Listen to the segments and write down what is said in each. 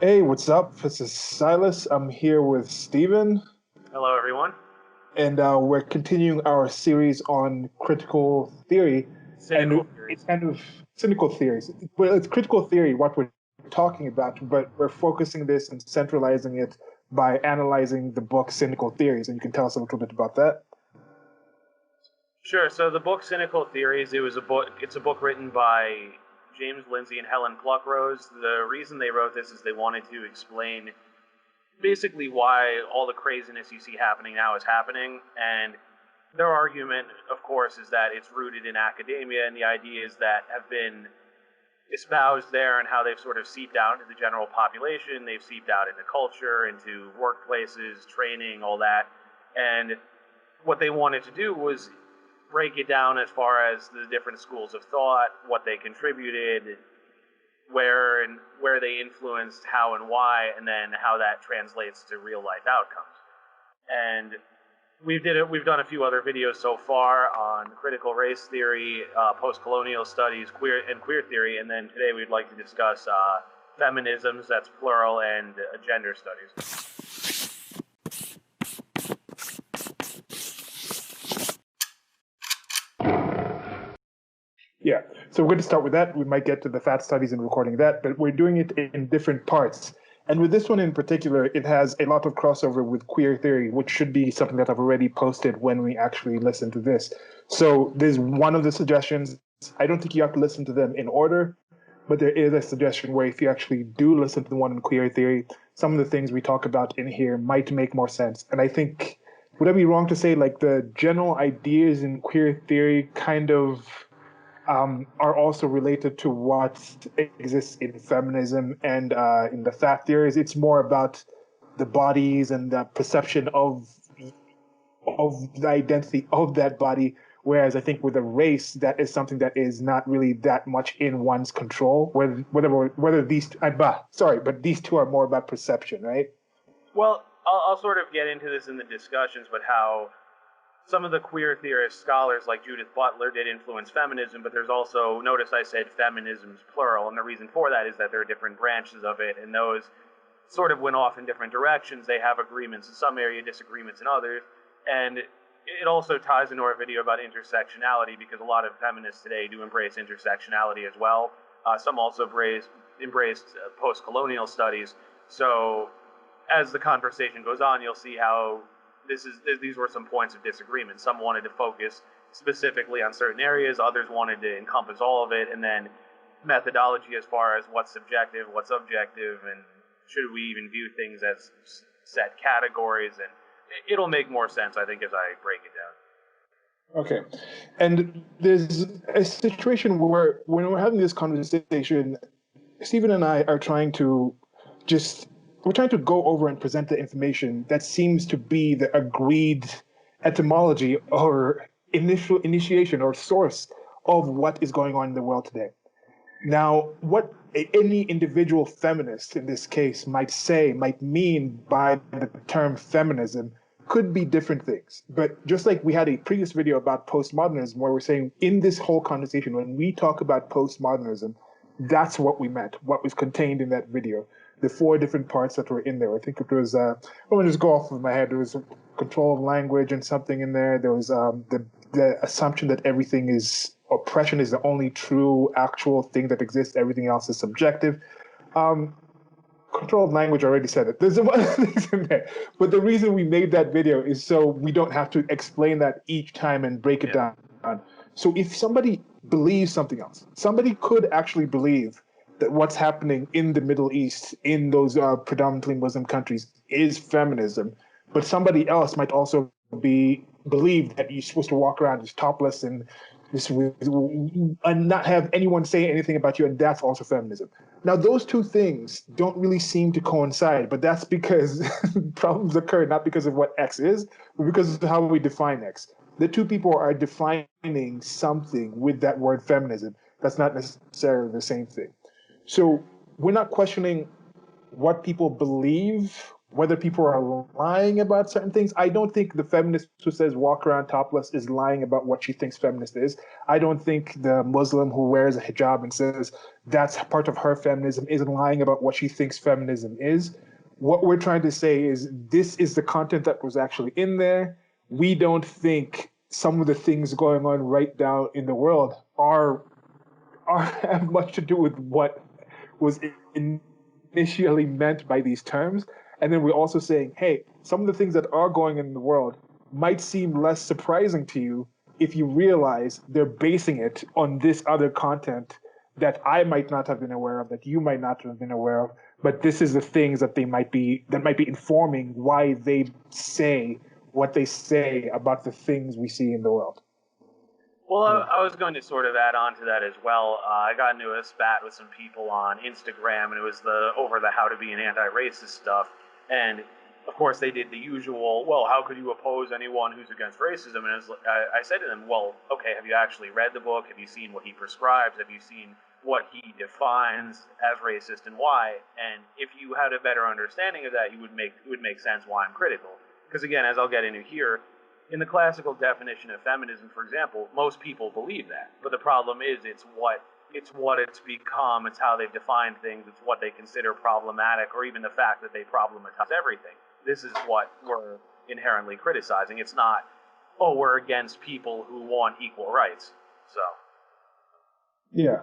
Hey, what's up? This is Silas. I'm here with Steven, Hello, everyone. and we're continuing our series on critical theory. And Cynical it's Theories. kind of cynical theories. Well, it's critical theory, what we're talking about, but we're focusing this and centralizing it by analyzing the book Cynical Theories. And you can tell us a little bit about that. Sure. So the book Cynical Theories, it was a book. It's a book written by James Lindsay and Helen Pluckrose. The reason they wrote this is they wanted to explain basically why all the craziness you see happening now is happening. And their argument, of course, is that it's rooted in academia and the ideas that have been espoused there and how they've sort of seeped out into the general population. They've seeped out into culture, into workplaces, training, all that. And what they wanted to do was break it down as far as the different schools of thought, what they contributed, where they influenced, how and why, and then how that translates to real life outcomes. And we've done a few other videos so far on critical race theory, post-colonial studies, queer theory, and then today we'd like to discuss feminisms, that's plural, and gender studies. Yeah. So we're going to start with that. We might get to the fat studies and recording that, but we're doing it in different parts. And with this one in particular, it has a lot of crossover with queer theory, which should be something that I've already posted when we actually listen to this. So there's one of the suggestions. I don't think you have to listen to them in order, but there is a suggestion where if you actually do listen to the one in queer theory, some of the things we talk about in here might make more sense. And I think, would I be wrong to say like the general ideas in queer theory kind of are also related to what exists in feminism and in the fat theories. It's more about the bodies and the perception of the identity of that body. Whereas I think with a race, that is something that is not really that much in one's control. Whether these, sorry, but these two are more about perception, right? Well, I'll sort of get into this in the discussions, but how some of the queer theorist scholars like Judith Butler did influence feminism, but there's also, notice I said feminisms plural, and the reason for that is that there are different branches of it, and those sort of went off in different directions. They have agreements in some area, disagreements in others, and it also ties into our video about intersectionality because a lot of feminists today do embrace intersectionality as well. Some also embraced post-colonial studies. So as the conversation goes on, you'll see how these were some points of disagreement. Some wanted to focus specifically on certain areas, others wanted to encompass all of it, and then methodology as far as what's subjective, what's objective, and should we even view things as set categories, and it'll make more sense, I think, as I break it down. Okay. And there's a situation where when we're having this conversation, Stephen and I are trying to just we're trying to go over and present the information that seems to be the agreed etymology or initial initiation or source of what is going on in the world today. Now, what any individual feminist in this case might mean by the term feminism could be different things. But just like we had a previous video about postmodernism, where we're saying in this whole conversation, when we talk about postmodernism, that's what we meant, what was contained in that video. The four different parts that were in there. I think it was, I'm going to just go off of my head. There was control of language and something in there. There was the assumption that everything is oppression is the only true actual thing that exists. Everything else is subjective. Um, Control of language, I already said it. There's some other things in there. But the reason we made that video is so we don't have to explain that each time and break it Yeah. down. So if somebody believes something else, somebody could actually believe that what's happening in the Middle East, in those predominantly Muslim countries, is feminism. But somebody else might also be believe that you're supposed to walk around just topless and just and not have anyone say anything about you, and that's also feminism. Now, those two things don't really seem to coincide, but that's because problems occur not because of what X is, but because of how we define X. The two people are defining something with that word feminism. That's not necessarily the same thing. So we're not questioning what people believe. whether people are lying about certain things. I don't think the feminist who says walk around topless is lying about what she thinks feminist is. I don't think the Muslim who wears a hijab and says that's part of her feminism isn't lying about what she thinks feminism is. What we're trying to say is this is the content that was actually in there. We don't think some of the things going on right now in the world are have much to do with what was initially meant by these terms. And then we're also saying, hey, some of the things that are going in the world might seem less surprising to you if you realize they're basing it on this other content that I might not have been aware of, that you might not have been aware of, but this is the things that might be informing why they say what they say about the things we see in the world. Well, I was going to sort of add on to that as well. I got into a spat with some people on Instagram, and it was over the how to be an anti-racist stuff. And of course, they did the usual, well, how could you oppose anyone who's against racism? And I said to them, well, okay, have you actually read the book? Have you seen what he prescribes? Have you seen what he defines as racist and why? And if you had a better understanding of that, it would make sense why I'm critical. Because again, as I'll get into here, in the classical definition of feminism, for example, most people believe that. But the problem is it's what it's become, it's how they've defined things, it's what they consider problematic, or even the fact that they problematize everything. This is what we're inherently criticizing. It's not, oh, we're against people who want equal rights. So. Yeah.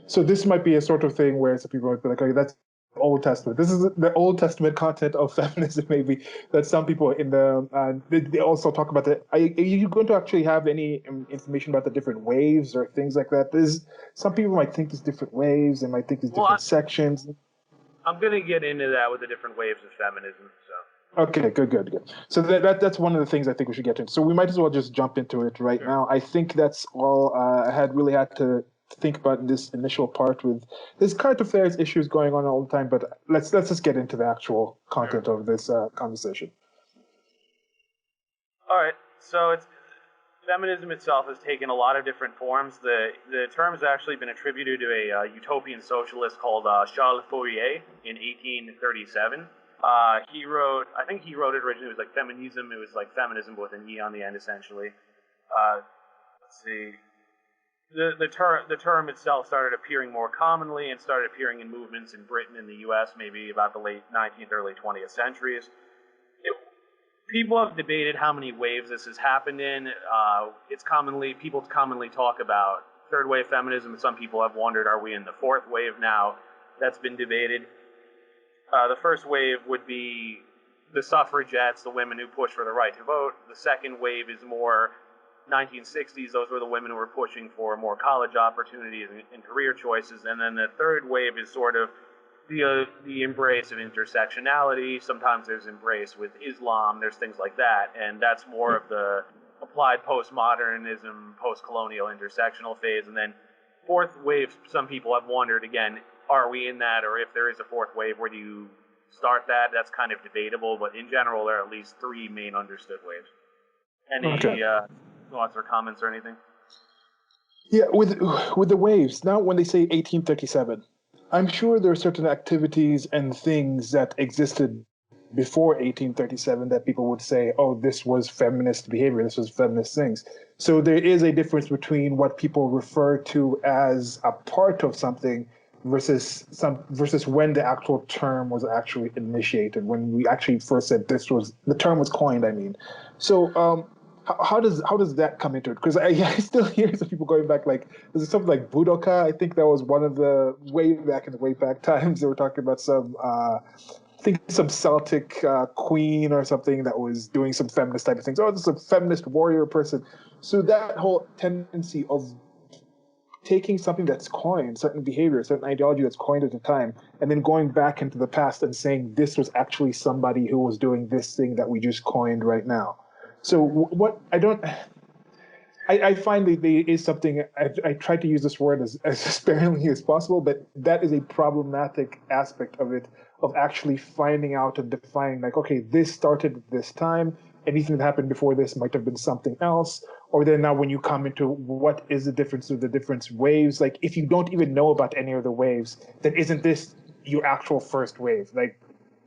So this might be a sort of thing where some people might be like, okay, that's Old Testament. This is the Old Testament content of feminism, maybe, that some people in the they also talk about that. Are you going to actually have any information about the different waves or things like that? Some people might think there's different waves. They might think there's different sections. I'm going to get into that with the different waves of feminism. So. Okay, good. So that's one of the things I think we should get into. So we might as well just jump into it right now. I think that's all I had to think about in this initial part. With there's current affairs issues going on all the time, but let's just get into the actual content of this conversation. All right, so feminism itself has taken a lot of different forms. The term's actually been attributed to a utopian socialist called Charles Fourier in 1837. I think he wrote it originally. It was like feminism. It was like feminism with an E on the end, essentially. Let's see. The term itself started appearing more commonly and started appearing in movements in Britain and the U.S. maybe about the late 19th, early 20th centuries. People have debated how many waves this has happened in. People commonly talk about third wave feminism. Some people have wondered, are we in the fourth wave now? That's been debated. The first wave would be the suffragettes, the women who push for the right to vote. The second wave is more 1960s. Those were the women who were pushing for more college opportunities and career choices. And then the third wave is sort of the embrace of intersectionality. Sometimes there's embrace with Islam. There's things like that. And that's more of the applied postmodernism, post-colonial intersectional phase. And then fourth wave, some people have wondered, again, are we in that? Or if there is a fourth wave, where do you start that? That's kind of debatable. But in general, there are at least three main understood waves. Any thoughts or comments or anything? Yeah, with the waves, now when they say 1837, I'm sure there are certain activities and things that existed before 1837 that people would say, oh, this was feminist behavior, this was feminist things. So there is a difference between what people refer to as a part of something versus when the actual term was actually initiated, when we actually first said the term was coined, I mean. So how does that come into it? Because I still hear some people going back, like there's something like Budoka. I think that was one of the way back times. They were talking about some I think some Celtic queen or something that was doing some feminist type of things. Oh, this is a feminist warrior person. So that whole tendency of taking something that's coined, certain behavior, certain ideology that's coined at the time, and then going back into the past and saying this was actually somebody who was doing this thing that we just coined right now. So I find that there is something, I try to use this word as sparingly as possible, but that is a problematic aspect of it, of actually finding out and defining, like, okay, this started at this time, anything that happened before this might have been something else. Or then now when you come into what is the difference of the different waves, like if you don't even know about any of the waves, then isn't this your actual first wave? Like,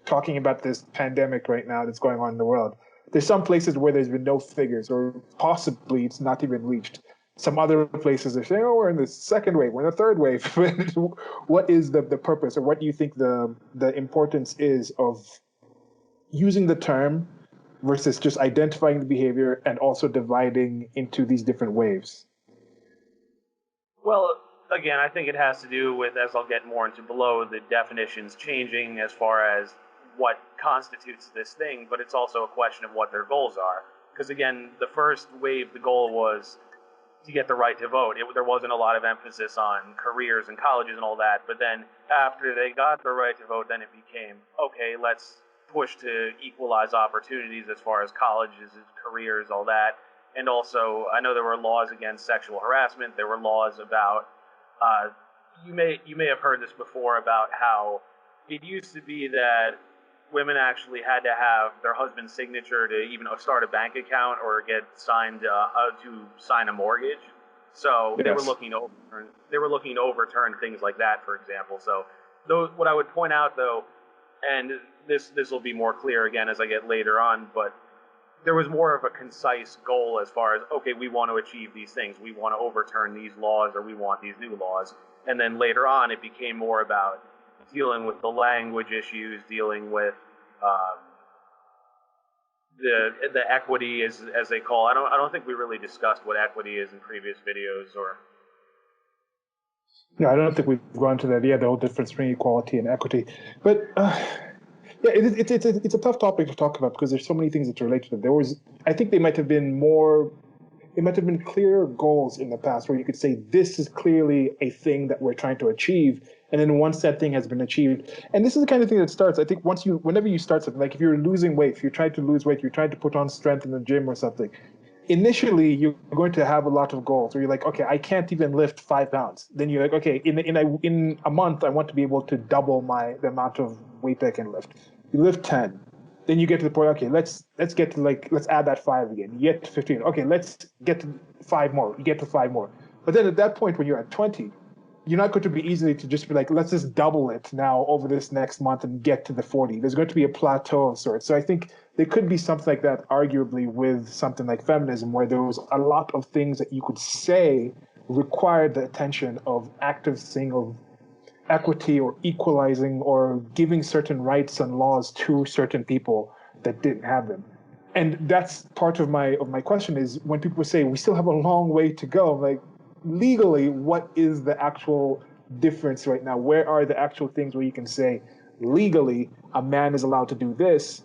talking about this pandemic right now that's going on in the world. There's some places where there's been no figures, or possibly it's not even reached. Some other places are saying, "Oh, we're in the second wave, we're in the third wave." What is the purpose, or what do you think the importance is of using the term versus just identifying the behavior and also dividing into these different waves? Well, again, I think it has to do with, as I'll get more into below, the definitions changing as far as what constitutes this thing, but it's also a question of what their goals are. Because again, the first wave, the goal was to get the right to vote. There wasn't a lot of emphasis on careers and colleges and all that, but then after they got the right to vote, then it became, okay, let's push to equalize opportunities as far as colleges, careers, all that. And also, I know there were laws against sexual harassment. There were laws about, you may have heard this before, about how it used to be that women actually had to have their husband's signature to even start a bank account or get signed to sign a mortgage. So Yes. they were looking to overturn things like that, for example. So what I would point out, though, and this will be more clear again as I get later on, but there was more of a concise goal as far as, okay, we want to achieve these things. We want to overturn these laws, or we want these new laws. And then later on, it became more about dealing with the language issues, dealing with the equity, as they call. I don't think we really discussed what equity is in previous videos, or. No, I don't think we've gone to that. Yeah, the whole difference between equality and equity. But yeah, it's a tough topic to talk about because there's so many things that relate to it. I think they might have been more. It might have been clearer goals in the past where you could say this is clearly a thing that we're trying to achieve, and then once that thing has been achieved, and this is the kind of thing that starts. I think whenever you start something, like if you're losing weight, if you're trying to lose weight, you're trying to put on strength in the gym or something. Initially, you're going to have a lot of goals where you're like, okay, I can't even lift 5 pounds. Then you're like, okay, in a month, I want to be able to double the amount of weight I can lift. You lift 10. Then you get to the point, okay, let's add that 5 again. You get to 15. Okay, let's get to 5 more. You get to 5 more. But then at that point, when you're at 20, you're not going to be easily to just be like, let's just double it now over this next month and get to the 40. There's going to be a plateau of sorts. So I think there could be something like that, arguably, with something like feminism, where there was a lot of things that you could say required the attention of active thing of equity or equalizing or giving certain rights and laws to certain people that didn't have them. And that's part of my question is when people say we still have a long way to go, I'm like, legally, what is the actual difference right now? Where are the actual things where you can say legally a man is allowed to do this,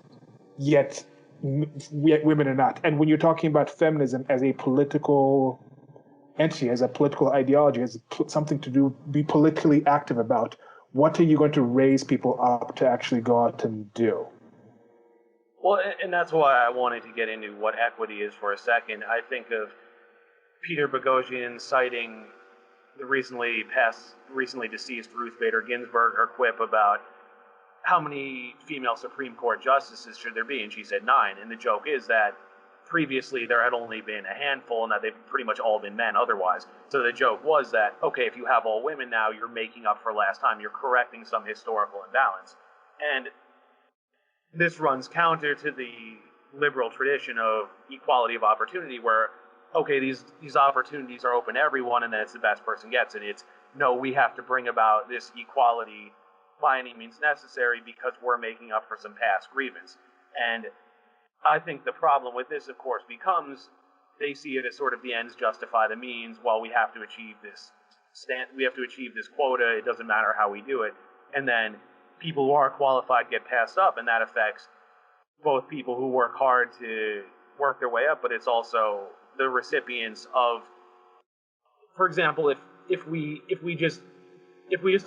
yet women are not? And when you're talking about feminism as a political entity, as a political ideology, as something to do, be politically active about, what are you going to raise people up to actually go out and do? Well, and that's why I wanted to get into what equity is for a second. I think of Peter Boghossian citing the recently deceased Ruth Bader Ginsburg, her quip about how many female Supreme Court justices should there be, and she said 9. And the joke is that previously there had only been a handful, and that they've pretty much all been men otherwise. So the joke was that, okay, if you have all women now, you're making up for last time, you're correcting some historical imbalance. And this runs counter to the liberal tradition of equality of opportunity, where, okay, these opportunities are open to everyone, and then it's the best person gets it. It's, no, we have to bring about this equality by any means necessary because we're making up for some past grievance. And I think the problem with this, of course, becomes they see it as sort of the ends justify the means. While we have to achieve this quota, it doesn't matter how we do it. And then people who are qualified get passed up, and that affects both people who work hard to work their way up, but it's also the recipients of, for example, if we just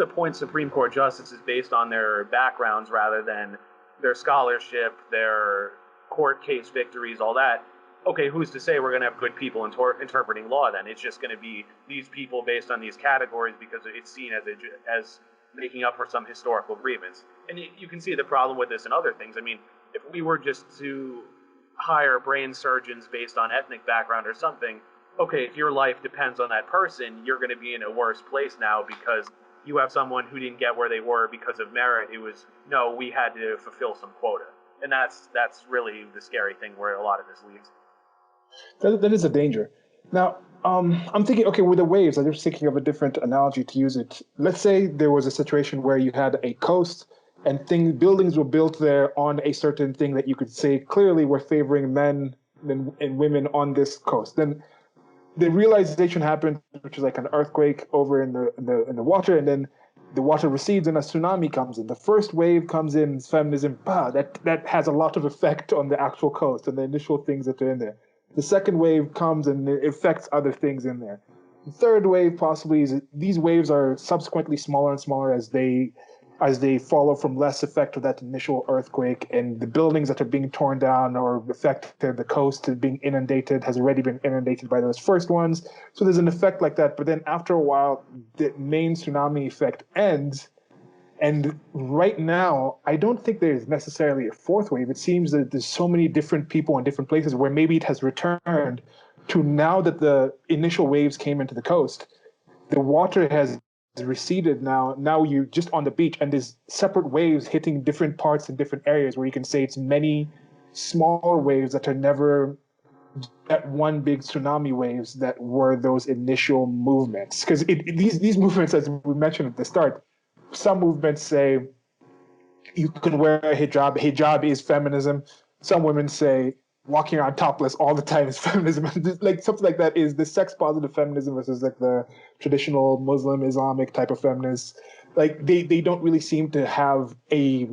appoint Supreme Court justices based on their backgrounds rather than their scholarship, their court case victories, all that, okay, who's to say we're going to have good people interpreting law then? It's just going to be these people based on these categories because it's seen as making up for some historical grievance. And you can see the problem with this and other things. I mean, if we were just to hire brain surgeons based on ethnic background or something, okay, if your life depends on that person, you're going to be in a worse place now because you have someone who didn't get where they were because of merit. It was, no, we had to fulfill some quota. And that's really the scary thing where a lot of this leads. That is a danger. Now, I'm thinking, okay, with the waves, I'm just thinking of a different analogy to use it. Let's say there was a situation where you had a coast and buildings were built there on a certain thing that you could say clearly were favoring men and women on this coast. Then the realization happened, which is like an earthquake over in the water, and then the water recedes and a tsunami comes in. The first wave comes in, feminism, that has a lot of effect on the actual coast and the initial things that are in there. The second wave comes and it affects other things in there. The third wave possibly is these waves are subsequently smaller and smaller as they follow from less effect of that initial earthquake, and the buildings that are being torn down or affected, the coast is being inundated, has already been inundated by those first ones. So there's an effect like that. But then after a while, the main tsunami effect ends. And right now, I don't think there's necessarily a fourth wave. It seems that there's so many different people in different places where maybe it has returned to now that the initial waves came into the coast, the water has receded now. Now you just on the beach, and there's separate waves hitting different parts in different areas where you can say it's many smaller waves that are never that one big tsunami waves that were those initial movements. Because these movements, as we mentioned at the start, some movements say you can wear a hijab. Hijab is feminism. Some women say walking around topless all the time is feminism. Like something like that is the sex positive feminism versus like the traditional Muslim Islamic type of feminists. Like they don't really seem to have a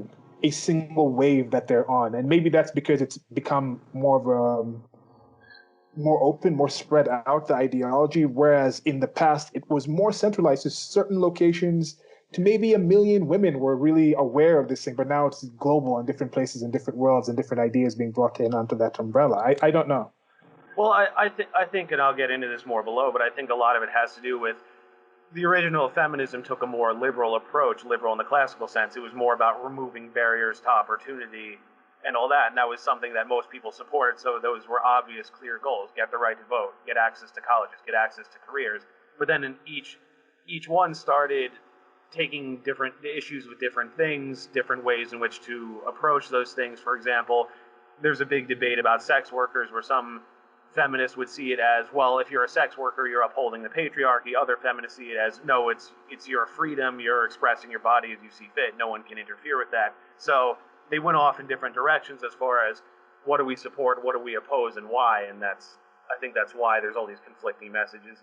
single wave that they're on, and maybe that's because it's become more of a more open, more spread out, the ideology, whereas in the past it was more centralized to certain locations, to maybe 1 million women were really aware of this thing, but now it's global in different places, in different worlds, and different ideas being brought in onto that umbrella. I don't know. Well, I think, and I'll get into this more below, but I think a lot of it has to do with the original feminism took a more liberal approach, liberal in the classical sense. It was more about removing barriers to opportunity and all that, and that was something that most people supported, so those were obvious, clear goals. Get the right to vote, get access to colleges, get access to careers. But then in each one started taking different issues with different things, different ways in which to approach those things. For example, there's a big debate about sex workers where some feminists would see it as, well, if you're a sex worker, you're upholding the patriarchy. Other feminists see it as, no, it's your freedom, you're expressing your body as you see fit, no one can interfere with that. So they went off in different directions as far as what do we support, what do we oppose, and why, and I think that's why there's all these conflicting messages.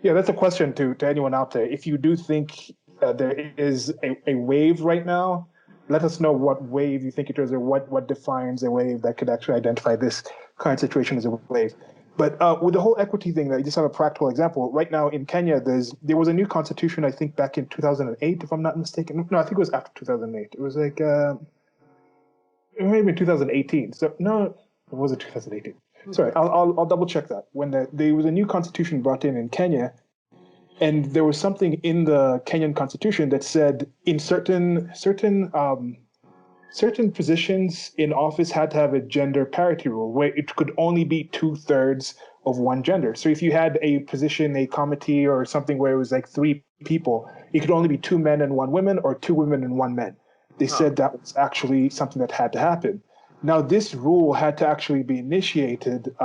Yeah, that's a question to anyone out there. If you do think there is a wave right now, let us know what wave you think it is, or what defines a wave that could actually identify this current situation as a wave. But with the whole equity thing, I just have a practical example. Right now in Kenya, there was a new constitution, I think back in 2008, if I'm not mistaken. No, I think it was after 2008. It was like maybe 2018. So no, it wasn't 2018. Sorry, I'll double check that. When there was a new constitution brought in Kenya, and there was something in the Kenyan constitution that said in certain positions in office had to have a gender parity rule where it could only be 2/3 of one gender. So if you had a position, a committee or something where it was like 3 people, it could only be 2 men and 1 woman or 2 women and 1 man. They said that was actually something that had to happen. Now, this rule had to actually be initiated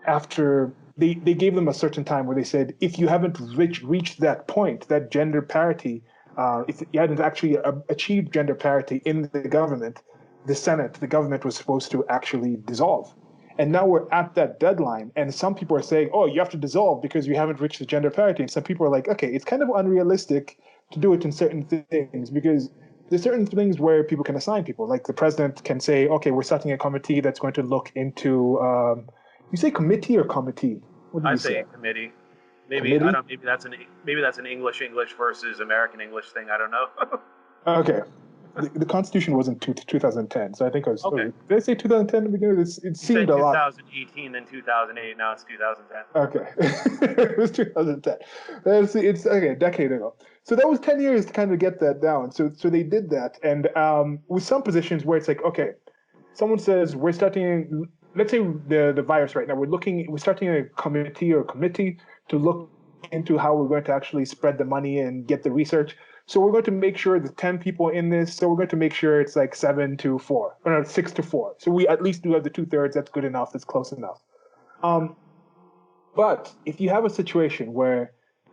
after they gave them a certain time where they said, if you haven't reached that point, that gender parity, if you hadn't actually achieved gender parity in the government, the government was supposed to actually dissolve. And now we're at that deadline, and some people are saying, oh, you have to dissolve because you haven't reached the gender parity. And some people are like, okay, it's kind of unrealistic to do it in certain things because there's certain things where people can assign people. Like the president can say, okay, we're setting a committee that's going to look into, you say committee or committee? What do you say? I say committee. Maybe committee? I don't. Maybe that's an English versus American English thing. I don't know. Okay. The Constitution was in 2010, so I think I was. Okay. Did I say 2010 in the beginning? It seemed a lot. 2018, then 2008. Now it's 2010. Okay, it was 2010. It's okay, a decade ago. So that was 10 years to kind of get that down. So they did that, and with some positions where it's like, okay, someone says we're starting. Let's say the virus right now. We're starting a committee to look into how we're going to actually spread the money and get the research. So we're going to make sure the 10 people in this. So we're going to make sure it's like 7-4, or no, 6-4. So we at least do have the 2/3. That's good enough. That's close enough. Um, but if you have a situation where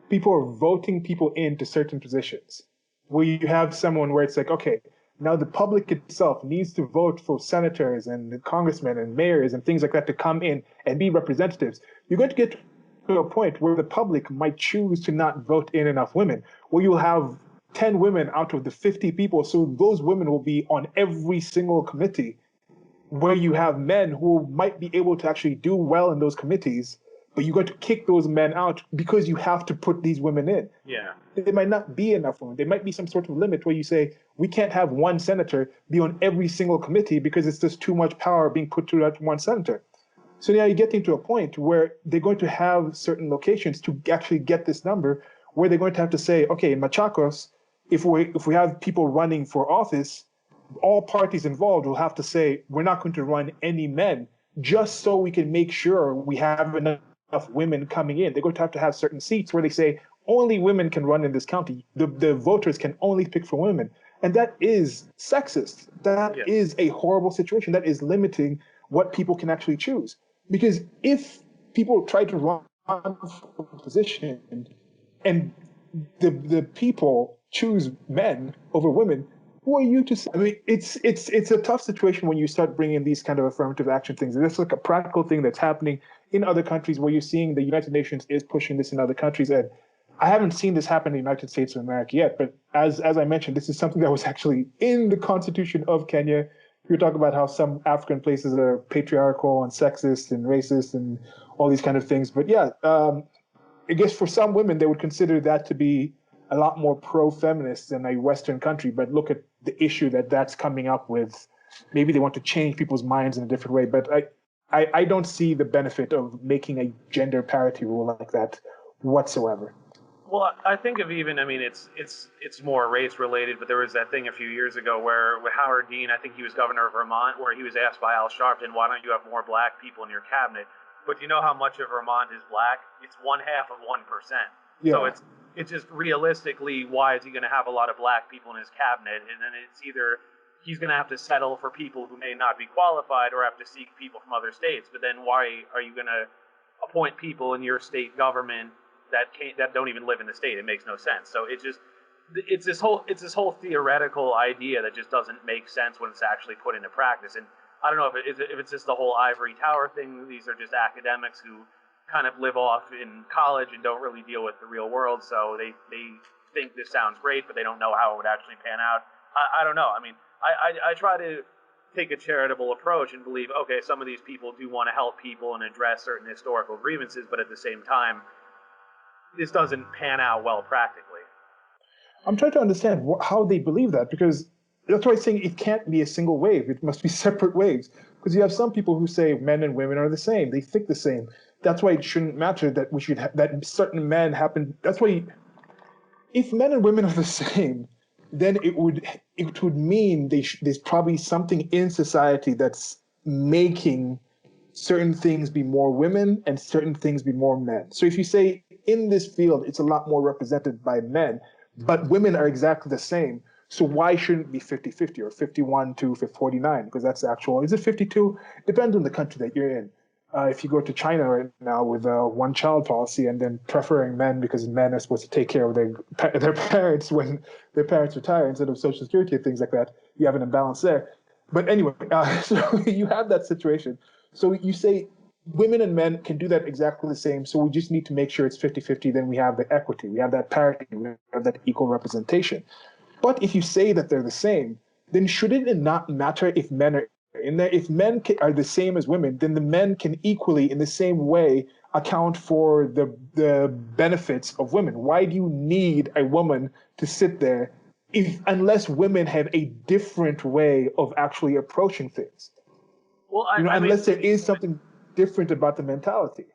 people are voting people into certain positions, where you have someone where it's like, okay, now the public itself needs to vote for senators and congressmen and mayors and things like that to come in and be representatives, you're going to get to a point where the public might choose to not vote in enough women, where you'll have 10 women out of the 50 people. So those women will be on every single committee, where you have men who might be able to actually do well in those committees, but you're going to kick those men out because you have to put these women in. Yeah. There might not be enough women. There might be some sort of limit where you say, we can't have one senator be on every single committee because it's just too much power being put to that one senator. So now you're getting to a point where they're going to have certain locations to actually get this number, where they're going to have to say, okay, in Machakos, if we have people running for office, all parties involved will have to say, we're not going to run any men, just so we can make sure we have enough women coming in. They're going to have certain seats where they say only women can run in this county. The voters can only pick for women. And that is sexist. That Yes. is a horrible situation. That is limiting what people can actually choose. Because if people try to run for a position and the people choose men over women, who are you to say? I mean, it's a tough situation when you start bringing these kind of affirmative action things. And it's like a practical thing that's happening in other countries, where you're seeing the United Nations is pushing this in other countries. And I haven't seen this happen in the United States of America yet. But as I mentioned, this is something that was actually in the Constitution of Kenya. We talk about how some African places are patriarchal and sexist and racist and all these kind of things. But yeah, I guess for some women, they would consider that to be a lot more pro-feminist than a Western country. But look at the issue that's coming up with. Maybe they want to change people's minds in a different way. But I don't see the benefit of making a gender parity rule like that whatsoever. Well, I think of even, I mean, it's more race related, but there was that thing a few years ago where with Howard Dean, I think he was governor of Vermont, where he was asked by Al Sharpton, why don't you have more black people in your cabinet? But you know how much of Vermont is black? It's 1/2 of 1%. Yeah. So it's just realistically, why is he going to have a lot of black people in his cabinet? And then it's either he's going to have to settle for people who may not be qualified or have to seek people from other states. But then why are you going to appoint people in your state government that don't even live in the state? It makes no sense. So it's this whole theoretical idea that just doesn't make sense when it's actually put into practice. And I don't know if it's just the whole ivory tower thing. These are just academics who kind of live off in college and don't really deal with the real world. So they think this sounds great, but they don't know how it would actually pan out. I don't know. I mean, I try to take a charitable approach and believe, okay, some of these people do want to help people and address certain historical grievances, but at the same time, this doesn't pan out well practically. I'm trying to understand how they believe that, because that's why I'm saying it can't be a single wave. It must be separate waves. Because you have some people who say men and women are the same. They think the same. That's why it shouldn't matter that we should that certain men happen. That's why if men and women are the same, then it would mean there's probably something in society that's making certain things be more women and certain things be more men. So if you say in this field it's a lot more represented by men, but women are exactly the same, so why shouldn't it be 50-50 or 51-49? Because that's actual. Is it 52? Depends on the country that you're in. If you go to China right now with a one-child policy and then preferring men because men are supposed to take care of their parents when their parents retire instead of Social Security and things like that, you have an imbalance there. But anyway, so you have that situation. So you say women and men can do that exactly the same, so we just need to make sure it's 50-50, then we have the equity, we have that parity, we have that equal representation. But if you say that they're the same, then shouldn't it not matter if men are in there? If men are the same as women, then the men can equally, in the same way, account for the benefits of women. Why do you need a woman to sit there unless women have a different way of actually approaching things? Well, unless there is something different about the mentality.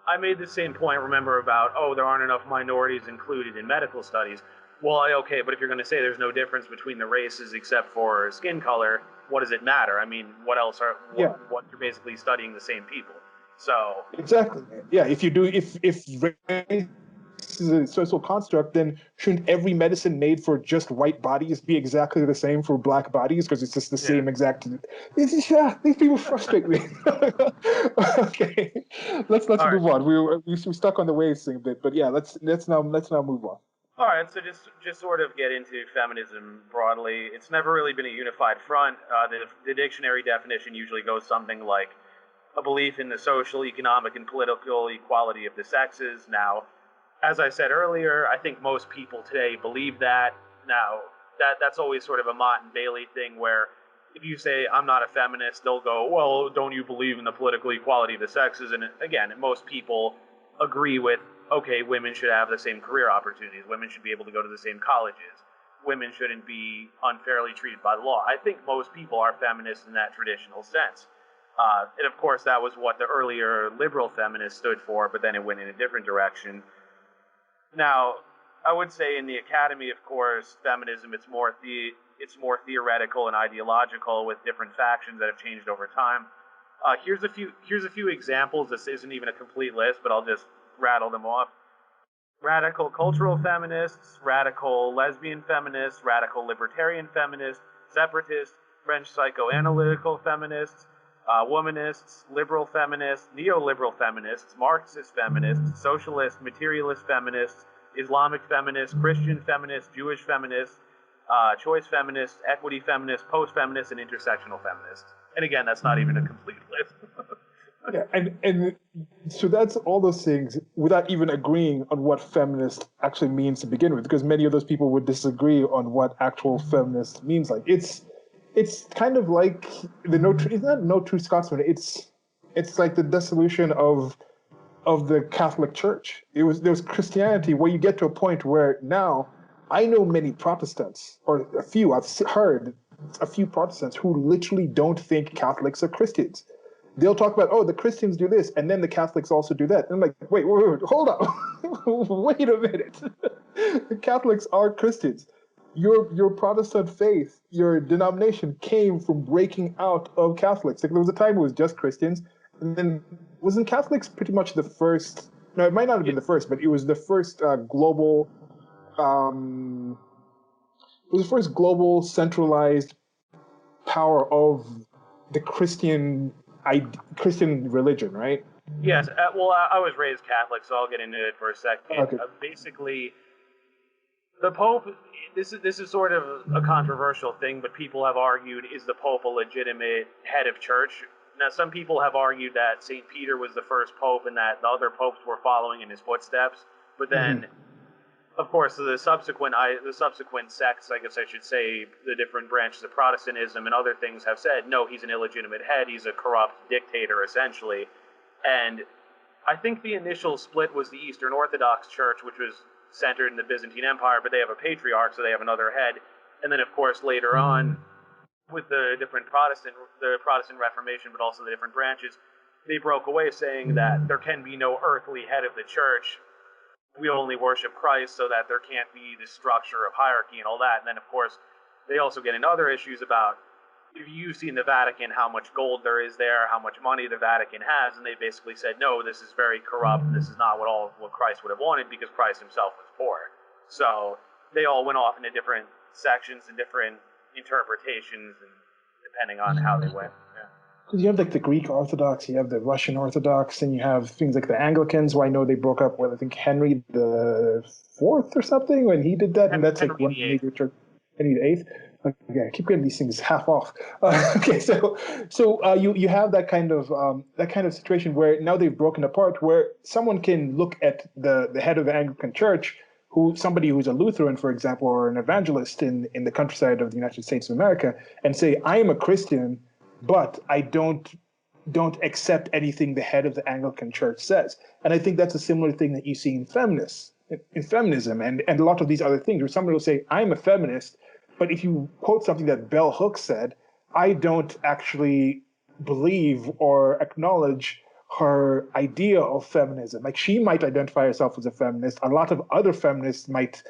I made the same point, remember, about, there aren't enough minorities included in medical studies. Well, okay, but if you're going to say there's no difference between the races except for skin color, what does it matter? I mean, what else what you're basically studying the same people. So exactly, yeah. If you do, if race is a social construct, then shouldn't every medicine made for just white bodies be exactly the same for black bodies because it's just the same exact? These people frustrate me. Okay, let's All right. move on. We stuck on the waves thing a bit, but yeah, let's now move on. All right, so just sort of get into feminism broadly. It's never really been a unified front. The dictionary definition usually goes something like a belief in the social, economic, and political equality of the sexes. Now, as I said earlier, I think most people today believe that. Now, that's always sort of a Mott and Bailey thing where if you say, I'm not a feminist, they'll go, well, don't you believe in the political equality of the sexes? And again, most people agree with, okay, women should have the same career opportunities. Women should be able to go to the same colleges. Women shouldn't be unfairly treated by the law. I think most people are feminists in that traditional sense. And of course, that was what the earlier liberal feminists stood for, but then it went in a different direction. Now, I would say in the academy, of course, feminism, it's more theoretical and ideological with different factions that have changed over time. Here's a few examples. This isn't even a complete list, but I'll just rattle them off. Radical cultural feminists, radical lesbian feminists, radical libertarian feminists, separatists, French psychoanalytical feminists, womanists, liberal feminists, neoliberal feminists, Marxist feminists, socialist, materialist feminists, Islamic feminists, Christian feminists, Jewish feminists, choice feminists, equity feminists, post-feminists, and intersectional feminists. And again, that's not even a complete list. Yeah, and so that's all those things without even agreeing on what feminist actually means to begin with, because many of those people would disagree on what actual feminist means. Like it's kind of like it's not no true Scotsman. It's like the dissolution of the Catholic Church. There was Christianity where you get to a point where now I know many Protestants, or a few, I've heard a few Protestants who literally don't think Catholics are Christians. They'll talk about, oh, the Christians do this, and then the Catholics also do that. And I'm like, wait, hold up. Wait a minute. The Catholics are Christians. Your Protestant faith, your denomination came from breaking out of Catholics. Like there was a time it was just Christians, and then wasn't Catholics pretty much the first? No, it might not have been the first, but it was the first global. It was the first global centralized power of the Christian religion, right? Yes. Well, I was raised Catholic, so I'll get into it for a second. Okay. Basically, the Pope. This is sort of a controversial thing, but people have argued: is the Pope a legitimate head of church? Now, some people have argued that St. Peter was the first Pope and that the other popes were following in his footsteps. But then, of course, the subsequent sects, I guess I should say, the different branches of Protestantism and other things have said, no, he's an illegitimate head. He's a corrupt dictator, essentially. And I think the initial split was the Eastern Orthodox Church, which was centered in the Byzantine Empire, but they have a patriarch, so they have another head. And then, of course, later on, with the Protestant Reformation, but also the different branches, they broke away saying that there can be no earthly head of the church. We only worship Christ, so that there can't be this structure of hierarchy and all that. And then, of course, they also get into other issues about, if you've seen the Vatican, how much gold there is there, how much money the Vatican has, and they basically said, no, this is very corrupt, and this is not what Christ would have wanted, because Christ himself was poor. So they all went off into different sections and different interpretations, and depending on how they went. Because you have like the Greek Orthodox, you have the Russian Orthodox, and you have things like the Anglicans, where I know they broke up with, I think, Henry the Fourth or something when he did that, and that's like one major church. Henry the Eighth. Okay, I keep getting these things half off. Okay, so you have that kind of situation where now they've broken apart, where someone can look at the head of the Anglican Church, somebody who's a Lutheran, for example, or an evangelist in the countryside of the United States of America, and say, I am a Christian, but I don't accept anything the head of the Anglican Church says. And I think that's a similar thing that you see in feminism and a lot of these other things, where somebody will say, I'm a feminist, but if you quote something that Bell Hooks said, I don't actually believe or acknowledge her idea of feminism. Like, she might identify herself as a feminist. A lot of other feminists might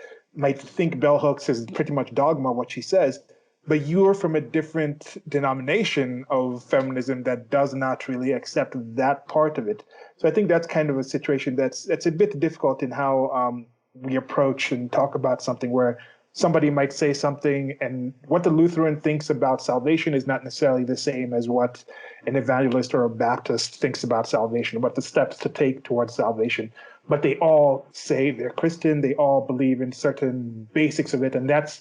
think Bell Hooks is pretty much dogma, what she says. but you're from a different denomination of feminism that does not really accept that part of it. So I think that's kind of a situation that's a bit difficult in how we approach and talk about something where somebody might say something, and what the Lutheran thinks about salvation is not necessarily the same as what an evangelist or a Baptist thinks about salvation, what the steps to take towards salvation. But they all say they're Christian, they all believe in certain basics of it, and that's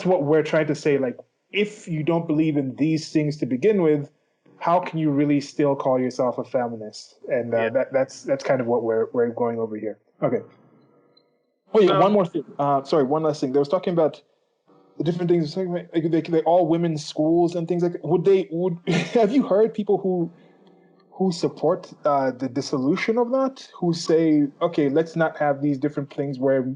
what we're trying to say. Like, if you don't believe in these things to begin with, how can you really still call yourself a feminist? And Yeah. that's kind of what we're going over here. Okay. Oh yeah, So one more thing. Sorry, one last thing. They was talking about the different things. Like, they all women's schools and things like that. Would have you heard people who support the dissolution of that? Who say, okay, let's not have these different things where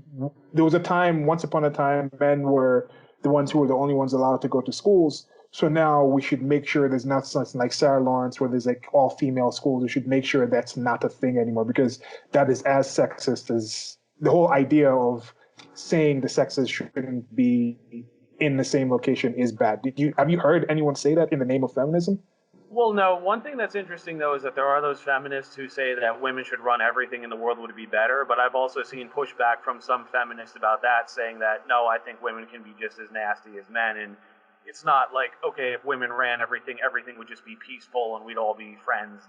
there was a time, once upon a time, men were the ones who were the only ones allowed to go to schools. So now we should make sure there's not something like Sarah Lawrence where there's like all female schools. We should make sure that's not a thing anymore because that is as sexist as the whole idea of saying the sexes shouldn't be in the same location is bad. Have you heard anyone say that in the name of feminism? well, no. One thing that's interesting, though, is that there are those feminists who say that women should run everything and the world would be better. But I've also seen pushback from some feminists about that, saying that, no, I think women can be just as nasty as men. And it's not like, okay, if women ran everything, everything would just be peaceful and we'd all be friends.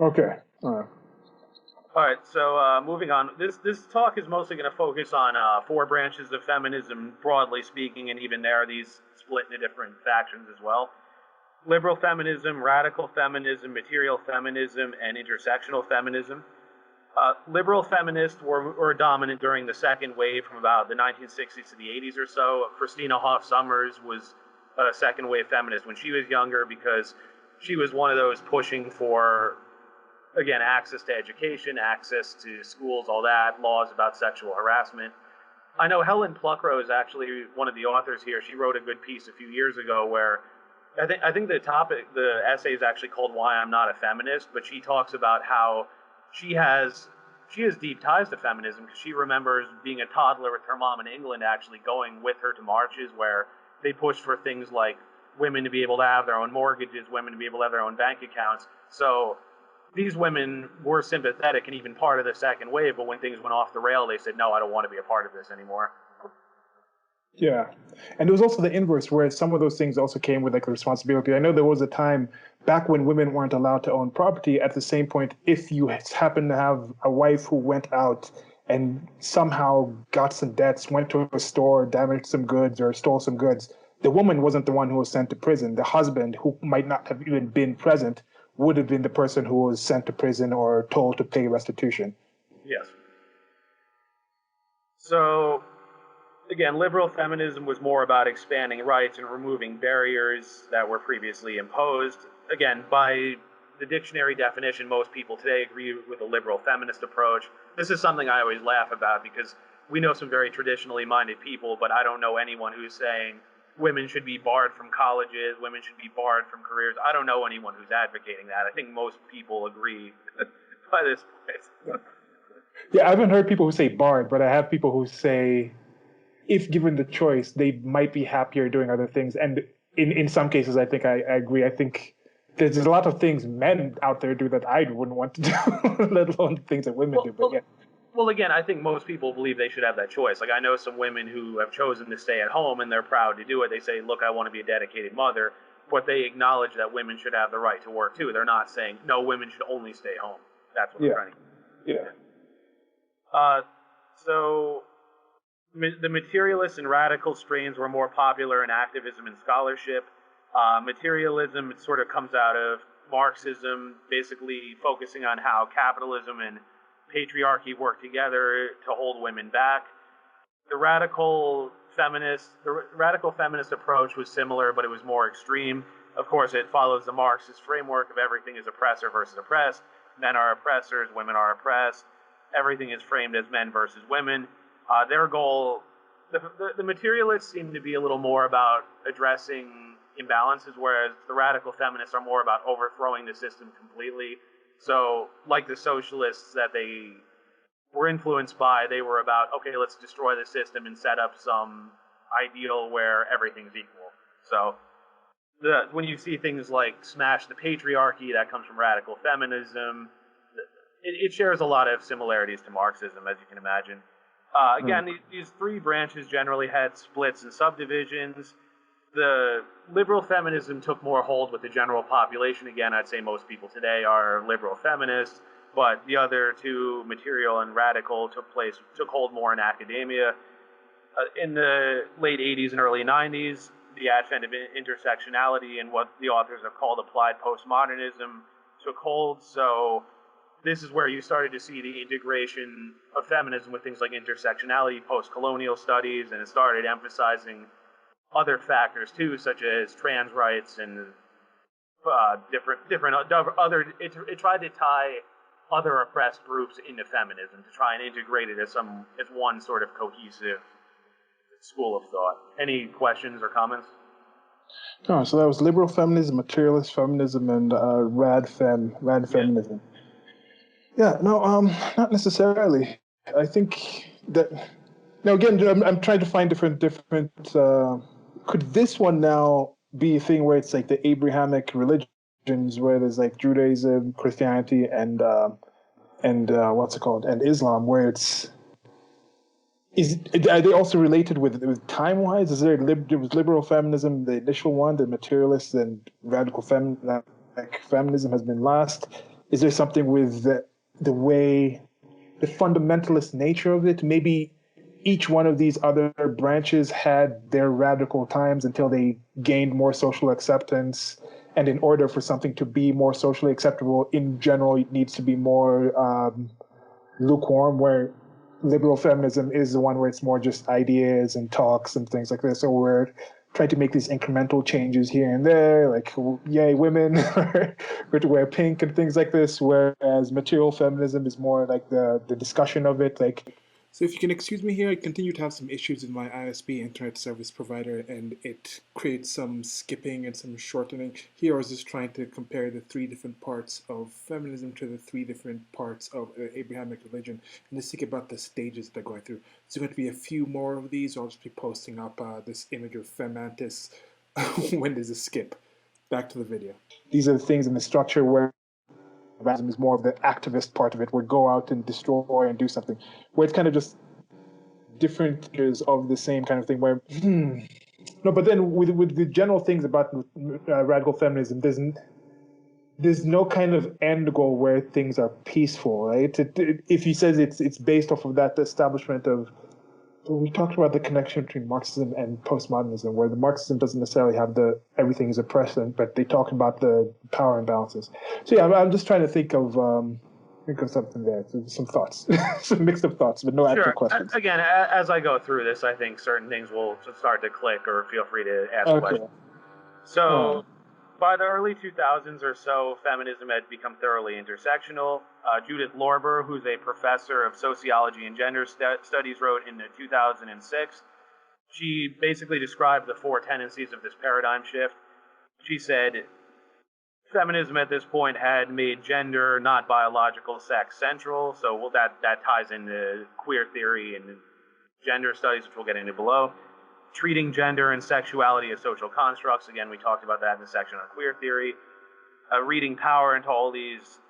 Okay. All right. All right, so moving on. This talk is mostly going to focus on four branches of feminism, broadly speaking, and even there, these split into different factions as well. Liberal feminism, radical feminism, material feminism, and intersectional feminism. Liberal feminists were dominant during the second wave from about the 1960s to the 80s or so. Christina Hoff Sommers was a second wave feminist when she was younger because she was one of those pushing for, again, access to education, access to schools, all that, laws about sexual harassment. I know Helen Pluckrose is actually one of the authors here. She wrote a good piece a few years ago where I think the essay is actually called "Why I'm Not a Feminist," but she talks about how she has deep ties to feminism because she remembers being a toddler with her mom in England, actually going with her to marches where they pushed for things like women to be able to have their own mortgages, women to be able to have their own bank accounts. So these women were sympathetic and even part of the second wave, but when things went off the rail, they said, no, I don't want to be a part of this anymore. Yeah. And there was also the inverse where some of those things also came with like a responsibility. I know there was a time back when women weren't allowed to own property. At the same point, if you happen to have a wife who went out and somehow got some debts, went to a store, damaged some goods or stole some goods, the woman wasn't the one who was sent to prison. The husband, who might not have even been present, would have been the person who was sent to prison or told to pay restitution. Yes. So again, liberal feminism was more about expanding rights and removing barriers that were previously imposed. Again, by the dictionary definition, most people today agree with the liberal feminist approach. This is something I always laugh about because we know some very traditionally minded people, but I don't know anyone who's saying women should be barred from colleges, women should be barred from careers. I don't know anyone who's advocating that. I think most people agree by this point. Yeah, I haven't heard people who say barred, but I have people who say if given the choice, they might be happier doing other things. And in some cases, I think I agree. I think there's a lot of things men out there do that I wouldn't want to do, let alone things that women do. But yeah. Well, again, I think most people believe they should have that choice. Like, I know some women who have chosen to stay at home and they're proud to do it. They say, look, I want to be a dedicated mother. But they acknowledge that women should have the right to work too. They're not saying, no, women should only stay home. That's what they're trying to do. Yeah. So the materialist and radical strains were more popular in activism and scholarship. Materialism sort of comes out of Marxism, basically focusing on how capitalism and patriarchy work together to hold women back. The radical feminist approach was similar, but it was more extreme. Of course, it follows the Marxist framework of everything is oppressor versus oppressed. Men are oppressors, women are oppressed. Everything is framed as men versus women. Their goal, the materialists seem to be a little more about addressing imbalances, whereas the radical feminists are more about overthrowing the system completely. So, like the socialists that they were influenced by, they were about, okay, let's destroy the system and set up some ideal where everything's equal. So when you see things like smash the patriarchy, that comes from radical feminism. It shares a lot of similarities to Marxism, as you can imagine. Again, these three branches generally had splits and subdivisions. The liberal feminism took more hold with the general population. Again, I'd say most people today are liberal feminists, but the other two, material and radical, took hold more in academia. In the late 80s and early 90s, the advent of intersectionality and what the authors have called applied postmodernism took hold. So this is where you started to see the integration of feminism with things like intersectionality, post-colonial studies, and it started emphasizing other factors too, such as trans rights and different other. It tried to tie other oppressed groups into feminism to try and integrate it as one sort of cohesive school of thought. Any questions or comments? No, so that was liberal feminism, materialist feminism, and feminism. Yeah, no, not necessarily. I think that now again, I'm trying to find different. Could this one now be a thing where it's like the Abrahamic religions, where there's like Judaism, Christianity, and what's it called, and Islam, where are they also related with time wise? Is there was liberal feminism the initial one, the materialist and radical feminism has been last? Is there something with the way, the fundamentalist nature of it? Maybe each one of these other branches had their radical times until they gained more social acceptance. And in order for something to be more socially acceptable, in general, it needs to be more lukewarm, where liberal feminism is the one where it's more just ideas and talks and things like this. So we're trying to make these incremental changes here and there, like, yay, women, we're to wear pink and things like this, whereas material feminism is more like the discussion of it, like. So if you can excuse me here, I continue to have some issues with my ISP internet service provider, and it creates some skipping and some shortening. Here I was just trying to compare the three different parts of feminism to the three different parts of Abrahamic religion, and just think about the stages they're going through. There's going to be a few more of these. I'll just be posting up this image of Femantis when there's a skip. Back to the video. These are the things in the structure where feminism is more of the activist part of it, where go out and destroy and do something, where it's kind of just different years of the same kind of thing, where no, but then with the general things about radical feminism, there's no kind of end goal where things are peaceful, right? If he says it's based off of that establishment of, we talked about the connection between Marxism and postmodernism, where the Marxism doesn't necessarily have the everything is oppressed, but they talk about the power imbalances. So yeah, I'm just trying to think of something there, some thoughts, some mixed up thoughts, but no actual questions. Again, as I go through this, I think certain things will start to click, or feel free to ask questions. So, by the early 2000s or so, feminism had become thoroughly intersectional. Judith Lorber, who's a professor of sociology and gender studies, wrote in 2006. She basically described the four tendencies of this paradigm shift. She said, feminism at this point had made gender, not biological sex, central. So that ties into queer theory and gender studies, which we'll get into below. Treating gender and sexuality as social constructs. Again, we talked about that in the section on queer theory. Reading power into all these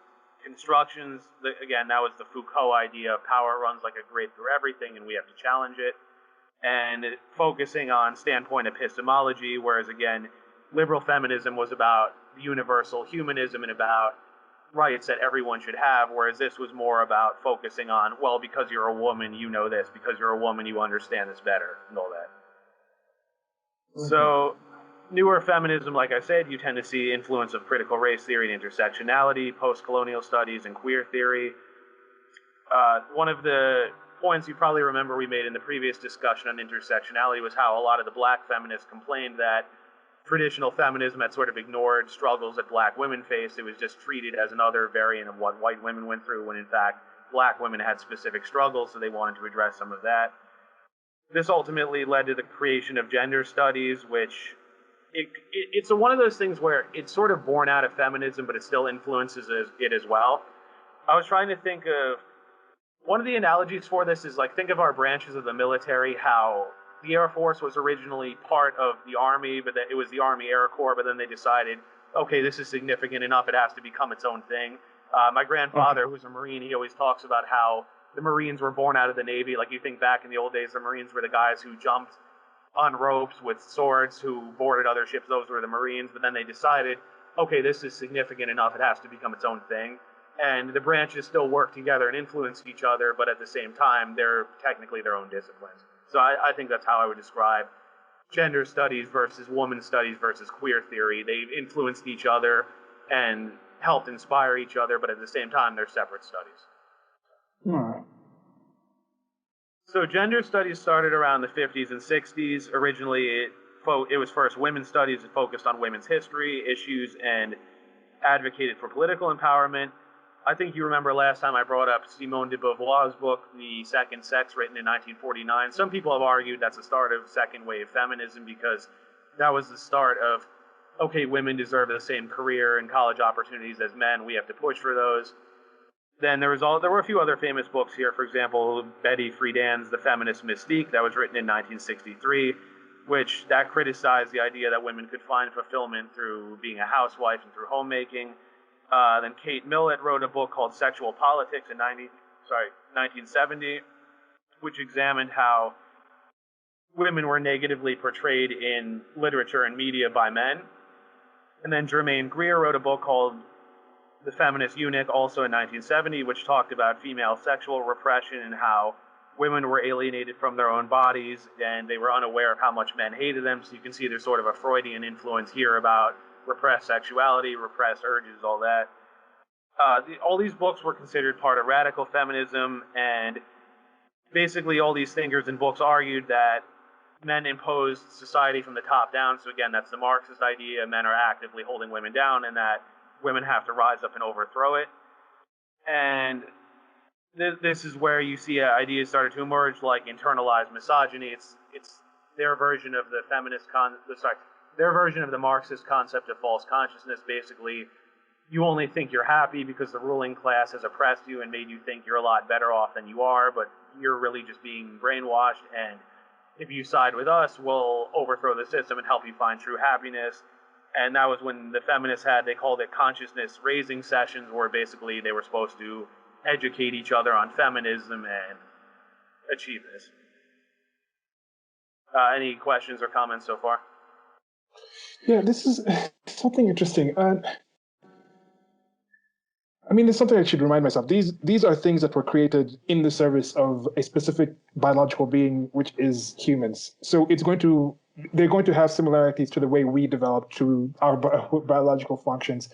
constructions. Again, that was the Foucault idea. Power runs like a grid through everything, and we have to challenge it. And focusing on standpoint epistemology, whereas, again, liberal feminism was about universal humanism and about rights that everyone should have, whereas this was more about focusing on, well, because you're a woman, you know this. Because you're a woman, you understand this better, and all that. So, newer feminism, like I said, you tend to see influence of critical race theory and intersectionality, post-colonial studies, and queer theory. One of the points you probably remember we made in the previous discussion on intersectionality was how a lot of the black feminists complained that traditional feminism had sort of ignored struggles that black women faced. It was just treated as another variant of what white women went through, when in fact black women had specific struggles, so they wanted to address some of that. This ultimately led to the creation of gender studies, which it's one of those things where it's sort of born out of feminism, but it still influences it as well. I was trying to one of the analogies for this is, like, think of our branches of the military, how the Air Force was originally part of the Army, but it was the Army Air Corps, but then they decided, okay, this is significant enough, it has to become its own thing. My grandfather, who's a Marine, he always talks about how the Marines were born out of the Navy. Like, you think back in the old days, the Marines were the guys who jumped on ropes with swords, who boarded other ships. Those were the Marines. But then they decided, okay, this is significant enough, it has to become its own thing. And the branches still work together and influence each other, but at the same time, they're technically their own disciplines. So I think that's how I would describe gender studies versus woman studies versus queer theory. They've influenced each other and helped inspire each other, but at the same time, they're separate studies. Hmm. So gender studies started around the 50s and 60s. Originally, it was first women's studies. It focused on women's history, issues, and advocated for political empowerment. I think you remember last time I brought up Simone de Beauvoir's book, The Second Sex, written in 1949. Some people have argued that's the start of second wave feminism because that was the start of, okay, women deserve the same career and college opportunities as men. We have to push for those. Then there were a few other famous books here. For example, Betty Friedan's The Feminist Mystique, that was written in 1963, which that criticized the idea that women could find fulfillment through being a housewife and through homemaking. Then Kate Millett wrote a book called Sexual Politics in 1970, which examined how women were negatively portrayed in literature and media by men. And then Germaine Greer wrote a book called The Feminist Eunuch, also in 1970, which talked about female sexual repression and how women were alienated from their own bodies and they were unaware of how much men hated them. So you can see there's sort of a Freudian influence here about repressed sexuality, repressed urges, all that. All these books were considered part of radical feminism, and basically all these thinkers and books argued that men imposed society from the top down. So again, that's the Marxist idea. Men are actively holding women down, and that women have to rise up and overthrow it. And this is where you see ideas started to emerge, like internalized misogyny. It's their version of the their version of the Marxist concept of false consciousness. Basically, you only think you're happy because the ruling class has oppressed you and made you think you're a lot better off than you are, but you're really just being brainwashed, and if you side with us, we'll overthrow the system and help you find true happiness. And that was when the feminists they called it consciousness raising sessions, where basically they were supposed to educate each other on feminism and achieve this. Any questions or comments so far? Yeah, this is something interesting. It's something I should remind myself. These are things that were created in the service of a specific biological being, which is humans. So they're going to have similarities to the way we develop through our biological functions.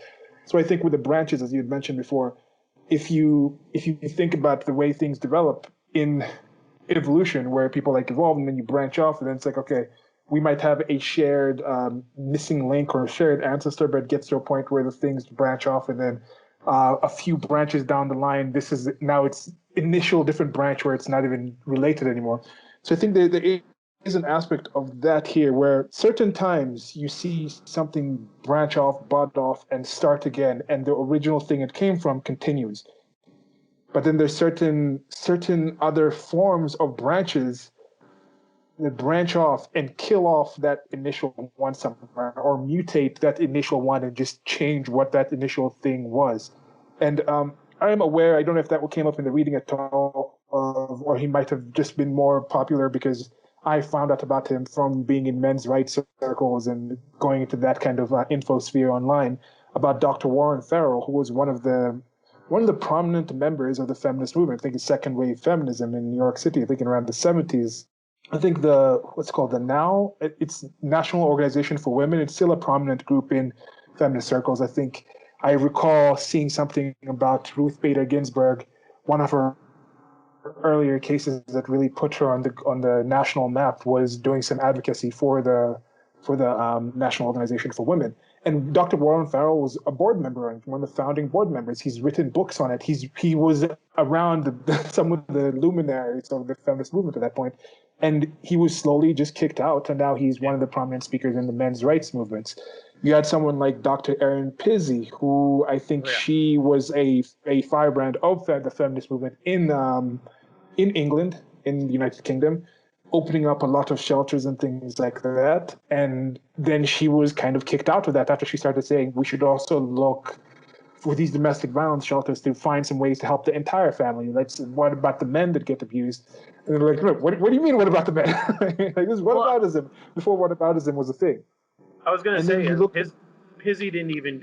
So I think with the branches, as you had mentioned before, if you think about the way things develop in evolution, where people evolve and then you branch off, and then it's okay, we might have a shared missing link or a shared ancestor, but it gets to a point where the things branch off, and then a few branches down the line, this is now its initial different branch where it's not even related anymore. So I think there is an aspect of that here where certain times you see something branch off, bud off, and start again, and the original thing it came from continues. But then there's certain other forms of branches that branch off and kill off that initial one somewhere, or mutate that initial one and just change what that initial thing was. And I am aware, I don't know if that came up in the reading at all, or he might have just been more popular because I found out about him from being in men's rights circles and going into that kind of infosphere online, about Dr. Warren Farrell, who was one of the prominent members of the feminist movement. I think it's second wave feminism in New York City, I think in around the 70s. I think it's National Organization for Women. It's still a prominent group in feminist circles. I think I recall seeing something about Ruth Bader Ginsburg, one of her earlier cases that really put her on the national map was doing some advocacy for the National Organization for Women. And Dr. Warren Farrell was a board member and one of the founding board members. He's written books on it. He was around some of the luminaries of the feminist movement at that point. And he was slowly just kicked out, and now he's one of the prominent speakers in the men's rights movements. You had someone like Dr. Erin Pizzey, who I think she was a firebrand of the feminist movement in England, in the United Kingdom, opening up a lot of shelters and things like that. And then she was kind of kicked out of that after she started saying we should also look for these domestic violence shelters to find some ways to help the entire family. What about the men that get abused? And they're like, look, what do you mean, what about the men? Like, this is Well, whataboutism before whataboutism was a thing. I was going to And then say, you look Pizzy didn't even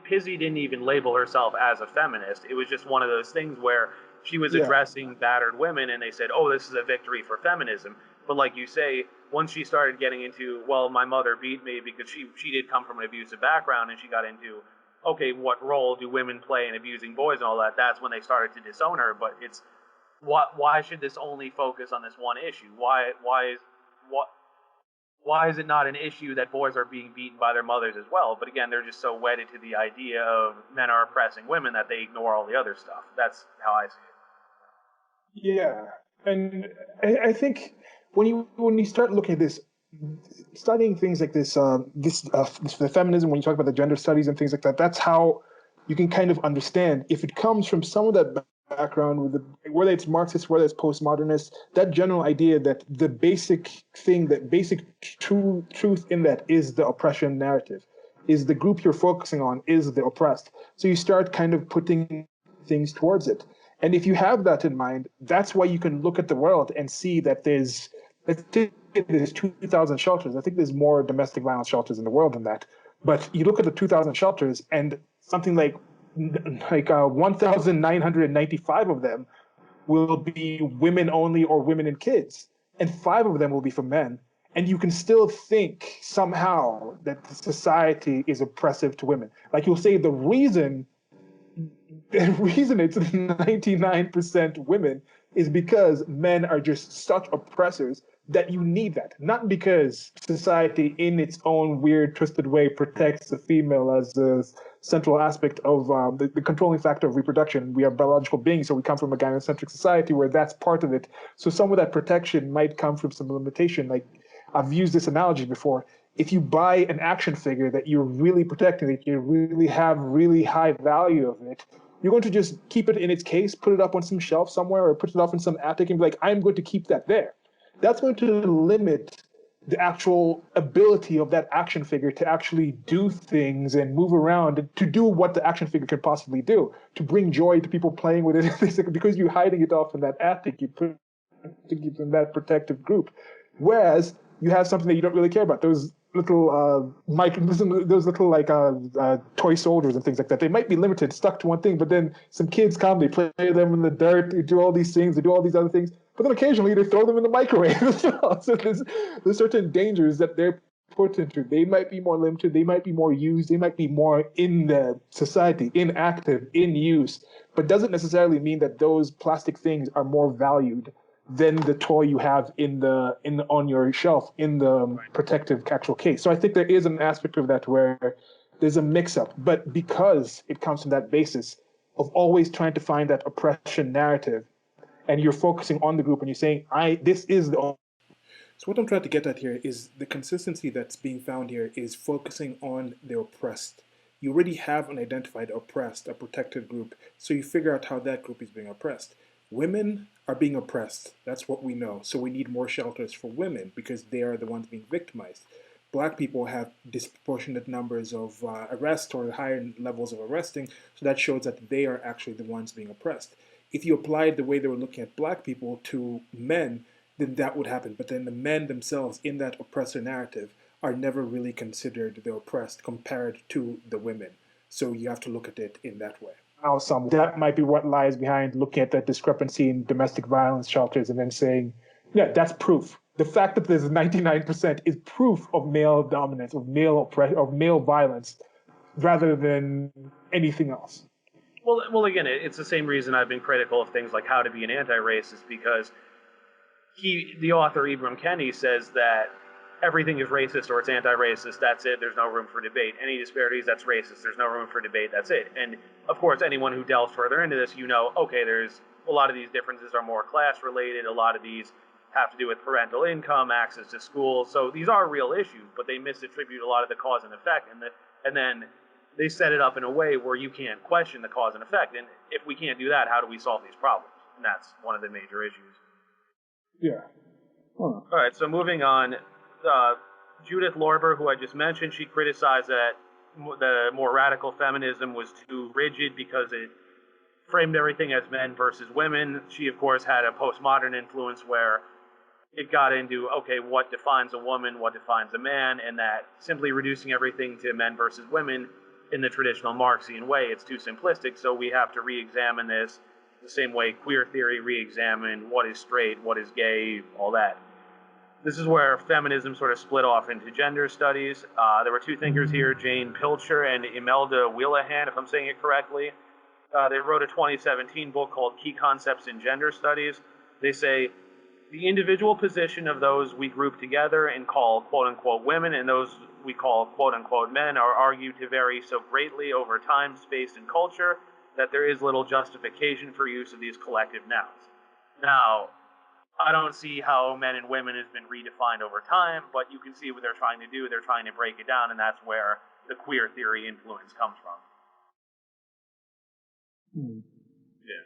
Pizzy didn't even label herself as a feminist. It was just one of those things where she was yeah, addressing battered women, and they said, "Oh, this is a victory for feminism." But like you say, once she started getting into, well, my mother beat me because she did come from an abusive background, and she got into, okay, what role do women play in abusing boys and all that? That's when they started to disown her. But it's why should this only focus on this one issue? What why is it not an issue that boys are being beaten by their mothers as well? But again, they're just so wedded to the idea of men are oppressing women that they ignore all the other stuff. That's how I see it. yeah. And I think when you start looking at this, studying things like this the feminism, when you talk about the gender studies and things like that, that's how you can kind of understand if it comes from some of that background, whether it's Marxist, whether it's postmodernist, that general idea that the basic truth in that is the oppression narrative, is the group you're focusing on is the oppressed. So you start kind of putting things towards it. And if you have that in mind, that's why you can look at the world and see that there's 2,000 shelters. I think there's more domestic violence shelters in the world than that. But you look at the 2,000 shelters, and something like 1,995 of them will be women only or women and kids, and 5 of them will be for men. And you can still think somehow that the society is oppressive to women. Like you'll say the reason it's 99% women is because men are just such oppressors that you need that. Not because society, in its own weird, twisted way, protects the female as a central aspect of the controlling factor of reproduction. We are biological beings, so we come from a gynocentric society where that's part of it. So some of that protection might come from some limitation. Like I've used this analogy before. If you buy an action figure that you're really protecting, that you really have really high value of it, you're going to just keep it in its case, put it up on some shelf somewhere, or put it off in some attic and be like, I'm going to keep that there. That's going to limit the actual ability of that action figure to actually do things and move around, to do what the action figure can possibly do, to bring joy to people playing with it. Because you're hiding it off in that attic, you put it in that protective group. Whereas you have something that you don't really care about. Those little toy soldiers and things like that. They might be limited, stuck to one thing, but then some kids come, they play them in the dirt, they do all these things, they do all these other things, but then occasionally they throw them in the microwave as well. So there's certain dangers that they're put into. They might be more limited, they might be more used, they might be more in the society, inactive, in use, but doesn't necessarily mean that those plastic things are more valued than the toy you have on your shelf in the protective actual case. So I think there is an aspect of that where there's a mix-up, but because it comes from that basis of always trying to find that oppression narrative, and you're focusing on the group and you're saying, this is the. So what I'm trying to get at here is the consistency that's being found here is focusing on the oppressed. You already have an identified oppressed, a protected group, so you figure out how that group is being oppressed. Women are being oppressed. That's what we know. So we need more shelters for women because they are the ones being victimized. Black people have disproportionate numbers of arrests or higher levels of arresting, so that shows that they are actually the ones being oppressed. If you applied the way they were looking at black people to men, then that would happen. But then the men themselves in that oppressor narrative are never really considered the oppressed compared to the women. So you have to look at it in that way. That might be what lies behind looking at that discrepancy in domestic violence shelters and then saying, yeah, that's proof. The fact that there's 99% is proof of male dominance, of male violence, rather than anything else. Well, again, it's the same reason I've been critical of things like How to Be an Anti-Racist, because the author Ibram Kendi says that everything is racist or it's anti-racist, that's it, there's no room for debate. Any disparities, that's racist, there's no room for debate, that's it. And of course, anyone who delves further into this, okay, there's a lot of these differences are more class related, a lot of these have to do with parental income, access to school, so these are real issues, but they misattribute a lot of the cause and effect, and then they set it up in a way where you can't question the cause and effect. And if we can't do that, how do we solve these problems? And that's one of the major issues. Yeah. Huh. All right, so moving on, Judith Lorber, who I just mentioned, she criticized that the more radical feminism was too rigid because it framed everything as men versus women. She, of course, had a postmodern influence where it got into, okay, what defines a woman, what defines a man, and that simply reducing everything to men versus women in the traditional Marxian way, it's too simplistic, so we have to re-examine this the same way queer theory re-examined what is straight, what is gay, all that. This is where feminism sort of split off into gender studies. There were two thinkers here, Jane Pilcher and Imelda Wheelahan, if I'm saying it correctly. They wrote a 2017 book called Key Concepts in Gender Studies. They say, the individual position of those we group together and call quote-unquote women and those we call quote-unquote men are argued to vary so greatly over time, space, and culture that there is little justification for use of these collective nouns. Now, I don't see how men and women has been redefined over time, but you can see what they're trying to do. They're trying to break it down, and that's where the queer theory influence comes from. Yeah.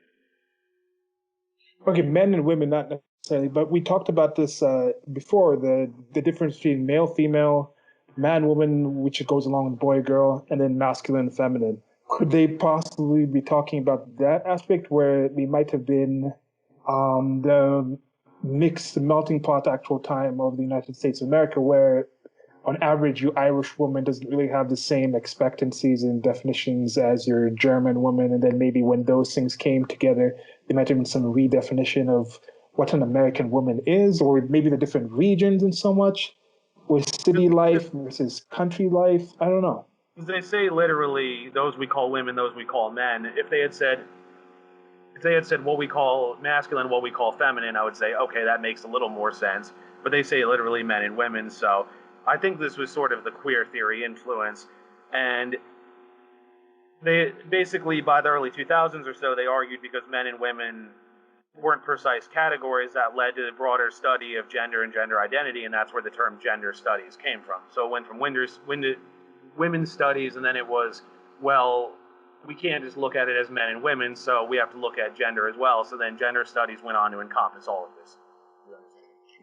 Okay, men and women, not necessarily, but we talked about this before, the difference between male, female, man, woman, which goes along with boy, girl, and then masculine, feminine. Could they possibly be talking about that aspect where they might have been the mixed melting pot actual time of the United States of America, where on average, your Irish woman doesn't really have the same expectancies and definitions as your German woman. And then maybe when those things came together, there might have been some redefinition of what an American woman is, or maybe the different regions in so much, with city life versus country life. I don't know. They say literally, those we call women, those we call men. If they had said what we call masculine, what we call feminine, I would say, okay, that makes a little more sense. But they say literally men and women, so I think this was sort of the queer theory influence. And they basically, by the early 2000s or so, they argued because men and women weren't precise categories, that led to the broader study of gender and gender identity, and that's where the term gender studies came from. So it went from women's studies, and then it was, well, we can't just look at it as men and women, so we have to look at gender as well. So then gender studies went on to encompass all of this.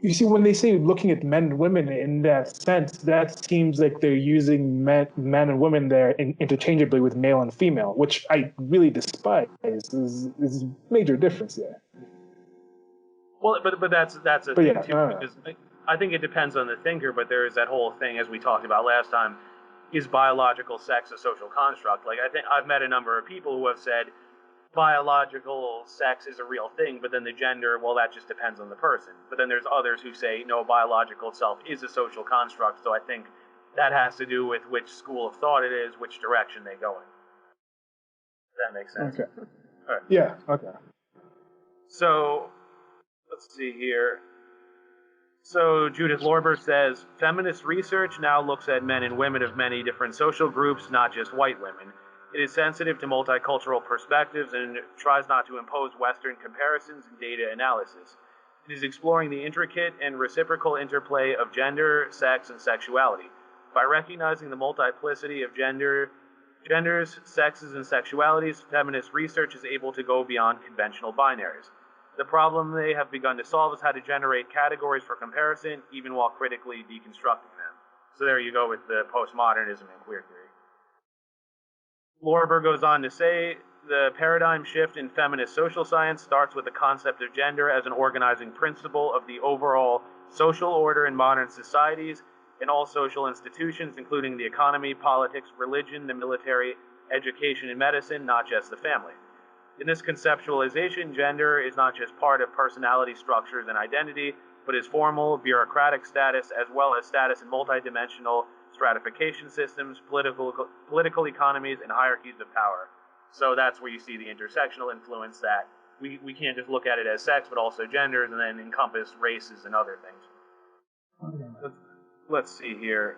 You see, when they say looking at men and women in that sense, that seems like they're using men and women there interchangeably with male and female, which I really despise. There's a major difference there. Well, but that's a thing too, because I think it depends on the thinker. But there is that whole thing, as we talked about last time, is biological sex a social construct? Like, I think I've met a number of people who have said biological sex is a real thing, but then the gender, well, that just depends on the person. But then there's others who say, no, biological itself is a social construct, so I think that has to do with which school of thought it is, which direction they go in. Does that make sense? Okay. All right. Yeah, okay. So, let's see here. So Judith Lorber says, feminist research now looks at men and women of many different social groups, not just white women. It is sensitive to multicultural perspectives and tries not to impose Western comparisons and data analysis. It is exploring the intricate and reciprocal interplay of gender, sex, and sexuality. By recognizing the multiplicity of genders, sexes, and sexualities, feminist research is able to go beyond conventional binaries. The problem they have begun to solve is how to generate categories for comparison, even while critically deconstructing them. So there you go with the postmodernism and queer theory. Lorber goes on to say, the paradigm shift in feminist social science starts with the concept of gender as an organizing principle of the overall social order in modern societies and all social institutions, including the economy, politics, religion, the military, education, and medicine, not just the family. In this conceptualization, gender is not just part of personality structures and identity, but is formal, bureaucratic status, as well as status in multidimensional stratification systems, political economies, and hierarchies of power. So that's where you see the intersectional influence, that we can't just look at it as sex, but also genders, and then encompass races and other things. Let's see here.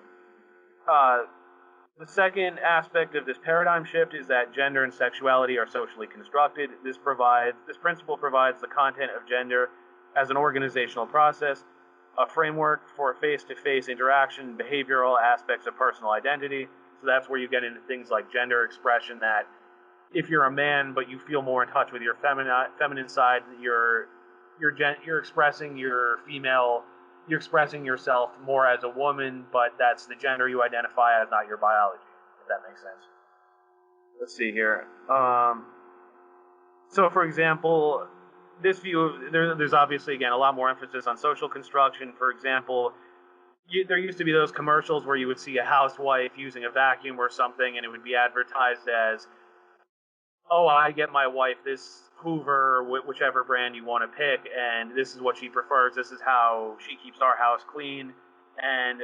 The second aspect of this paradigm shift is that gender and sexuality are socially constructed. This principle provides the content of gender as an organizational process, a framework for face-to-face interaction, behavioral aspects of personal identity. So that's where you get into things like gender expression, that if you're a man but you feel more in touch with your feminine side, you're expressing your female you're expressing yourself more as a woman, but that's the gender you identify as, not your biology, if that makes sense. Let's see here. So, for example, this view, there's obviously, again, a lot more emphasis on social construction. For example, there used to be those commercials where you would see a housewife using a vacuum or something, and it would be advertised as, oh, I get my wife this Hoover, whichever brand you want to pick, and this is what she prefers. This is how she keeps our house clean. And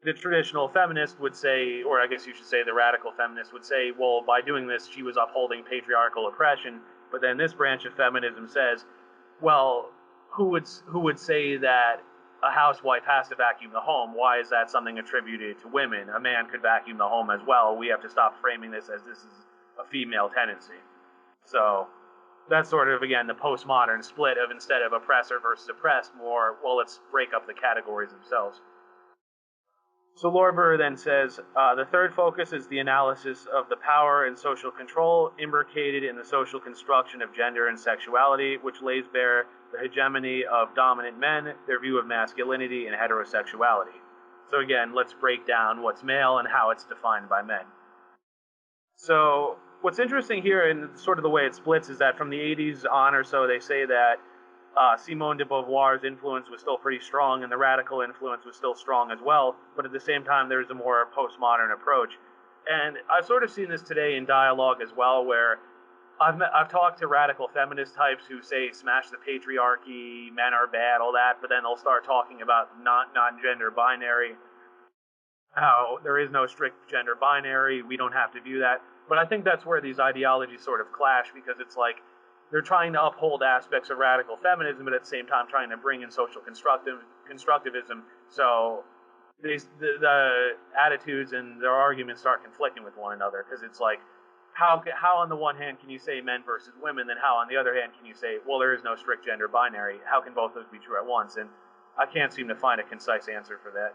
the traditional feminist would say, or I guess you should say the radical feminist would say, well, by doing this, she was upholding patriarchal oppression. But then this branch of feminism says, well, who would say that a housewife has to vacuum the home? Why is that something attributed to women? A man could vacuum the home as well. We have to stop framing this as this is a female tendency. So that's sort of, again, the postmodern split of, instead of oppressor versus oppressed, more, well, let's break up the categories themselves. So Lorber then says, the third focus is the analysis of the power and social control imbricated in the social construction of gender and sexuality, which lays bare the hegemony of dominant men, their view of masculinity and heterosexuality. So again, let's break down what's male and how it's defined by men. So what's interesting here, and sort of the way it splits, is that from the 80s on or so, they say that Simone de Beauvoir's influence was still pretty strong, and the radical influence was still strong as well, but at the same time, there's a more postmodern approach. And I've sort of seen this today in dialogue as well, where I've talked to radical feminist types who say smash the patriarchy, men are bad, all that, but then they'll start talking about non-gender binary, how there is no strict gender binary, we don't have to do that. But I think that's where these ideologies sort of clash, because it's like they're trying to uphold aspects of radical feminism, but at the same time trying to bring in social constructivism. So the attitudes and their arguments start conflicting with one another, because it's like, how on the one hand can you say men versus women, then how on the other hand can you say, well, there is no strict gender binary? How can both those be true at once? And I can't seem to find a concise answer for that.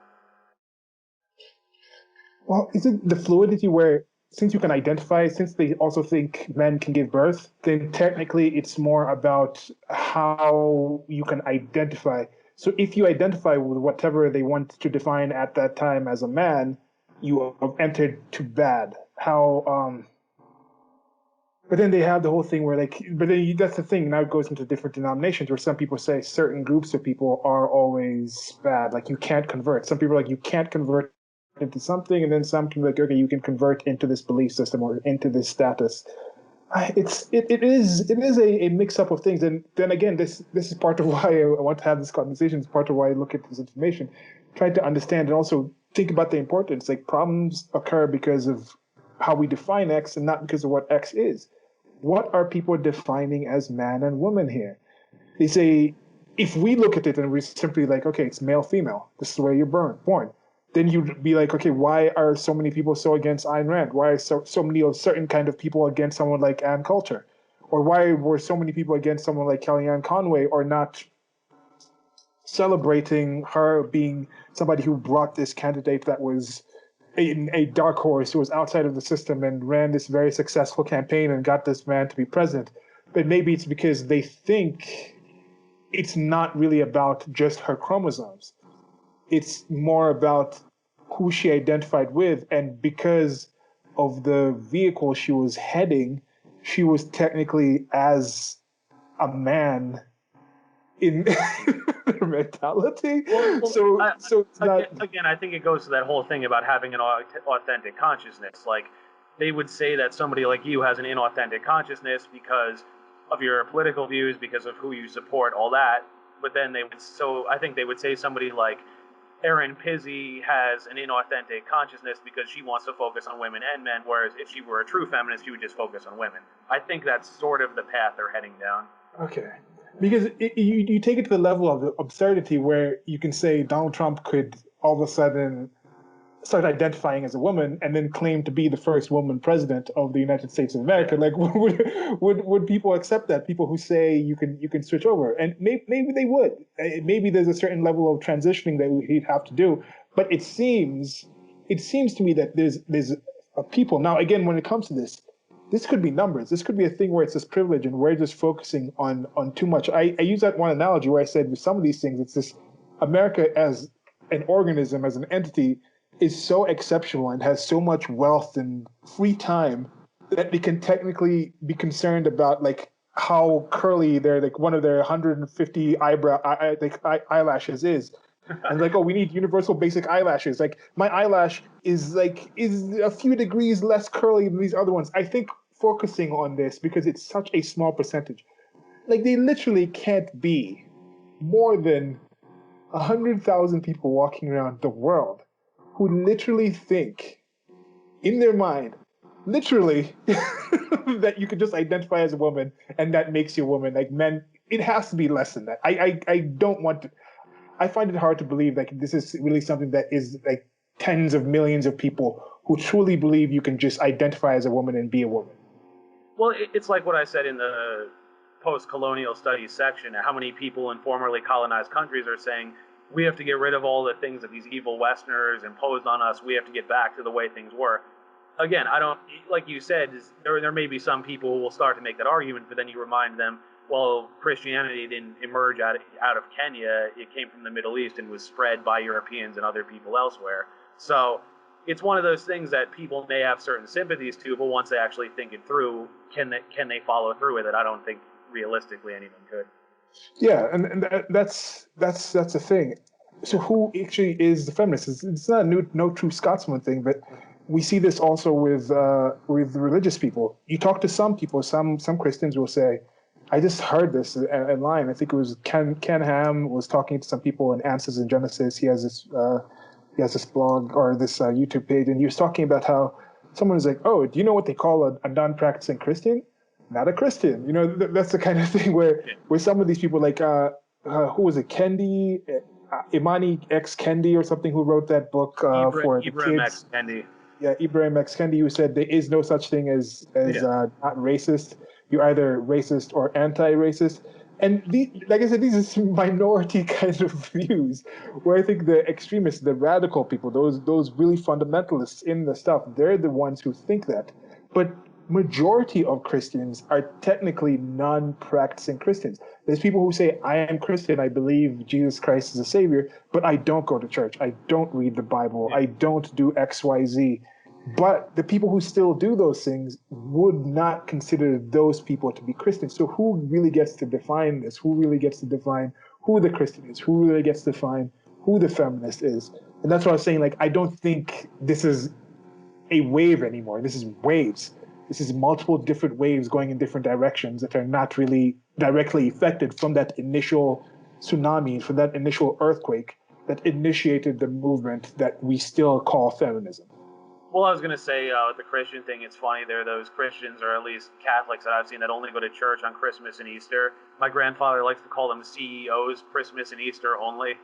Well, is it the fluidity where, since you can identify, since they also think men can give birth, then technically it's more about how you can identify. So if you identify with whatever they want to define at that time as a man, you have entered to bad. But then they have the whole thing where that's the thing. Now it goes into different denominations where some people say certain groups of people are always bad. Like you can't convert. Some people are like, you can't convert into something, and then some can be like, okay, you can convert into this belief system or into this status. It is a mix up of things, and then again, this is part of why I want to have this conversation. It's part of why I look at this information, try to understand and also think about the importance. Like problems occur because of how we define X and not because of what X is. What are people defining as man and woman here? They say, if we look at it and we're simply like, okay, it's male, female. This is where you're born. Then you'd be like, okay, why are so many people so against Ayn Rand? Why are so many of certain kind of people against someone like Ann Coulter? Or why were so many people against someone like Kellyanne Conway, or not celebrating her being somebody who brought this candidate that was a dark horse, who was outside of the system and ran this very successful campaign and got this man to be president? But maybe it's because they think it's not really about just her chromosomes. It's more about who she identified with, and because of the vehicle she was heading, she was technically as a man in their mentality. Again, I think it goes to that whole thing about having an authentic consciousness. Like, they would say that somebody like you has an inauthentic consciousness because of your political views, because of who you support, all that. But then I think they would say somebody like Erin Pizzi has an inauthentic consciousness because she wants to focus on women and men, whereas if she were a true feminist, she would just focus on women. I think that's sort of the path they're heading down. Okay. Because you take it to the level of absurdity where you can say Donald Trump could all of a sudden start identifying as a woman and then claim to be the first woman president of the United States of America. Like, would people accept that? People who say you can switch over, and maybe they would. Maybe there's a certain level of transitioning that he'd have to do. But it seems to me that there's a people now. Again, when it comes to this could be numbers. This could be a thing where it's this privilege and we're just focusing on too much. I use that one analogy where I said with some of these things, it's this America as an organism, as an entity, is so exceptional and has so much wealth and free time that they can technically be concerned about like how curly their like one of their 150 eyelashes is, and like, oh, we need universal basic eyelashes. Like my eyelash is a few degrees less curly than these other ones. I think focusing on this because it's such a small percentage, like they literally can't be more than 100,000 people walking around the world who literally think in their mind, literally, that you could just identify as a woman and that makes you a woman. Like men, it has to be less than that. I don't want to. I find it hard to believe like this is really something that is like tens of millions of people who truly believe you can just identify as a woman and be a woman. Well, it's like what I said in the post-colonial studies section. How many people in formerly colonized countries are saying we have to get rid of all the things that these evil Westerners imposed on us. We have to get back to the way things were. Again, I don't, like you said, there may be some people who will start to make that argument, but then you remind them, well, Christianity didn't emerge out of Kenya. It came from the Middle East and was spread by Europeans and other people elsewhere. So it's one of those things that people may have certain sympathies to, but once they actually think it through, can they follow through with it? I don't think realistically anyone could. Yeah, and that's the thing. So who actually is the feminist? It's not a no true Scotsman thing, but we see this also with religious people. You talk to some people, some Christians will say, "I just heard this in line." I think it was Ken Ham was talking to some people in Answers in Genesis. He has this blog or this YouTube page, and he was talking about how someone was like, "Oh, do you know what they call a non-practicing Christian? Not a Christian." You know, that's the kind of thing where some of these people, like who was it, Kendi, Imani X Kendi or something, who wrote that book for the Ibrahim kids. X. Kendi. Yeah, Ibrahim X Kendi, who said there is no such thing as not racist. You're either racist or anti-racist. And like I said, these are some minority kind of views where I think the extremists, the radical people, those really fundamentalists in the stuff, they're the ones who think that. But majority of Christians are technically non-practicing Christians. There's people who say, I am Christian, I believe Jesus Christ is a savior, but I don't go to church, I don't read the Bible, I don't do XYZ. But the people who still do those things would not consider those people to be Christians. So who really gets to define this? Who really gets to define who the Christian is? Who really gets to define who the feminist is? And that's what I was saying. Like, I don't think this is a wave anymore. This is waves. This is multiple different waves going in different directions that are not really directly affected from that initial tsunami, from that initial earthquake that initiated the movement that we still call feminism. Well, I was going to say, with the Christian thing, it's funny. There are those Christians, or at least Catholics that I've seen, that only go to church on Christmas and Easter. My grandfather likes to call them CEOs, Christmas and Easter only.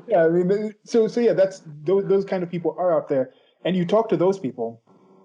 Yeah, I mean, so yeah, that's those kind of people are out there, and you talk to those people,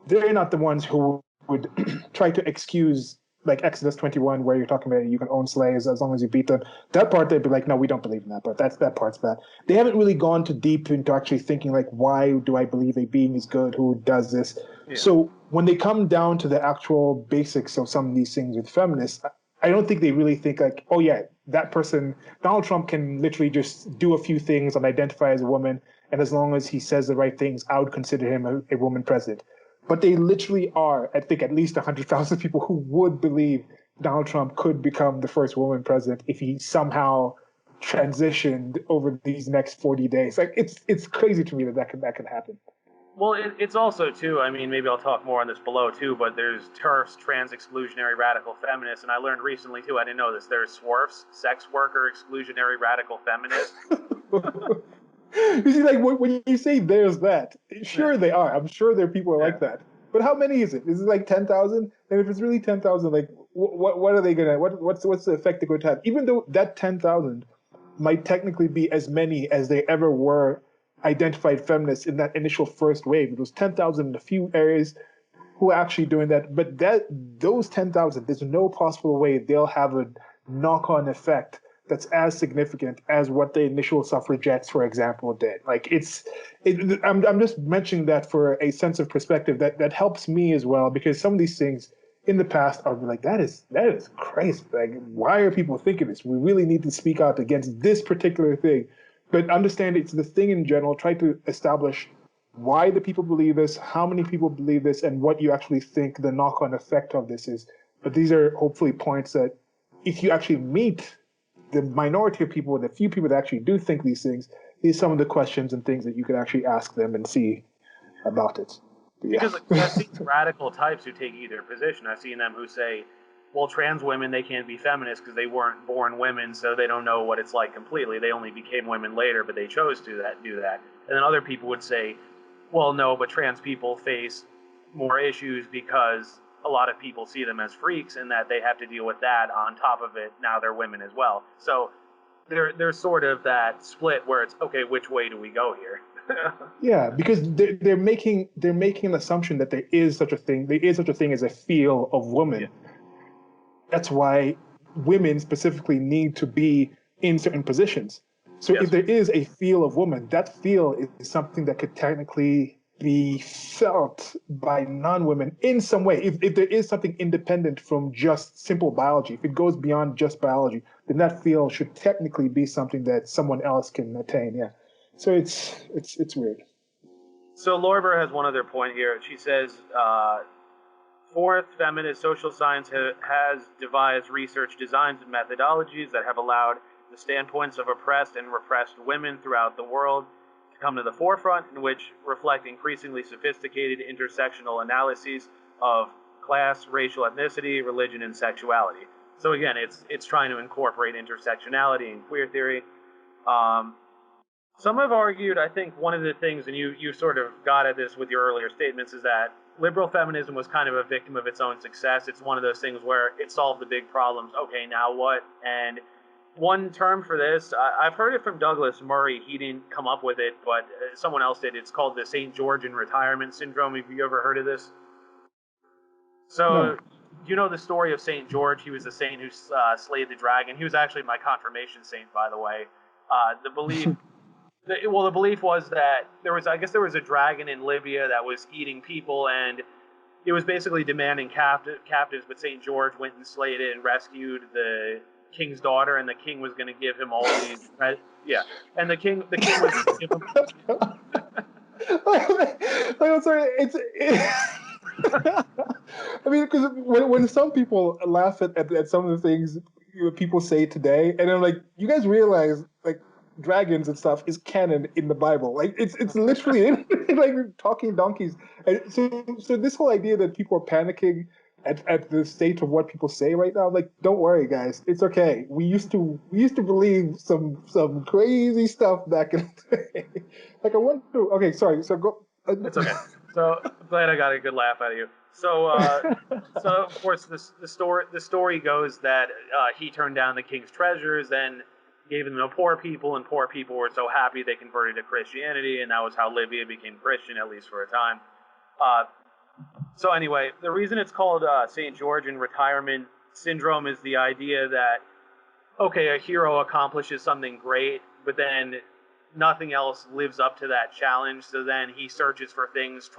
they're not the ones who would try to excuse like Exodus 21, where you're talking about you can own slaves as long as you beat them. That part, they'd be like, no, we don't believe in that part. That part's bad. They haven't really gone too deep into actually thinking like, why do I believe a being is good who does this? Yeah. So when they come down to the actual basics of some of these things with feminists, I don't think they really think like, oh yeah, that person, Donald Trump can literally just do a few things and identify as a woman, and as long as he says the right things, I would consider him a woman president. But they literally are, I think, at least 100,000 people who would believe Donald Trump could become the first woman president if he somehow transitioned over these next 40 days. Like it's crazy to me that can happen. Well, it's also, too, I mean, maybe I'll talk more on this below, too, but there's TERFs, trans-exclusionary radical feminists, and I learned recently, too, I didn't know this, there's SWERFs, sex worker exclusionary radical feminists. You see, like when you say there's that, sure they are. I'm sure there are people like that. But how many is it? Is it like 10,000? And if it's really 10,000, like what are they gonna? What's the effect they're going to have? Even though that 10,000 might technically be as many as they ever were identified feminists in that initial first wave. It was 10,000 in a few areas who are actually doing that. But those 10,000, there's no possible way they'll have a knock-on effect that's as significant as what the initial suffragettes, for example, did. Like I'm just mentioning that for a sense of perspective that helps me as well, because some of these things, in the past, I would be like, that is crazy. Like, why are people thinking this? We really need to speak out against this particular thing. But understand it's the thing in general. Try to establish why the people believe this, how many people believe this, and what you actually think the knock-on effect of this is. But these are hopefully points that if you actually meet the minority of people, the few people that actually do think these things, these are some of the questions and things that you could actually ask them and see about it. Yeah. Because I've seen radical types who take either position. I've seen them who say, well, trans women, they can't be feminists because they weren't born women, so they don't know what it's like completely. They only became women later, but they chose to do that. And then other people would say, well, no, but trans people face more issues because a lot of people see them as freaks and that they have to deal with that on top of it. Now they're women as well. So there's sort of that split where it's, okay, which way do we go here? Yeah, because they're making an assumption that there is such a thing. There is such a thing as a feel of woman. Yeah. That's why women specifically need to be in certain positions. So yes. If there is a feel of woman, that feel is something that could technically be felt by non-women in some way. If there is something independent from just simple biology, if it goes beyond just biology, then that feel should technically be something that someone else can attain. Yeah. So it's weird. So Lorber has one other point here. She says, fourth, feminist social science has devised research designs and methodologies that have allowed the standpoints of oppressed and repressed women throughout the world to come to the forefront, in which reflect increasingly sophisticated intersectional analyses of class, racial ethnicity, religion, and sexuality. So again, it's trying to incorporate intersectionality and queer theory. Some have argued, I think one of the things, and you sort of got at this with your earlier statements, is that liberal feminism was kind of a victim of its own success. It's one of those things where it solved the big problems. Okay, now what? And one term for this, I've heard it from Douglas Murray. He didn't come up with it, but someone else did. It's called the St. George in Retirement Syndrome. Have you ever heard of this? So, no. Do you know the story of St. George? He was the saint who slayed the dragon. He was actually my confirmation saint, by the way. The belief... the belief was that there was a dragon in Libya that was eating people, and it was basically demanding captives, but St. George went and slayed it and rescued the king's daughter, and the king was going to give him all these... and the king was going to give him... I'm sorry, I mean, because when some people laugh at some of the things people say today, and I'm like, you guys realize, like, dragons and stuff is canon in the Bible. Like it's literally like talking donkeys. And so this whole idea that people are panicking at the state of what people say right now, like, don't worry, guys, it's okay. We used to believe some crazy stuff back in the day. Like I went through. Okay, sorry. So go. It's okay. So I'm glad I got a good laugh out of you. So so of course the story goes that he turned down the king's treasures and gave them to poor people, and poor people were so happy they converted to Christianity, and that was how Libya became Christian, at least for a time. So anyway, the reason it's called St. George in Retirement Syndrome is the idea that, okay, a hero accomplishes something great, but then nothing else lives up to that challenge, so then he searches for things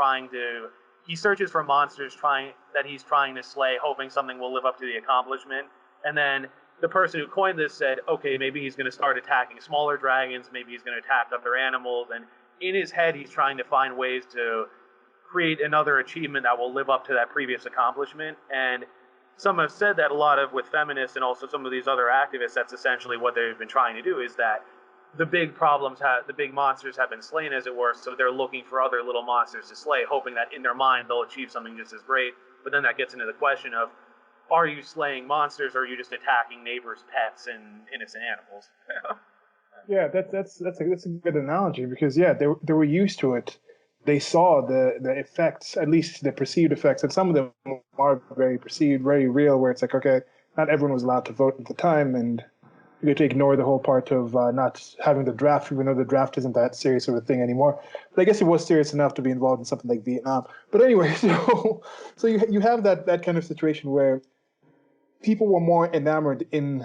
he searches for monsters that he's trying to slay, hoping something will live up to the accomplishment, and then the person who coined this said, okay, maybe he's going to start attacking smaller dragons, maybe he's going to attack other animals, and in his head he's trying to find ways to create another achievement that will live up to that previous accomplishment. And some have said that a lot of, with feminists and also some of these other activists, that's essentially what they've been trying to do, is that the big monsters have been slain, as it were, so they're looking for other little monsters to slay, hoping that in their mind they'll achieve something just as great. But then that gets into the question of, are you slaying monsters, or are you just attacking neighbors' pets and innocent animals? Yeah, that's a good analogy, because they were used to it. They saw the effects, at least the perceived effects, and some of them are very perceived, very real, where it's like, okay, not everyone was allowed to vote at the time, and you get to ignore the whole part of not having the draft, even though the draft isn't that serious of a thing anymore. But I guess it was serious enough to be involved in something like Vietnam. But anyway, so you have that kind of situation where people were more enamored in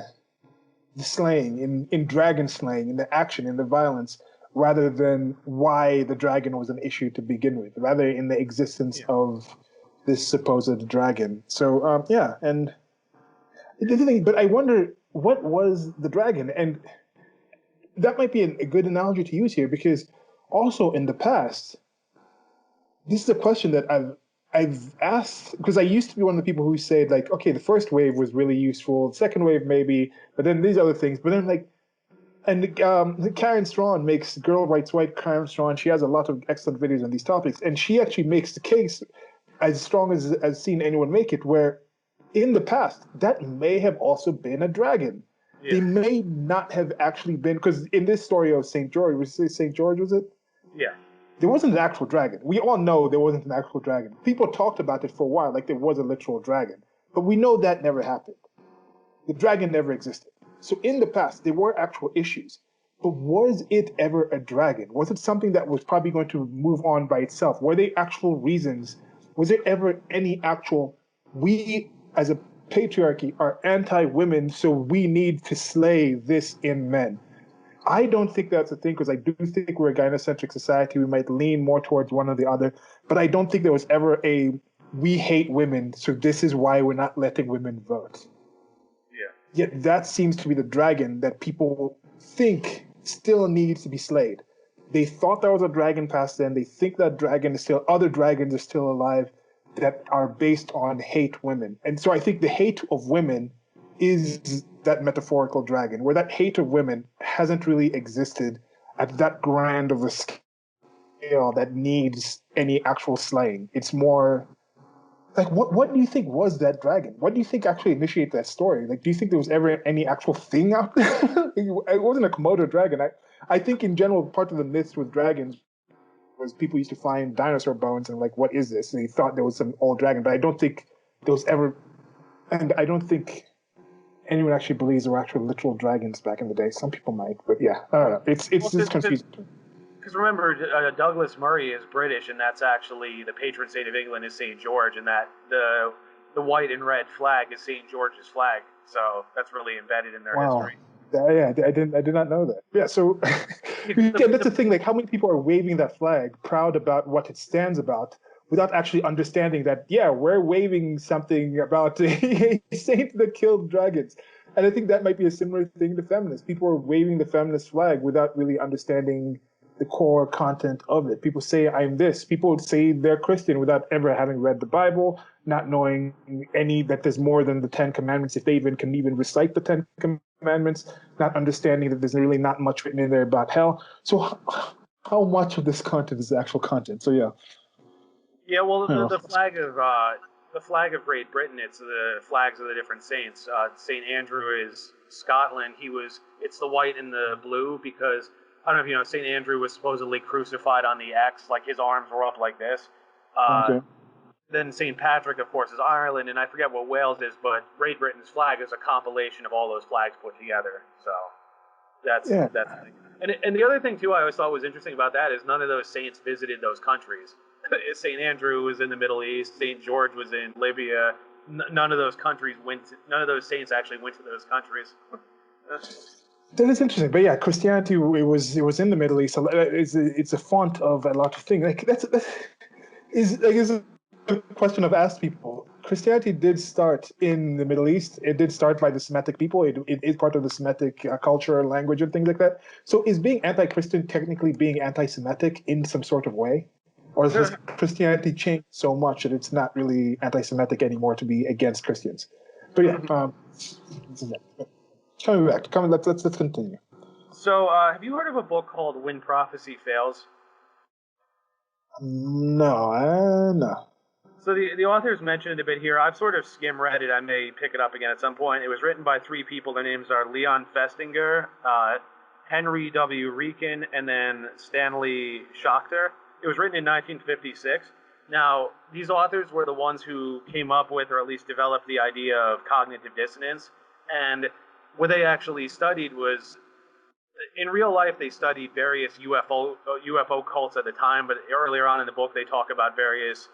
the slaying, in dragon slaying, in the action, in the violence, rather than why the dragon was an issue to begin with, rather in the existence of this supposed dragon. So yeah, and the thing, but I wonder what was the dragon, and that might be a good analogy to use here because also in the past, this is a question that I've asked because I used to be one of the people who said like, okay, the first wave was really useful, the second wave maybe, but then these other things, but then like. And Karen Strawn makes Girl Writes White. Karen Strawn, she has a lot of excellent videos on these topics, and she actually makes the case as strong as seen anyone make it, where in the past that may have also been a dragon. Yeah. They may not have actually been because in this story of Saint George, was it Saint George? Was it? Yeah. There wasn't an actual dragon. We all know there wasn't an actual dragon. People talked about it for a while, like there was a literal dragon, but we know that never happened. The dragon never existed. So in the past, there were actual issues. But was it ever a dragon? Was it something that was probably going to move on by itself? Were there actual reasons? Was there ever any actual, we as a patriarchy are anti-women, so we need to slay this in men? I don't think that's a thing because I do think we're a gynocentric society. We might lean more towards one or the other, but I don't think there was ever a, we hate women, so this is why we're not letting women vote. Yet that seems to be the dragon that people think still needs to be slayed. They thought there was a dragon past then. They think that dragon is still, other dragons are still alive that are based on hate women. And so I think the hate of women is that metaphorical dragon, where that hate of women hasn't really existed at that grand of a scale that needs any actual slaying. It's more like what do you think was that dragon? What do you think actually initiated that story? Like, do you think there was ever any actual thing out there? It wasn't a Komodo dragon. I think in general, part of the myths with dragons was people used to find dinosaur bones and like, what is this? And they thought there was some old dragon, but I don't think there was ever, and I don't think anyone actually believes there were actual literal dragons back in the day. Some people might, but yeah, I don't know. It's confusing. Because remember, Douglas Murray is British, and that's actually the patron saint of England is Saint George, and that the white and red flag is Saint George's flag. So that's really embedded in their history. Yeah, I did not know that. Yeah, so that's the thing. Like, how many people are waving that flag, proud about what it stands about, without actually understanding that? Yeah, we're waving something about a saint that killed dragons, and I think that might be a similar thing to feminists. People are waving the feminist flag without really understanding the core content of it. People say, I'm this. People would say they're Christian without ever having read the Bible, not knowing that there's more than the 10 Commandments, if they even can even recite the 10 Commandments, not understanding that there's really not much written in there about hell. So how much of this content is actual content? So yeah. Yeah, well, the flag of Great Britain, it's the flags of the different saints. Saint Andrew is Scotland. It's the white and the blue because I don't know if you know, St. Andrew was supposedly crucified on the X, like his arms were up like this. Okay. Then St. Patrick, of course, is Ireland, and I forget what Wales is, but Great Britain's flag is a compilation of all those flags put together. So that's the thing. And the other thing, too, I always thought was interesting about that is none of those saints visited those countries. St. Andrew was in the Middle East, St. George was in Libya. None of those saints actually went to those countries. That is interesting, but yeah, Christianity it was in the Middle East. It's a font of a lot of things. Like that's is a question I've asked people. Christianity did start in the Middle East. It did start by the Semitic people. It is part of the Semitic culture, language, and things like that. So, is being anti-Christian technically being anti-Semitic in some sort of way, or has Christianity changed so much that it's not really anti-Semitic anymore to be against Christians? But yeah. Coming back. Let's continue. So, have you heard of a book called When Prophecy Fails? No. So the authors mentioned it a bit here. I've sort of skim read it. I may pick it up again at some point. It was written by three people. Their names are Leon Festinger, Henry W. Rieken, and then Stanley Schachter. It was written in 1956. Now, these authors were the ones who came up with, or at least developed, the idea of cognitive dissonance. And what they actually studied was, in real life, they studied various UFO cults at the time, but earlier on in the book, they talk about various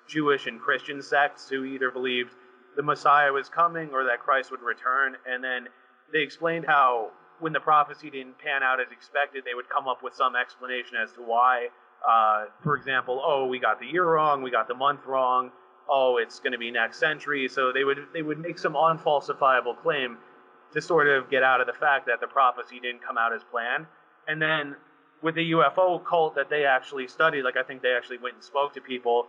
Jewish and Christian sects who either believed the Messiah was coming or that Christ would return. And then they explained how when the prophecy didn't pan out as expected, they would come up with some explanation as to why. For example, we got the year wrong, we got the month wrong, oh, it's going to be next century. So they would make some unfalsifiable claim to sort of get out of the fact that the prophecy didn't come out as planned. And then with the UFO cult that they actually studied, like I think they actually went and spoke to people,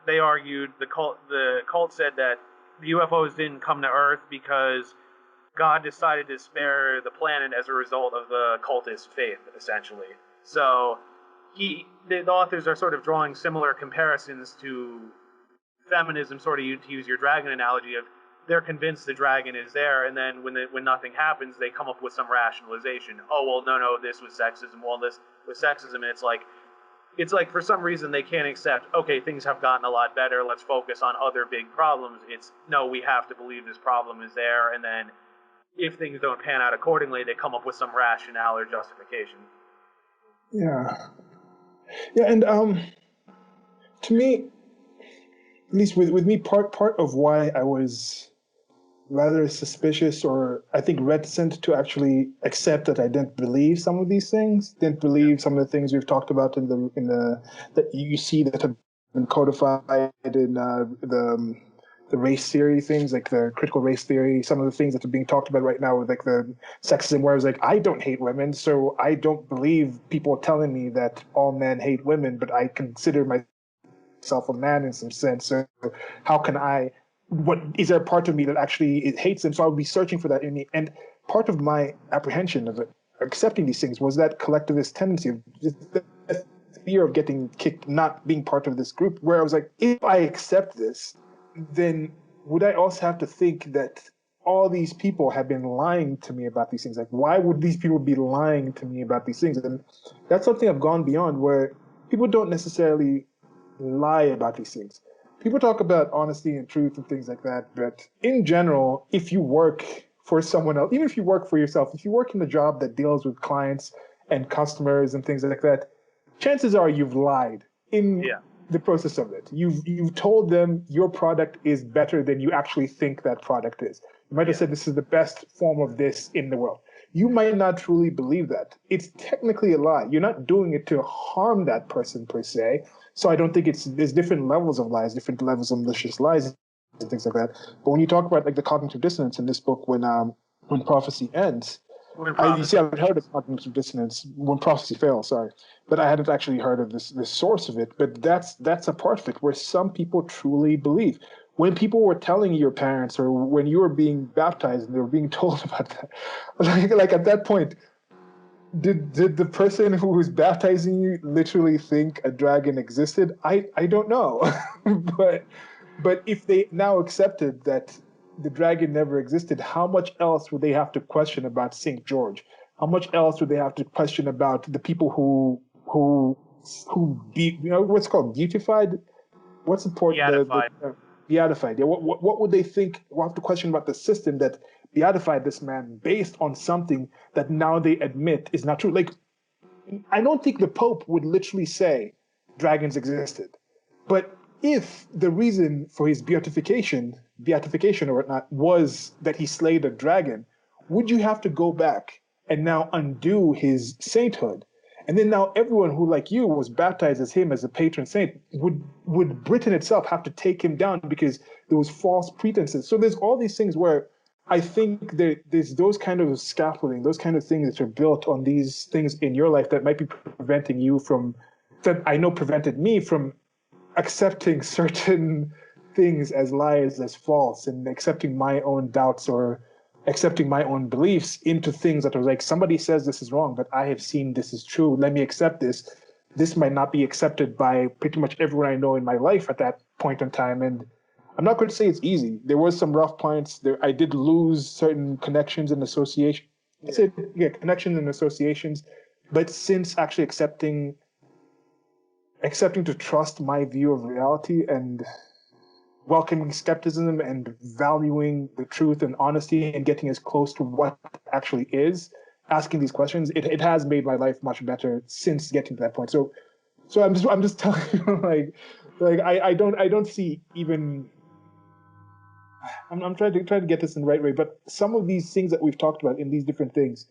they argued the cult said that the UFOs didn't come to Earth because God decided to spare the planet as a result of the cultist faith, essentially. So the authors are sort of drawing similar comparisons to feminism, sort of to use your dragon analogy of they're convinced the dragon is there, and then when nothing happens, they come up with some rationalization. Oh well, no, this was sexism. Well, this was sexism, and it's like for some reason they can't accept. Okay, things have gotten a lot better. Let's focus on other big problems. It's no, we have to believe this problem is there, and then if things don't pan out accordingly, they come up with some rationale or justification. Yeah, yeah, and to me, at least with me, part of why I was rather suspicious, or I think reticent to actually accept that I didn't believe some of these things, didn't believe some of the things we've talked about in the that you see that have been codified in the race theory things, like the critical race theory, some of the things that are being talked about right now with like the sexism, where it's like, I don't hate women, so I don't believe people telling me that all men hate women, but I consider myself a man in some sense. So how can I, what is there a part of me that actually it hates them? So I would be searching for that in me. And part of my apprehension of it, accepting these things, was that collectivist tendency of just the fear of getting kicked, not being part of this group, where I was like, if I accept this, then would I also have to think that all these people have been lying to me about these things? Like, why would these people be lying to me about these things? And that's something I've gone beyond, where people don't necessarily lie about these things. People talk about honesty and truth and things like that, but in general, if you work for someone else, even if you work for yourself, if you work in a job that deals with clients and customers and things like that, chances are you've lied in the process of it. You've told them your product is better than you actually think that product is. You might have said this is the best form of this in the world. You might not truly believe that. It's technically a lie. You're not doing it to harm that person per se. So I don't think there's different levels of lies, different levels of malicious lies and things like that. But when you talk about like the cognitive dissonance in this book, when prophecy ends, you see, I've heard of cognitive dissonance when prophecy fails. Sorry, but I hadn't actually heard of this source of it. But that's a part of it where some people truly believe. When people were telling your parents, or when you were being baptized and they were being told about that, like at that point, did the person who was baptizing you literally think a dragon existed? I don't know, but if they now accepted that the dragon never existed, how much else would they have to question about St. George? How much else would they have to question about the people who be, what's called beatified? What's important? Beatified. Beatified. Yeah. What would they think? We'll have to question about the system that beatified this man based on something that now they admit is not true. Like, I don't think the Pope would literally say dragons existed, but if the reason for his beatification or whatnot was that he slayed a dragon, would you have to go back and now undo his sainthood? And then now everyone who, like you, was baptized as him as a patron saint, would Britain itself have to take him down because there was false pretenses? So there's all these things where I think there's those kind of scaffolding, those kind of things that are built on these things in your life that might be preventing you from, that I know prevented me from accepting certain things as lies, as false, and accepting my own doubts or accepting my own beliefs into things that are like, somebody says this is wrong, but I have seen this is true. Let me accept this. This might not be accepted by pretty much everyone I know in my life at that point in time. And I'm not going to say it's easy. There was some rough points there. I did lose certain connections and associations. I said, connections and associations. But since actually accepting to trust my view of reality and welcoming skepticism and valuing the truth and honesty and getting as close to what actually is, asking these questions, it has made my life much better since getting to that point. So I'm just telling you, I don't see even. I'm trying to get this in the right way, but some of these things that we've talked about in these different things,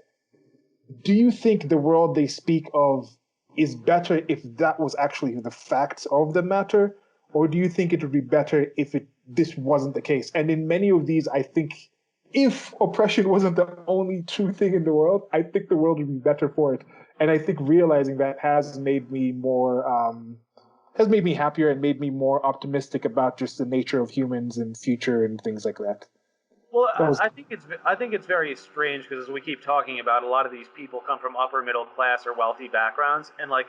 do you think the world they speak of is better if that was actually the facts of the matter? or do you think it would be better if this wasn't the case? And in many of these, I think if oppression wasn't the only true thing in the world, I think the world would be better for it. And I think realizing that has made me happier and made me more optimistic about just the nature of humans and future and things like that. Well, That was I think it's very strange because as we keep talking about, a lot of these people come from upper middle class or wealthy backgrounds, and like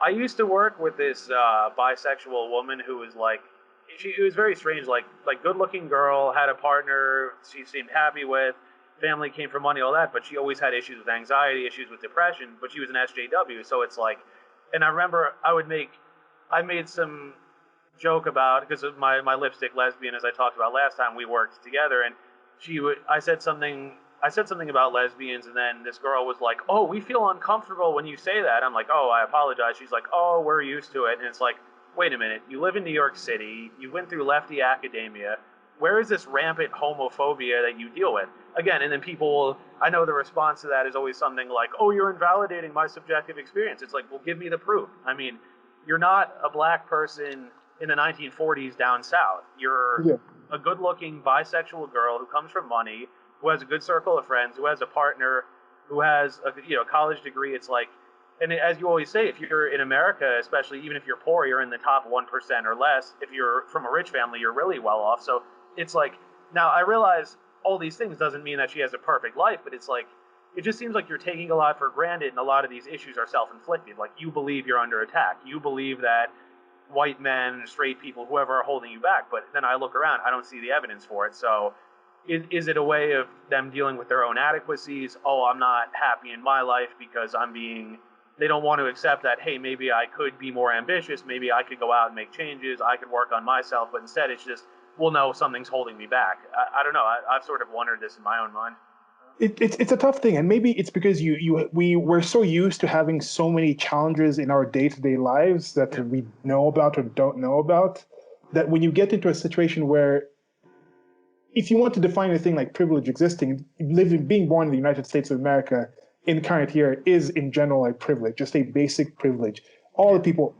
I used to work with this bisexual woman who was like, it was very strange, like good looking girl, had a partner she seemed happy with, family came from money, all that, but she always had issues with anxiety, issues with depression, but she was an SJW, so it's like, and I remember I made some joke about because of my lipstick lesbian, as I talked about last time we worked together, and I said something about lesbians, and then this girl was like, "Oh, we feel uncomfortable when you say that." I'm like, "Oh, I apologize." She's like, "Oh, we're used to it," and it's like, wait a minute, you live in New York City, you went through lefty academia. Where is this rampant homophobia that you deal with? Again, and then people, I know the response to that is always something like, "Oh, you're invalidating my subjective experience." It's like, well, give me the proof. I mean, you're not a black person in the 1940s down south. You're yeah. a good-looking bisexual girl who comes from money, who has a good circle of friends, who has a partner, who has a college degree. It's like, and as you always say, if you're in America, especially even if you're poor, you're in the top 1% or less. If you're from a rich family, you're really well off. So it's like, now I realize all these things doesn't mean that she has a perfect life, but it's like, it just seems like you're taking a lot for granted, and a lot of these issues are self-inflicted. Like, you believe you're under attack. You believe that white men, straight people, whoever are holding you back. But then I look around, I don't see the evidence for it. So is it a way of them dealing with their own inadequacies? Oh, I'm not happy in my life because they don't want to accept that, hey, maybe I could be more ambitious. Maybe I could go out and make changes. I could work on myself. But instead it's just, well, no, something's holding me back. I don't know. I've sort of wondered this in my own mind. It's a tough thing, and maybe it's because we're so used to having so many challenges in our day-to-day lives that Yeah. we know about or don't know about, that when you get into a situation where, if you want to define a thing like privilege existing, being born in the United States of America in current year is in general a privilege, just a basic privilege. All the people,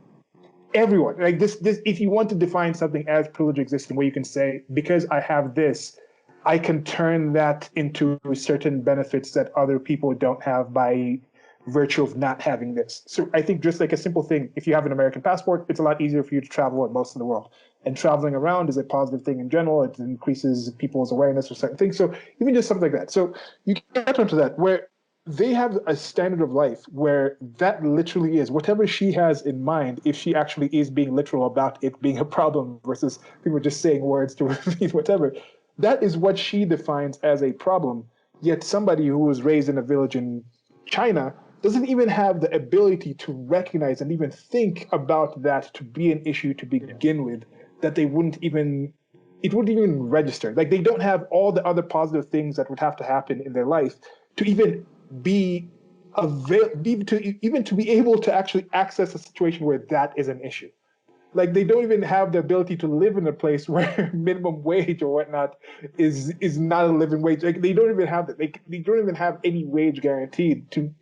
everyone, like this, if you want to define something as privilege existing, where you can say, because I have this, I can turn that into certain benefits that other people don't have by virtue of not having this. So I think just like a simple thing, if you have an American passport, it's a lot easier for you to travel in most of the world. And traveling around is a positive thing in general. It increases people's awareness of certain things. So even just something like that. So you get onto that where they have a standard of life where that literally is whatever she has in mind, if she actually is being literal about it being a problem versus people just saying words to repeat whatever. That is what she defines as a problem. Yet somebody who was raised in a village in China doesn't even have the ability to recognize and even think about that to be an issue to begin with, that it wouldn't even register. Like, they don't have all the other positive things that would have to happen in their life to even be to be able to actually access a situation where that is an issue. Like, they don't even have the ability to live in a place where minimum wage or whatnot is not a living wage. Like, they don't even have that. They don't even have any wage guaranteed to.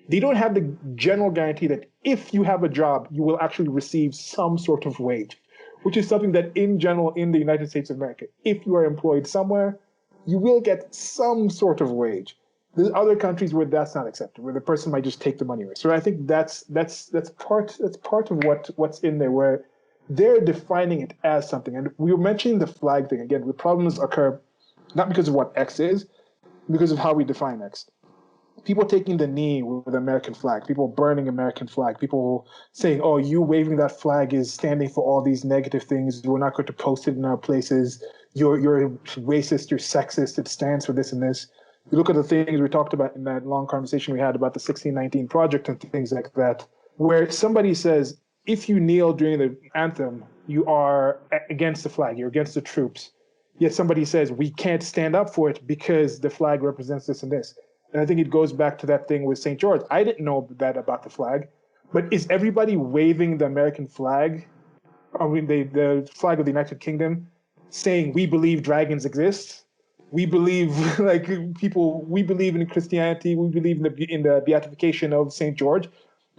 They don't have the general guarantee that if you have a job, you will actually receive some sort of wage, which is something that in general in the United States of America, if you are employed somewhere, you will get some sort of wage. There's other countries where that's not accepted, where the person might just take the money away. So I think that's part of what's in there, where they're defining it as something. And we were mentioning the flag thing again. The problems occur not because of what X is, because of how we define X. People taking the knee with the American flag, people burning American flag, people saying, "Oh, you waving that flag is standing for all these negative things. We're not going to post it in our places. You're racist. You're sexist. It stands for this and this." You look at the things we talked about in that long conversation we had about the 1619 Project and things like that, where somebody says, if you kneel during the anthem, you are against the flag, you're against the troops. Yet somebody says, we can't stand up for it because the flag represents this and this. And I think it goes back to that thing with St. George. I didn't know that about the flag, but is everybody waving the American flag, I mean, the flag of the United Kingdom, saying we believe dragons exist? We believe, we believe in Christianity, we believe in the beatification of St. George.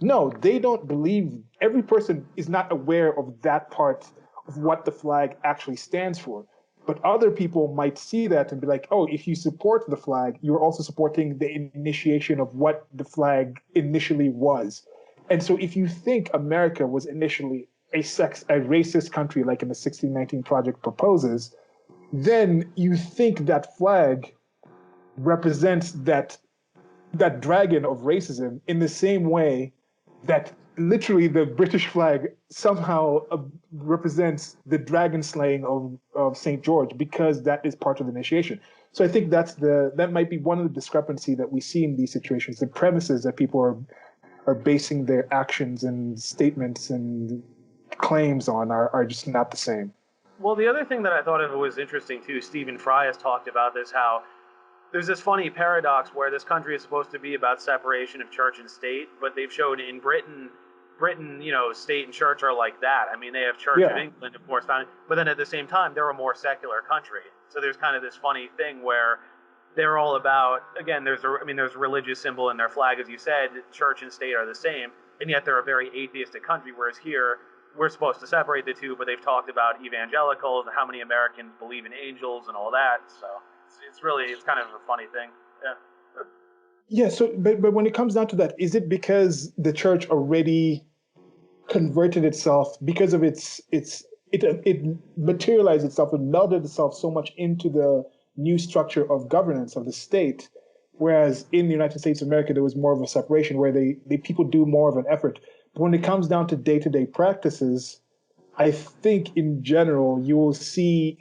No, they don't believe. Every person is not aware of that part of what the flag actually stands for. But other people might see that and be like, oh, if you support the flag, you're also supporting the initiation of what the flag initially was. And so if you think America was initially a racist country, like in the 1619 Project proposes, then you think that flag represents that dragon of racism in the same way that literally the British flag somehow represents the dragon slaying of St. George, because that is part of the initiation. So I think that might be one of the discrepancy that we see in these situations. The premises that people are basing their actions and statements and claims on are just not the same. Well, the other thing that I thought of was interesting too, Stephen Fry has talked about this, how there's this funny paradox where this country is supposed to be about separation of church and state, but they've shown in Britain, state and church are like that. I mean, they have Church of England, of course, but then at the same time, they're a more secular country. So there's kind of this funny thing where they're all about, again, there's a religious symbol in their flag, as you said, church and state are the same, and yet they're a very atheistic country, whereas here, we're supposed to separate the two, but they've talked about evangelicals, how many Americans believe in angels and all that, so it's kind of a funny thing. Yeah. Yeah. So, but when it comes down to that, is it because the church already converted itself because of it materialized itself and melded itself so much into the new structure of governance of the state, whereas in the United States of America there was more of a separation where they people do more of an effort. But when it comes down to day-to-day practices, I think in general you will see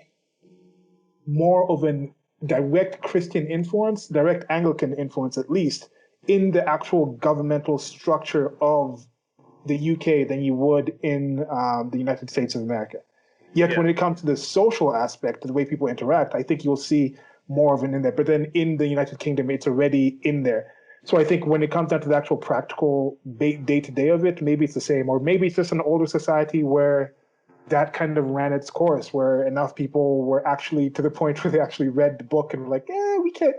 more of an direct Christian influence, direct Anglican influence at least, in the actual governmental structure of the UK than you would in the United States of America. Yet when it comes to the social aspect, the way people interact, I think you'll see more of it in there. But then in the United Kingdom, it's already in there. So I think when it comes down to the actual practical day-to-day of it, maybe it's the same. Or maybe it's just an older society where that kind of ran its course, where enough people were actually to the point where they actually read the book and were like,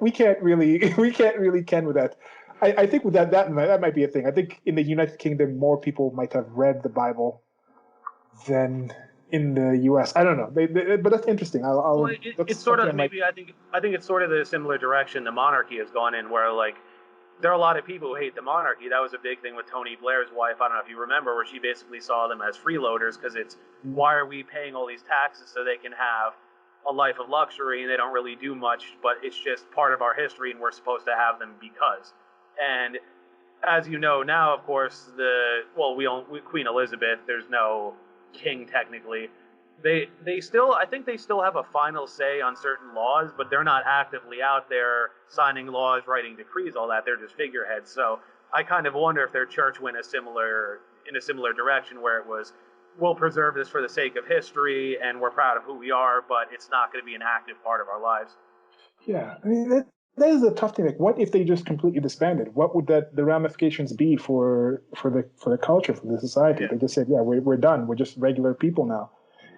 we can't really can with that. I think with that might be a thing. I think in the United Kingdom, more people might have read the Bible than in the U.S. I don't know, but that's interesting. It's sort of maybe I think it's sort of the similar direction the monarchy has gone in, where like there are a lot of people who hate the monarchy. That was a big thing with Tony Blair's wife. I don't know if you remember, where she basically saw them as freeloaders because it's why are we paying all these taxes so they can have a life of luxury and they don't really do much, but it's just part of our history and we're supposed to have them because. And as you know now, of course, Queen Elizabeth, there's no king technically. I think they still have a final say on certain laws, but they're not actively out there signing laws, writing decrees, all that. They're just figureheads. So I kind of wonder if their church went in a similar direction, where it was, we'll preserve this for the sake of history and we're proud of who we are, but it's not going to be an active part of our lives. Yeah, I mean that is a tough thing. Like, what if they just completely disbanded? What would the ramifications be for the culture, for the society? Yeah. They just said, yeah, we're done. We're just regular people now.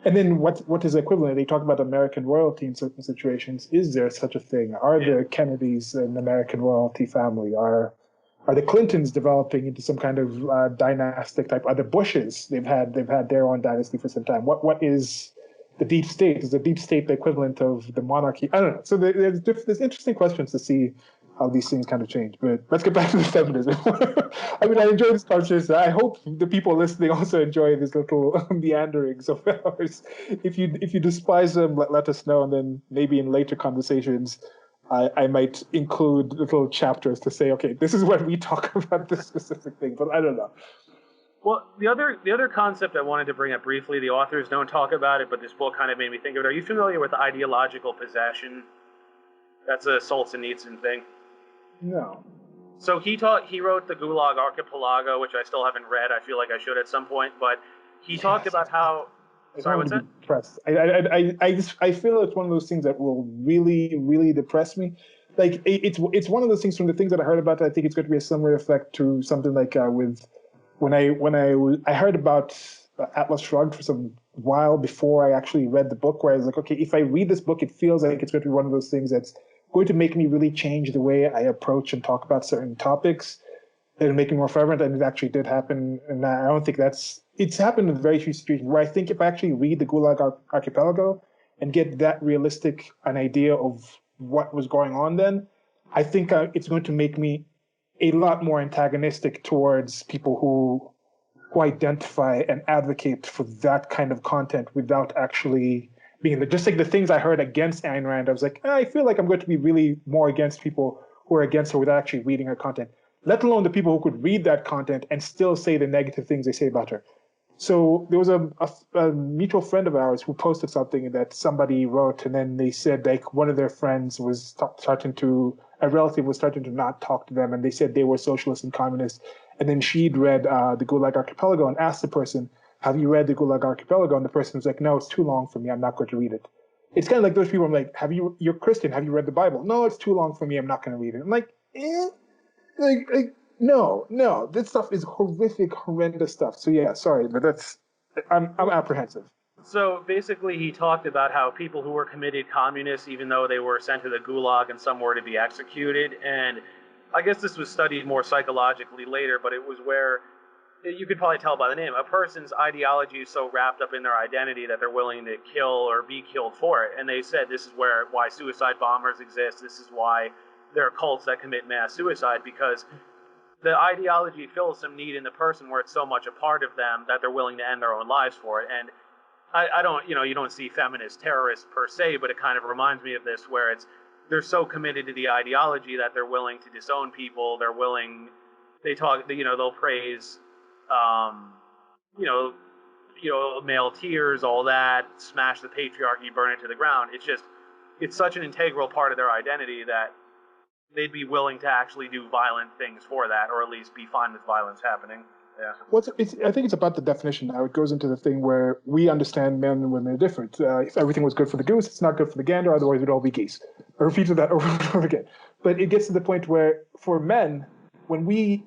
And then what is equivalent? They talk about American royalty in certain situations. Is there such a thing? Are the Kennedys an American royalty family? Are the Clintons developing into some kind of dynastic type? Are the Bushes? They've had their own dynasty for some time. What is the deep state? Is the deep state the equivalent of the monarchy? I don't know. So there's interesting questions to see how these things kind of change. But let's get back to the feminism. I mean, I enjoy this conversation. I hope the people listening also enjoy this little meanderings of ours. If you despise them, let us know, and then maybe in later conversations, I might include little chapters to say, okay, this is when we talk about this specific thing. But I don't know. Well, the other concept I wanted to bring up briefly, the authors don't talk about it, but this book kind of made me think of it. Are you familiar with ideological possession? That's a Solzhenitsyn thing. No. So he wrote the Gulag Archipelago, which I still haven't read. I feel like I should at some point, but he talked about how. Sorry, what's that? I feel it's one of those things that will really, really depress me. Like it's one of those things from the things that I heard about. I think it's going to be a similar effect to something like with when I heard about Atlas Shrugged for some while before I actually read the book, where I was like, okay, if I read this book, it feels like it's going to be one of those things that's going to make me really change the way I approach and talk about certain topics and make me more fervent. And it actually did happen. And I don't think that's it's happened in very few situations where I think if I actually read the Gulag Archipelago and get that realistic an idea of what was going on then, I think it's going to make me a lot more antagonistic towards people who identify and advocate for that kind of content without actually being there. Just like the things I heard against Ayn Rand, I was like, I feel like I'm going to be really more against people who are against her without actually reading her content, let alone the people who could read that content and still say the negative things they say about her. So there was a mutual friend of ours who posted something that somebody wrote, and then they said like one of their friends was a relative was starting to not talk to them, and they said they were socialists and communists. And then she'd read the Gulag Archipelago and asked the person, "Have you read the Gulag Archipelago?" And the person was like, "No, it's too long for me. I'm not going to read it." It's kind of like those people. I'm like, You're Christian. Have you read the Bible? No, it's too long for me. I'm not going to read it. I'm like, no, this stuff is horrific, horrendous stuff. So yeah, sorry, but I'm apprehensive. So basically, he talked about how people who were committed communists, even though they were sent to the gulag and some were to be executed, and I guess this was studied more psychologically later, but it was where you could probably tell by the name, a person's ideology is so wrapped up in their identity that they're willing to kill or be killed for it. And they said this is why suicide bombers exist. This is why there are cults that commit mass suicide, because the ideology fills some need in the person where it's so much a part of them that they're willing to end their own lives for it. And I don't, you don't see feminist terrorists per se, but it kind of reminds me of this, where they're so committed to the ideology that they're willing to disown people. They'll praise, you know, male tears, all that, smash the patriarchy, burn it to the ground. It's such an integral part of their identity that they'd be willing to actually do violent things for that, or at least be fine with violence happening. Yeah. I think it's about the definition now. It goes into the thing where we understand men and women are different. If everything was good for the goose, it's not good for the gander, otherwise we'd all be geese. I repeat that over and over again. But it gets to the point where for men, when we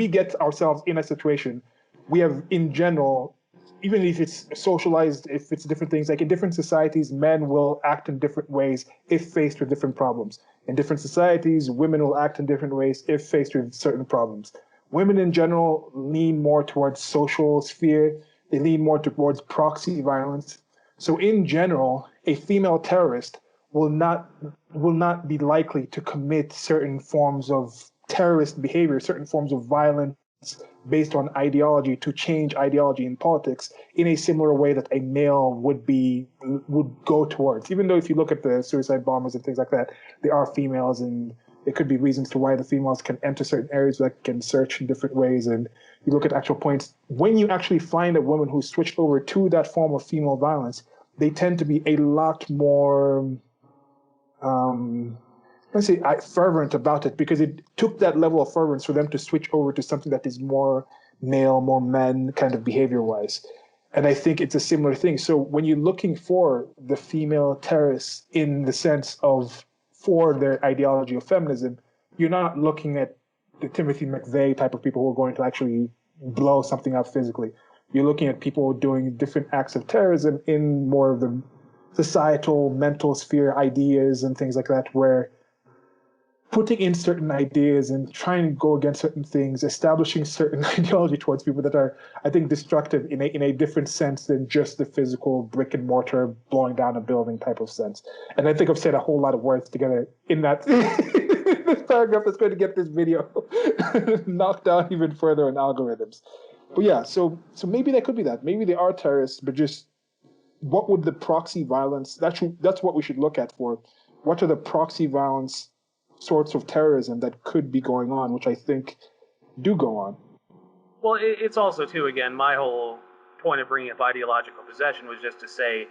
get ourselves in a situation, we have in general, even if it's socialized, if it's different things, like in different societies, men will act in different ways if faced with different problems. In different societies, women will act in different ways if faced with certain problems. Women in general lean more towards social sphere. They lean more towards proxy violence. So in general, a female terrorist will not be likely to commit certain forms of terrorist behavior, certain forms of violence based on ideology, to change ideology in politics in a similar way that a male would go towards. Even though if you look at the suicide bombers and things like that, they are females, and there could be reasons to why the females can enter certain areas, that can search in different ways. And you look at actual points. When you actually find a woman who switched over to that form of female violence, they tend to be a lot more, fervent about it, because it took that level of fervence for them to switch over to something that is more male, more men kind of behavior-wise. And I think it's a similar thing. So when you're looking for the female terrorists in the sense of for their ideology of feminism, you're not looking at the Timothy McVeigh type of people who are going to actually blow something up physically. You're looking at people doing different acts of terrorism in more of the societal, mental sphere ideas and things like that, where putting in certain ideas and trying to go against certain things, establishing certain ideology towards people that are, I think, destructive in a different sense than just the physical brick and mortar blowing down a building type of sense. And I think I've said a whole lot of words together in that this paragraph that's going to get this video knocked down even further in algorithms. But yeah, so maybe that could be that. Maybe they are terrorists, but just what would the proxy violence? That's what we should look at for. What are the proxy violence sorts of terrorism that could be going on, which I think do go on? Well, it's also, too, again, my whole point of bringing up ideological possession was just to say,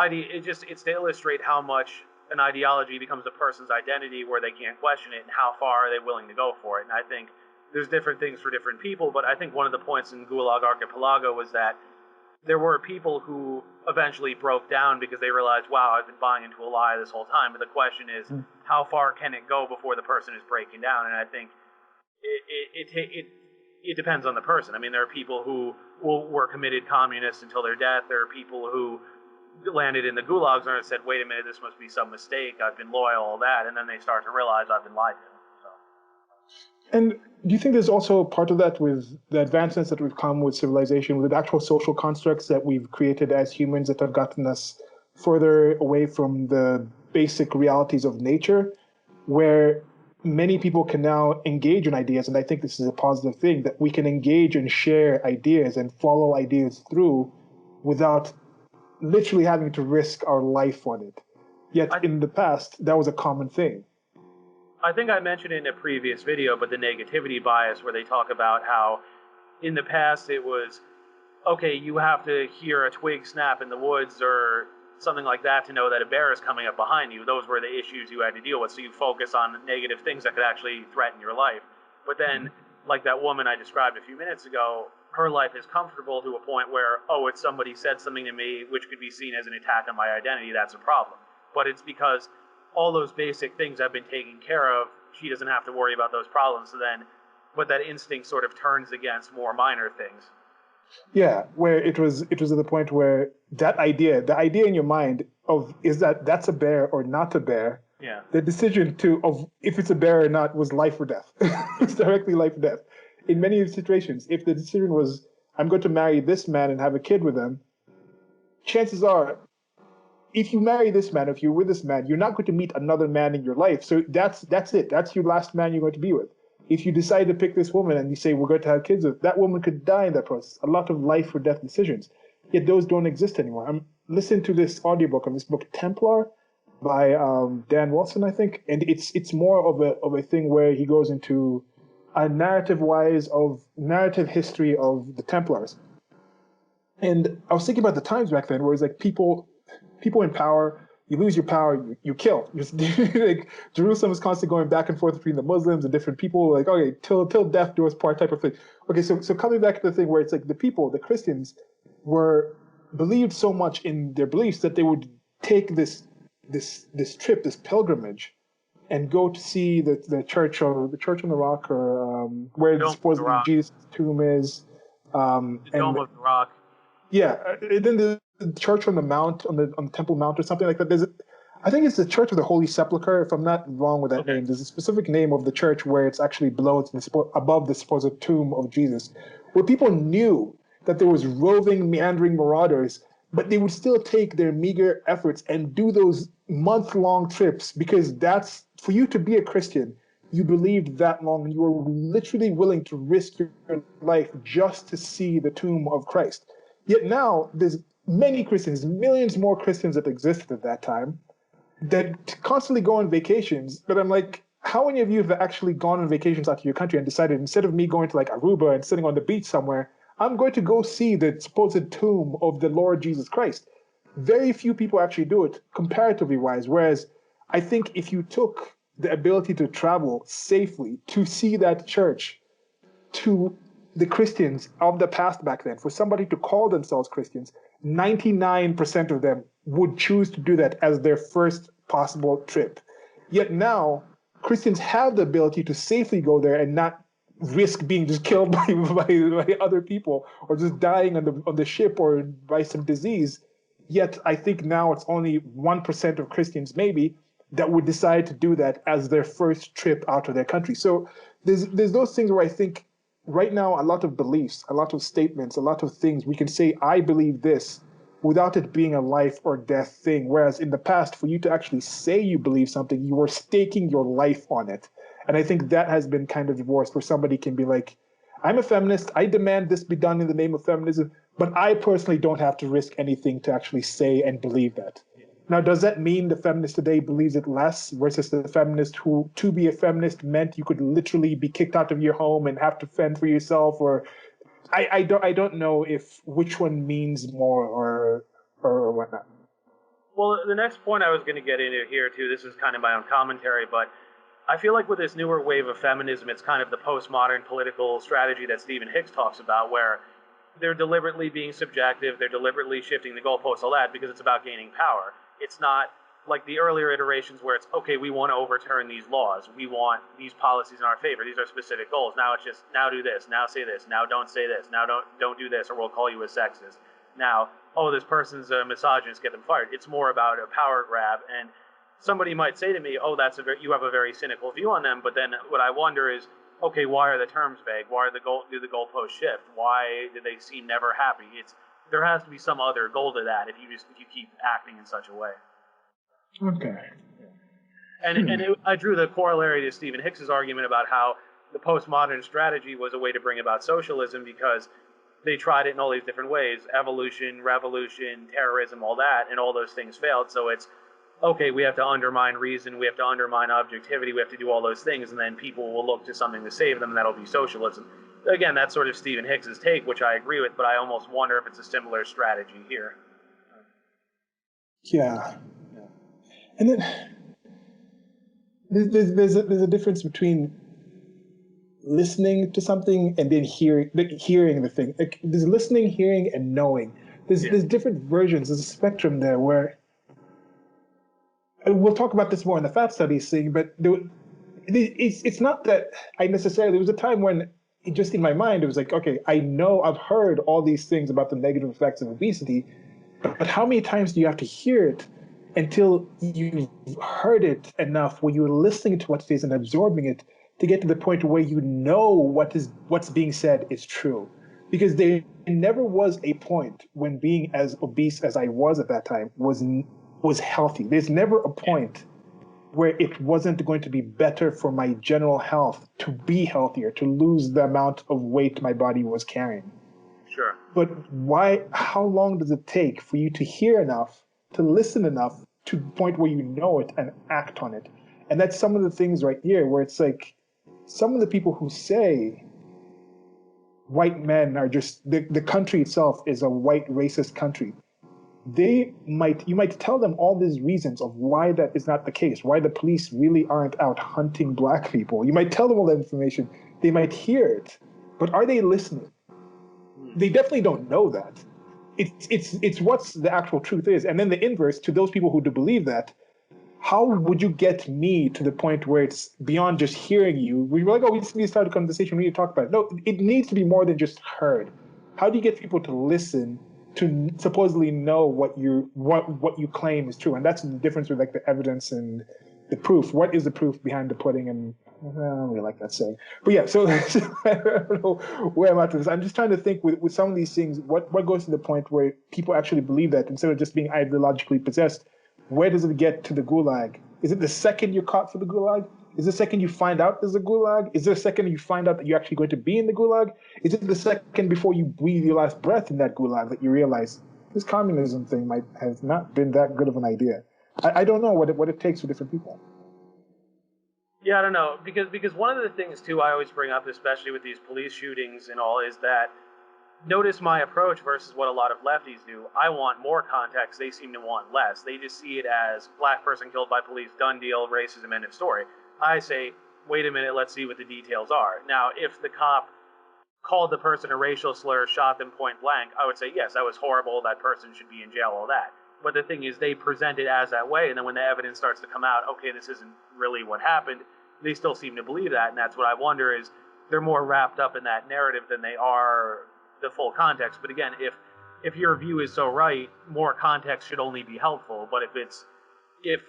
it's to illustrate how much an ideology becomes a person's identity where they can't question it, and how far are they willing to go for it. And I think there's different things for different people, but I think one of the points in Gulag Archipelago was that there were people who eventually broke down because they realized, wow, I've been buying into a lie this whole time. But the question is, how far can it go before the person is breaking down? And I think it depends on the person. I mean, there are people who were committed communists until their death. There are people who landed in the gulags and said, wait a minute, this must be some mistake. I've been loyal, all that. And then they start to realize I've been lied to. So. And do you think there's also part of that with the advancements that we've come with civilization, with actual social constructs that we've created as humans that have gotten us further away from the basic realities of nature, where many people can now engage in ideas, and I think this is a positive thing, that we can engage and share ideas and follow ideas through without literally having to risk our life on it. Yet I in the past, that was a common thing. I think I mentioned it in a previous video, but the negativity bias, where they talk about how in the past it was, okay, you have to hear a twig snap in the woods or something like that to know that a bear is coming up behind you. Those were the issues you had to deal with. So you focus on negative things that could actually threaten your life. But then, like that woman I described a few minutes ago, her life is comfortable to a point where, oh, if somebody said something to me which could be seen as an attack on my identity, that's a problem. But it's because all those basic things have been taken care of. She doesn't have to worry about those problems. So then, but that instinct sort of turns against more minor things. Yeah, where it was at the point where the idea in your mind of is that that's a bear or not a bear, Yeah. the decision to of if it's a bear or not was life or death. It's directly life or death. In many situations, if the decision was I'm going to marry this man and have a kid with him, chances are if you marry this man, if you're with this man, you're not going to meet another man in your life. So that's it. That's your last man you're going to be with. If you decide to pick this woman and you say we're going to have kids with, that woman could die in that process. A lot of life or death decisions. Yet those don't exist anymore. I'm listening to this audiobook of this book Templar by Dan Wilson, I think, and it's more of a thing where he goes into a narrative history of the Templars. And I was thinking about the times back then where it's like people in power, you lose your power, you kill. Like Jerusalem is constantly going back and forth between the Muslims and different people. Like okay, till death do us part type of thing. Okay, so coming back to the thing where it's like the people, the Christians, were believed so much in their beliefs that they would take this trip, this pilgrimage, and go to see the church on the rock, or where Dome of the supposedly Rock. Jesus' tomb is, The Dome and of the Rock. yeah, and then the church on the mount, on the Temple Mount or something like that. I think it's the Church of the Holy Sepulchre. If I'm not wrong with that Okay. name, there's a specific name of the church where it's actually above the supposed tomb of Jesus, where people knew that there was roving, meandering marauders, but they would still take their meager efforts and do those month-long trips because that's for you to be a Christian. You believed that long, and you were literally willing to risk your life just to see the tomb of Christ. Yet now there's many Christians, millions more Christians that existed at that time that constantly go on vacations. But I'm like, how many of you have actually gone on vacations out to your country and decided instead of me going to like Aruba and sitting on the beach somewhere, I'm going to go see the supposed tomb of the Lord Jesus Christ? Very few people actually do it, comparatively wise. Whereas I think if you took the ability to travel safely to see that church, to the Christians of the past back then, for somebody to call themselves Christians, 99% of them would choose to do that as their first possible trip. Yet now, Christians have the ability to safely go there and not risk being just killed by other people or just dying on the ship or by some disease. Yet I think now it's only 1% of Christians, maybe, that would decide to do that as their first trip out of their country. So there's those things where I think right now a lot of beliefs, a lot of statements, a lot of things we can say I believe this without it being a life or death thing. Whereas in the past, for you to actually say you believe something, you were staking your life on it. And I think that has been kind of divorced where somebody can be like, I'm a feminist, I demand this be done in the name of feminism, but I personally don't have to risk anything to actually say and believe that. Now, does that mean the feminist today believes it less versus the feminist who, to be a feminist, meant you could literally be kicked out of your home and have to fend for yourself? Or I don't know if which one means more or whatnot. Well, the next point I was going to get into here, too, this is kind of my own commentary, but I feel like with this newer wave of feminism, it's kind of the postmodern political strategy that Stephen Hicks talks about, where they're deliberately being subjective, they're deliberately shifting the goalposts, all that, because it's about gaining power. It's not like the earlier iterations where it's, okay, we want to overturn these laws, we want these policies in our favor, these are specific goals. Now it's just, now do this, now say this, now don't say this, now don't do this, or we'll call you a sexist. Now, oh, this person's a misogynist, get them fired. It's more about a power grab, and somebody might say to me, oh, you have a very cynical view on them, but then what I wonder is, okay, why are the terms vague? Why are do the goalposts shift? Why do they seem never happy? There has to be some other goal to that if you keep acting in such a way. Okay. I drew the corollary to Stephen Hicks's argument about how the postmodern strategy was a way to bring about socialism because they tried it in all these different ways: evolution, revolution, terrorism, all that, and all those things failed. So it's okay, we have to undermine reason, we have to undermine objectivity, we have to do all those things, and then people will look to something to save them, and that'll be socialism. Again, that's sort of Stephen Hicks's take, which I agree with, but I almost wonder if it's a similar strategy here. Yeah. And then there's a difference between listening to something and then hearing the thing. Like, there's listening, hearing, and knowing. There's different versions. There's a spectrum there where, and we'll talk about this more in the fat studies thing, but it's not that I necessarily, there was a time when just in my mind, it was like, okay, I know I've heard all these things about the negative effects of obesity, but how many times do you have to hear it until you've heard it enough where you're listening to what it is and absorbing it to get to the point where you know what's being said is true? Because there never was a point when being as obese as I was at that time was healthy. There's never a point where it wasn't going to be better for my general health to be healthier, to lose the amount of weight my body was carrying. Sure. But how long does it take for you to hear enough, to listen enough to the point where you know it and act on it? And that's some of the things right here where it's like, some of the people who say white men are just, the country itself is a white racist country. You might tell them all these reasons of why that is not the case, why the police really aren't out hunting black people. You might tell them all that information. They might hear it, but are they listening? They definitely don't know that. It's what's the actual truth is. And then the inverse, to those people who do believe that, how would you get me to the point where it's beyond just hearing you? We were like, oh, we just need to start a conversation, we need to talk about it. No, it needs to be more than just heard. How do you get people to listen to supposedly know what you claim is true? And that's the difference with like the evidence and the proof. What is the proof behind the pudding? And I don't really like that saying. But yeah, so I don't know where I'm at with this. I'm just trying to think with some of these things, what goes to the point where people actually believe that instead of just being ideologically possessed. Where does it get to the gulag? Is it the second you're caught for the gulag? Is it the second you find out there's a gulag? Is it the second you find out that you're actually going to be in the gulag? Is it the second before you breathe your last breath in that gulag that you realize this communism thing might have not been that good of an idea? I don't know what it takes for different people. Yeah, I don't know, because one of the things too I always bring up, especially with these police shootings and all, is that notice my approach versus what a lot of lefties do. I want more context. They seem to want less. They just see it as black person killed by police, done deal, racism, end of story. I say, wait a minute, let's see what the details are. Now, if the cop called the person a racial slur, shot them point blank, I would say, yes, that was horrible. That person should be in jail, all that. But the thing is, they present it as that way, and then when the evidence starts to come out, okay, this isn't really what happened, they still seem to believe that, and that's what I wonder is they're more wrapped up in that narrative than they are the full context. But again, if your view is so right, more context should only be helpful. But if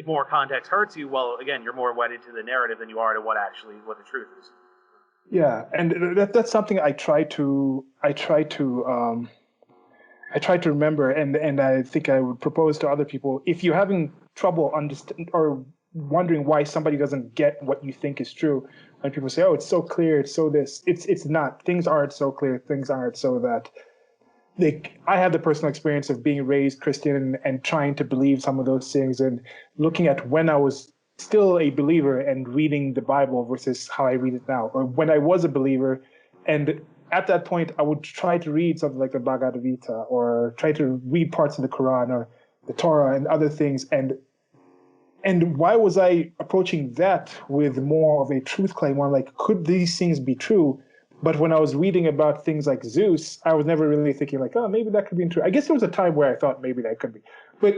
more context hurts you, well, again, you're more wedded to the narrative than you are to what the truth is. Yeah, and that's something I try to remember, and I think I would propose to other people: if you're having trouble understanding or wondering why somebody doesn't get what you think is true, when people say, "Oh, it's so clear, it's so this," it's not. Things aren't so clear. Things aren't so that. I had the personal experience of being raised Christian and trying to believe some of those things, and looking at when I was still a believer and reading the Bible versus how I read it now, or when I was a believer, and at that point I would try to read something like the Bhagavad Gita or try to read parts of the Quran or the Torah and other things, and why was I approaching that with more of a truth claim, where I'm like, could these things be true? But when I was reading about things like Zeus, I was never really thinking like, oh, maybe that could be true. I guess there was a time where I thought maybe that could be. But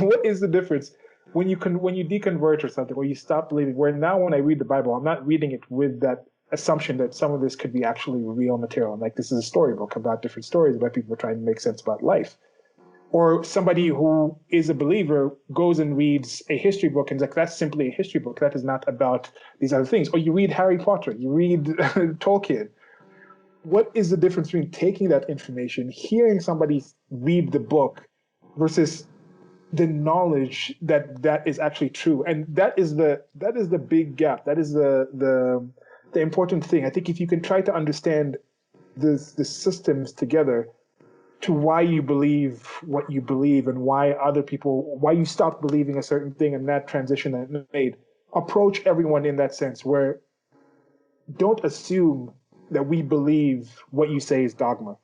what is the difference when you deconvert or something, where you stop believing? Where now when I read the Bible, I'm not reading it with that assumption that some of this could be actually real material. And like, this is a storybook about different stories about people trying to make sense about life. Or somebody who is a believer goes and reads a history book and is like, that's simply a history book. That is not about these other things. Or you read Harry Potter, you read Tolkien. What is the difference between taking that information, hearing somebody read the book, versus the knowledge that that is actually true? And that is the big gap. That is the important thing. I think if you can try to understand the systems together, to why you believe what you believe and why you stopped believing a certain thing and that transition that it made. Approach everyone in that sense, where don't assume that we believe what you say is dogma.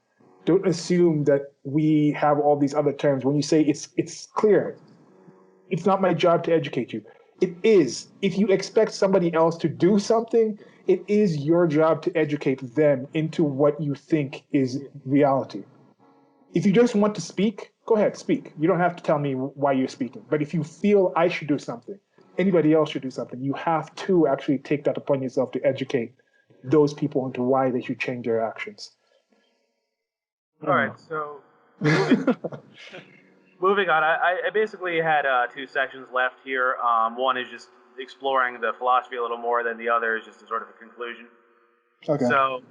Don't assume that we have all these other terms. When you say it's clear, it's not my job to educate you. It is. If you expect somebody else to do something, it is your job to educate them into what you think is reality. If you just want to speak, go ahead, speak. You don't have to tell me why you're speaking. But if you feel I should do something, anybody else should do something, you have to actually take that upon yourself to educate those people into why they should change their actions. All right, so moving on, I basically had two sections left here. One is just exploring the philosophy a little more than the other is just a sort of a conclusion. Okay. So,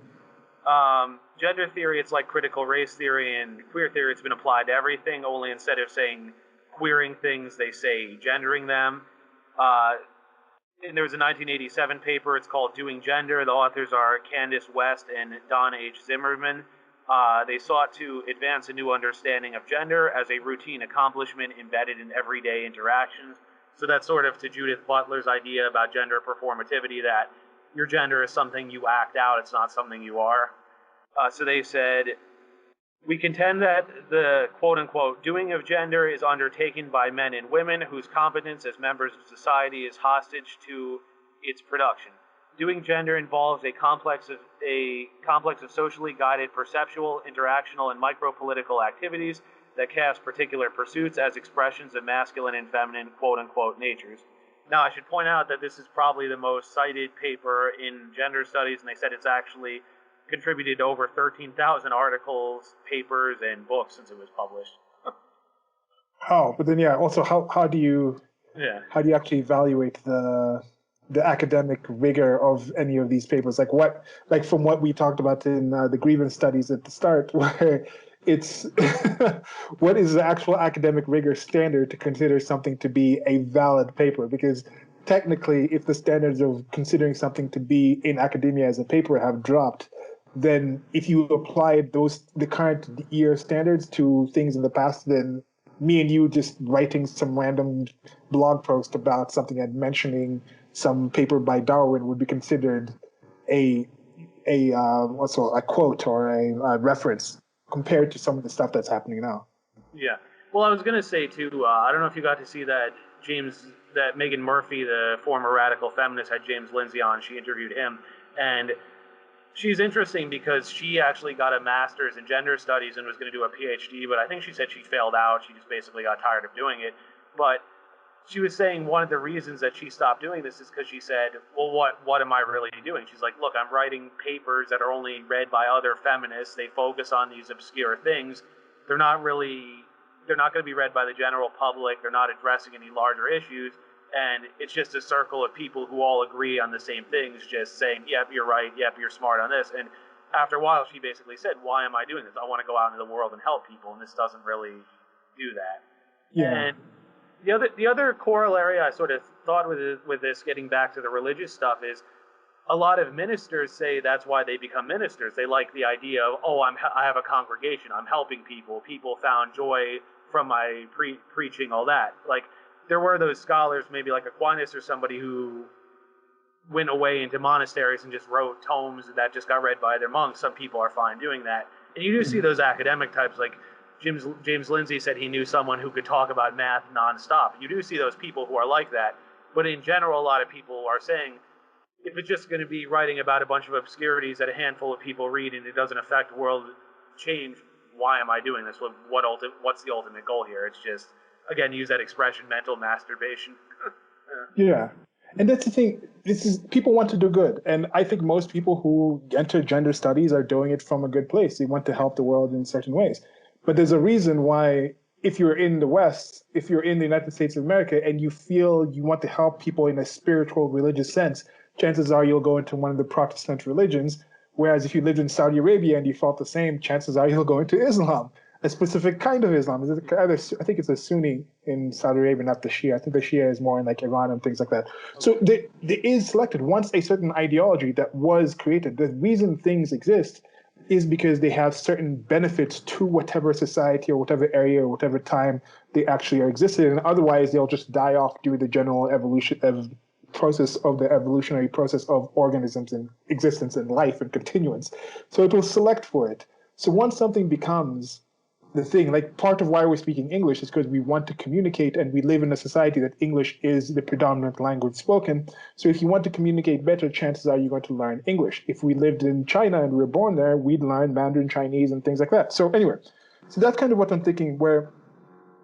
gender theory, it's like critical race theory, and queer theory, it's been applied to everything, only instead of saying queering things, they say gendering them. And there was a 1987 paper, it's called Doing Gender. The authors are Candace West and Don H. Zimmerman. They sought to advance a new understanding of gender as a routine accomplishment embedded in everyday interactions. So that's sort of to Judith Butler's idea about gender performativity, that your gender is something you act out, it's not something you are. So they said, we contend that the quote-unquote doing of gender is undertaken by men and women whose competence as members of society is hostage to its production. Doing gender involves a complex of socially guided perceptual, interactional, and micro-political activities that cast particular pursuits as expressions of masculine and feminine quote-unquote natures. Now, I should point out that this is probably the most cited paper in gender studies, and they said it's actually contributed over 13,000 articles, papers, and books since it was published. Oh, but then also how do you actually evaluate the academic rigor of any of these papers? Like from what we talked about in the grievance studies at the start, where it's what is the actual academic rigor standard to consider something to be a valid paper? Because technically, if the standards of considering something to be in academia as a paper have dropped, then if you apply the current year standards to things in the past, then me and you just writing some random blog post about something and mentioning some paper by Darwin would be considered a quote or a reference compared to some of the stuff that's happening now. Yeah. Well, I was going to say too, I don't know if you got to see that Megan Murphy, the former radical feminist, had James Lindsay on. She interviewed him, and she's interesting because she actually got a master's in gender studies and was going to do a PhD, but I think she said she failed out. She just basically got tired of doing it. But she was saying one of the reasons that she stopped doing this is because she said, well, what am I really doing? She's like, look, I'm writing papers that are only read by other feminists. They focus on these obscure things. They're not going to be read by the general public. They're not addressing any larger issues. And it's just a circle of people who all agree on the same things, just saying, yep, you're right, yep, you're smart on this. And after a while, she basically said, why am I doing this? I want to go out into the world and help people, and this doesn't really do that. Yeah. And the other corollary I sort of thought with this, getting back to the religious stuff, is a lot of ministers say that's why they become ministers. They like the idea of, I have a congregation, I'm helping people. People found joy from my preaching, all that. Like, there were those scholars, maybe like Aquinas or somebody, who went away into monasteries and just wrote tomes that just got read by their monks. Some people are fine doing that. And you do see those academic types, like James Lindsay said he knew someone who could talk about math nonstop. You do see those people who are like that. But in general, a lot of people are saying, if it's just going to be writing about a bunch of obscurities that a handful of people read and it doesn't affect world change, why am I doing this? What's the ultimate goal here? It's just, again, use that expression, mental masturbation. Yeah. And that's the thing. People want to do good. And I think most people who enter gender studies are doing it from a good place. They want to help the world in certain ways. But there's a reason why if you're in the West, if you're in the United States of America and you feel you want to help people in a spiritual, religious sense, chances are you'll go into one of the Protestant religions. Whereas if you lived in Saudi Arabia and you felt the same, chances are you'll go into Islam, a specific kind of Islam. I think it's a Sunni in Saudi Arabia, not the Shia. I think the Shia is more in like Iran and things like that. So there is selected once a certain ideology that was created. The reason things exist is because they have certain benefits to whatever society or whatever area or whatever time they actually are existed in. Otherwise, they'll just die off due to the general evolution of process of the evolutionary process of organisms and existence and life and continuance. So it will select for it. So once something becomes the thing, like part of why we're speaking English is because we want to communicate and we live in a society that English is the predominant language spoken. So if you want to communicate better, chances are you're going to learn English. If we lived in China and we were born there, we'd learn Mandarin Chinese and things like that. So anyway, so that's kind of what I'm thinking, where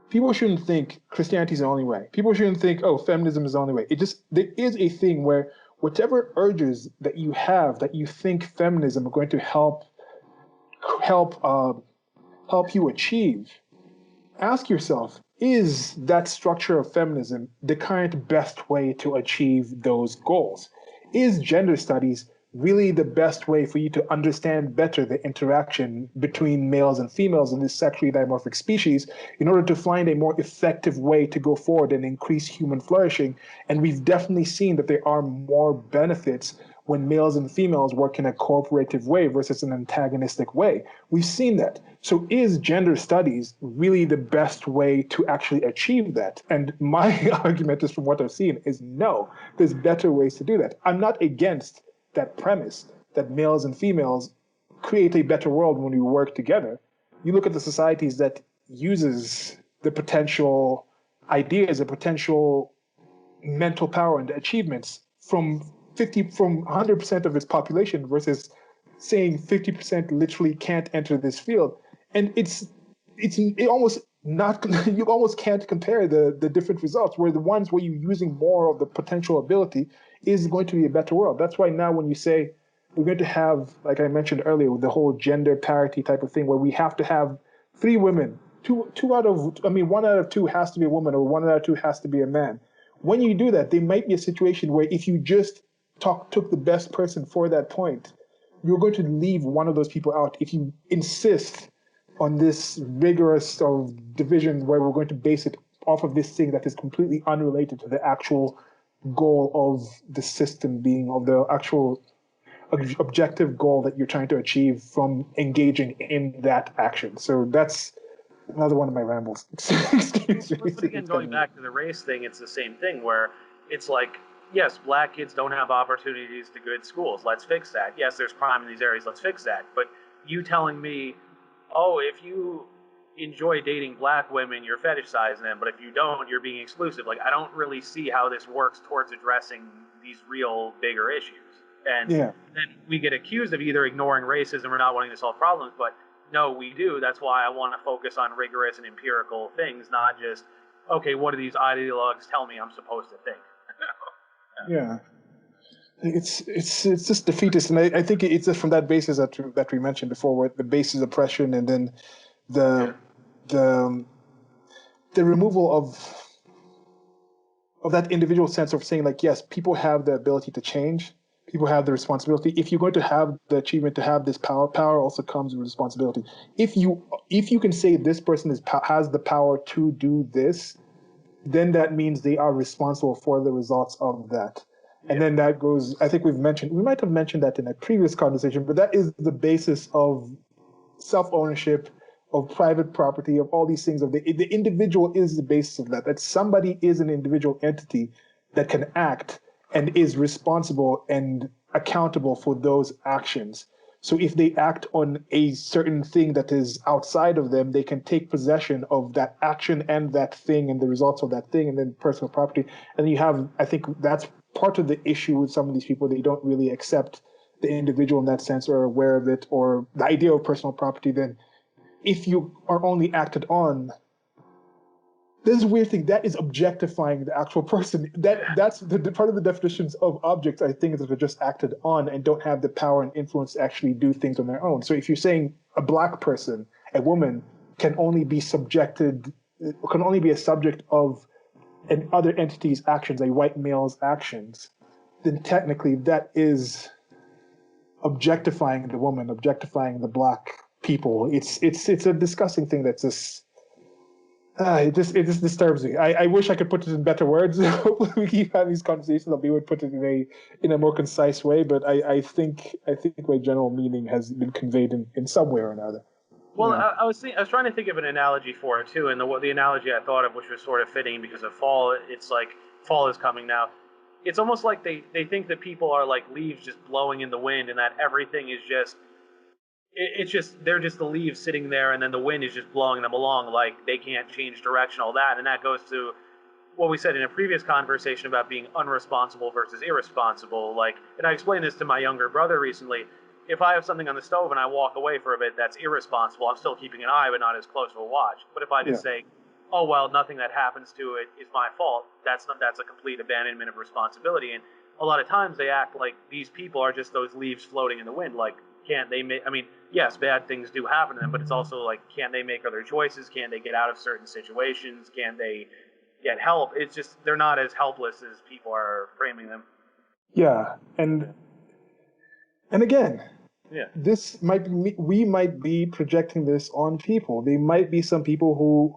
people shouldn't think Christianity is the only way. People shouldn't think, oh, feminism is the only way. There is a thing where whatever urges that you have that you think feminism are going to help you achieve, ask yourself, is that structure of feminism the current best way to achieve those goals? Is gender studies really the best way for you to understand better the interaction between males and females in this sexually dimorphic species in order to find a more effective way to go forward and increase human flourishing? And we've definitely seen that there are more benefits when males and females work in a cooperative way versus an antagonistic way. We've seen that. So is gender studies really the best way to actually achieve that? And my argument is, from what I've seen, is no, there's better ways to do that. I'm not against that premise that males and females create a better world when we work together. You look at the societies that uses the potential ideas, the potential mental power and achievements from 100% of its population versus saying 50% literally can't enter this field. And it almost not, you almost can't compare the different results, where the ones where you're using more of the potential ability is going to be a better world. That's why now when you say we're going to have, like I mentioned earlier, the whole gender parity type of thing, where we have to have 3 women, one out of 2 has to be a woman, or 1 out of 2 has to be a man. When you do that, there might be a situation where if you just took the best person for that point, you're going to leave one of those people out if you insist on this rigorous sort of division where we're going to base it off of this thing that is completely unrelated to the actual goal of the system being, of the actual objective goal that you're trying to achieve from engaging in that action. So that's another one of my rambles. Excuse me. But again, going back to the race thing, it's the same thing where it's like, yes, black kids don't have opportunities to good schools. Let's fix that. Yes, there's crime in these areas. Let's fix that. But you telling me, oh, if you enjoy dating black women, you're fetishizing them, but if you don't, you're being exclusive. Like, I don't really see how this works towards addressing these real bigger issues. And then we get accused of either ignoring racism or not wanting to solve problems, but no, we do. That's why I want to focus on rigorous and empirical things, not just, okay, what do these ideologues tell me I'm supposed to think? Yeah. It's just defeatist, and I think it's just from that basis that we mentioned before, where the base is oppression, and then the removal of that individual sense of saying, like, yes, people have the ability to change, people have the responsibility. If you're going to have the achievement to have this power also comes with responsibility. If you can say this person has the power to do this, then that means they are responsible for the results of that. And then that goes, I think we might have mentioned that in a previous conversation, but that is the basis of self-ownership, of private property, of all these things. Of the individual is the basis of that somebody is an individual entity that can act and is responsible and accountable for those actions. So if they act on a certain thing that is outside of them, they can take possession of that action and that thing and the results of that thing, and then personal property. And you have, I think that's part of the issue with some of these people. They don't really accept the individual in that sense, or are aware of it, or the idea of personal property. Then if you are only acted on, there's a weird thing that is objectifying the actual person. That's the part of the definitions of objects, I think, is that they're just acted on and don't have the power and influence to actually do things on their own. So if you're saying a black person, a woman, can only be subjected can only be a subject of an other entity's actions, a white male's actions, then technically that is objectifying the woman, objectifying the black people. It's a disgusting thing that's just it just disturbs me. I wish I could put it in better words. Hopefully we keep having these conversations that we would put it in a more concise way, but I think my general meaning has been conveyed in some way or another. Well, I was trying to think of an analogy for it too, and the analogy I thought of, which was sort of fitting because of fall, it's like fall is coming now. It's almost like they think that people are like leaves just blowing in the wind, and that everything is just it's just they're just the leaves sitting there, and then the wind is just blowing them along, like they can't change direction, all that, and that goes to what we said in a previous conversation about being unresponsible versus irresponsible. Like, and I explained this to my younger brother recently. If I have something on the stove and I walk away for a bit, that's irresponsible. I'm still keeping an eye, but not as close of a watch. But if I just say, "Oh well, nothing that happens to it is my fault," that's a complete abandonment of responsibility. And a lot of times they act like these people are just those leaves floating in the wind. Like, can't they make? I mean, yes, bad things do happen to them, but it's also like, can't they make other choices? Can't they get out of certain situations? Can't they get help? It's just they're not as helpless as people are framing them. Yeah, and again, this might be we might be projecting this on people. There might be some people who,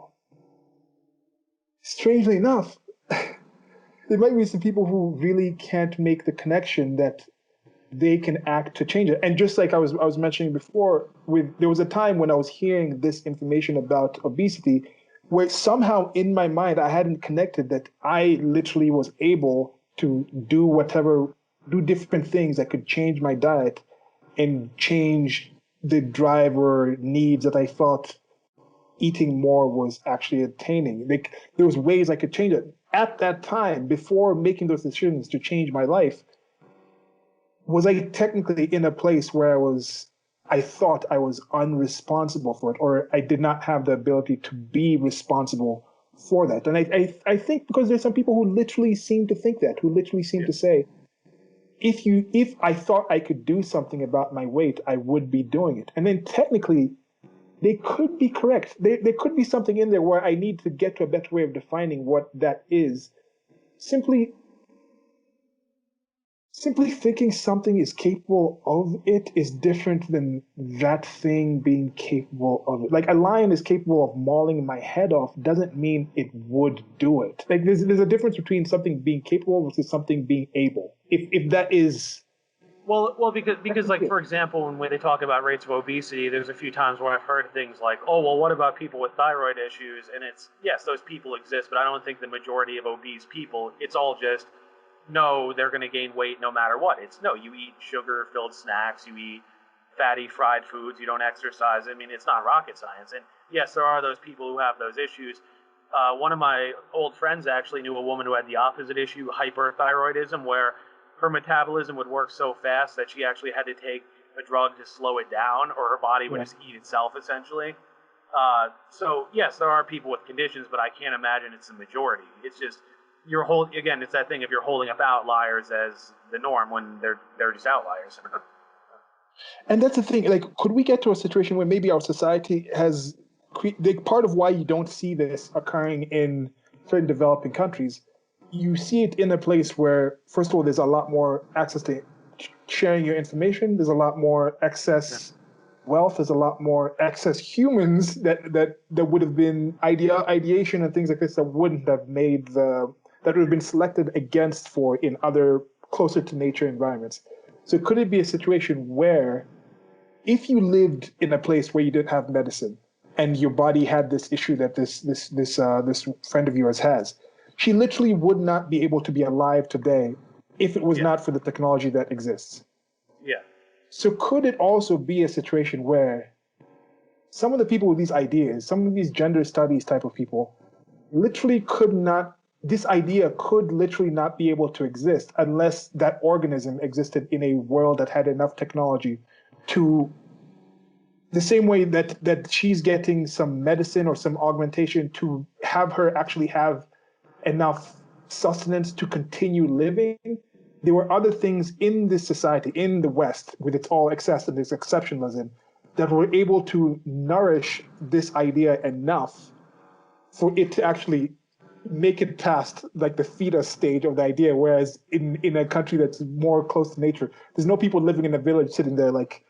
strangely enough, there might be some people who really can't make the connection that they can act to change it. And just like I was mentioning before, there was a time when I was hearing this information about obesity, where somehow in my mind I hadn't connected that I literally was able to do different things that could change my diet and change the drive or needs that I felt eating more was actually attaining. Like, there was ways I could change it. At that time, before making those decisions to change my life, was I technically in a place where I thought I was unresponsible for it, or I did not have the ability to be responsible for that. And I think because there's some people who literally seem to think that, who literally seem to say, if I thought I could do something about my weight, I would be doing it. And then technically, they could be correct. There could be something in there where I need to get to a better way of defining what that is. Simply thinking something is capable of it is different than that thing being capable of it. Like, a lion is capable of mauling my head off doesn't mean it would do it. Like, there's a difference between something being capable versus something being able. If that is... Well, because like, for example, when they talk about rates of obesity, there's a few times where I've heard things like, "Oh, well, what about people with thyroid issues?" And it's, yes, those people exist, but I don't think the majority of obese people, it's all just, no, they're going to gain weight no matter what. It's, no, you eat sugar-filled snacks, you eat fatty fried foods, you don't exercise. I mean, it's not rocket science. And yes, there are those people who have those issues. One of my old friends actually knew a woman who had the opposite issue, hyperthyroidism, where her metabolism would work so fast that she actually had to take a drug to slow it down, or her body would just eat itself, essentially. So, yes, there are people with conditions, but I can't imagine it's the majority. It's just, again, it's that thing of you're holding up outliers as the norm when they're just outliers. And that's the thing. Like, could we get to a situation where maybe our society has part of why you don't see this occurring in certain developing countries? You see it in a place where, first of all, there's a lot more access to sharing your information. There's a lot more excess wealth. There's a lot more excess humans that would have been ideation and things like this that wouldn't have that would have been selected against for in other closer to nature environments. So could it be a situation where, if you lived in a place where you didn't have medicine and your body had this issue that this friend of yours has, she literally would not be able to be alive today if it was not for the technology that exists. Yeah. So could it also be a situation where some of the people with these ideas, some of these gender studies type of people, literally this idea could literally not be able to exist unless that organism existed in a world that had enough technology to, the same way that she's getting some medicine or some augmentation to have her actually have enough sustenance to continue living. There were other things in this society, in the West, with its all excess and its exceptionalism, that were able to nourish this idea enough for it to actually make it past like the fetus stage of the idea. Whereas in a country that's more close to nature, there's no people living in a village sitting there like,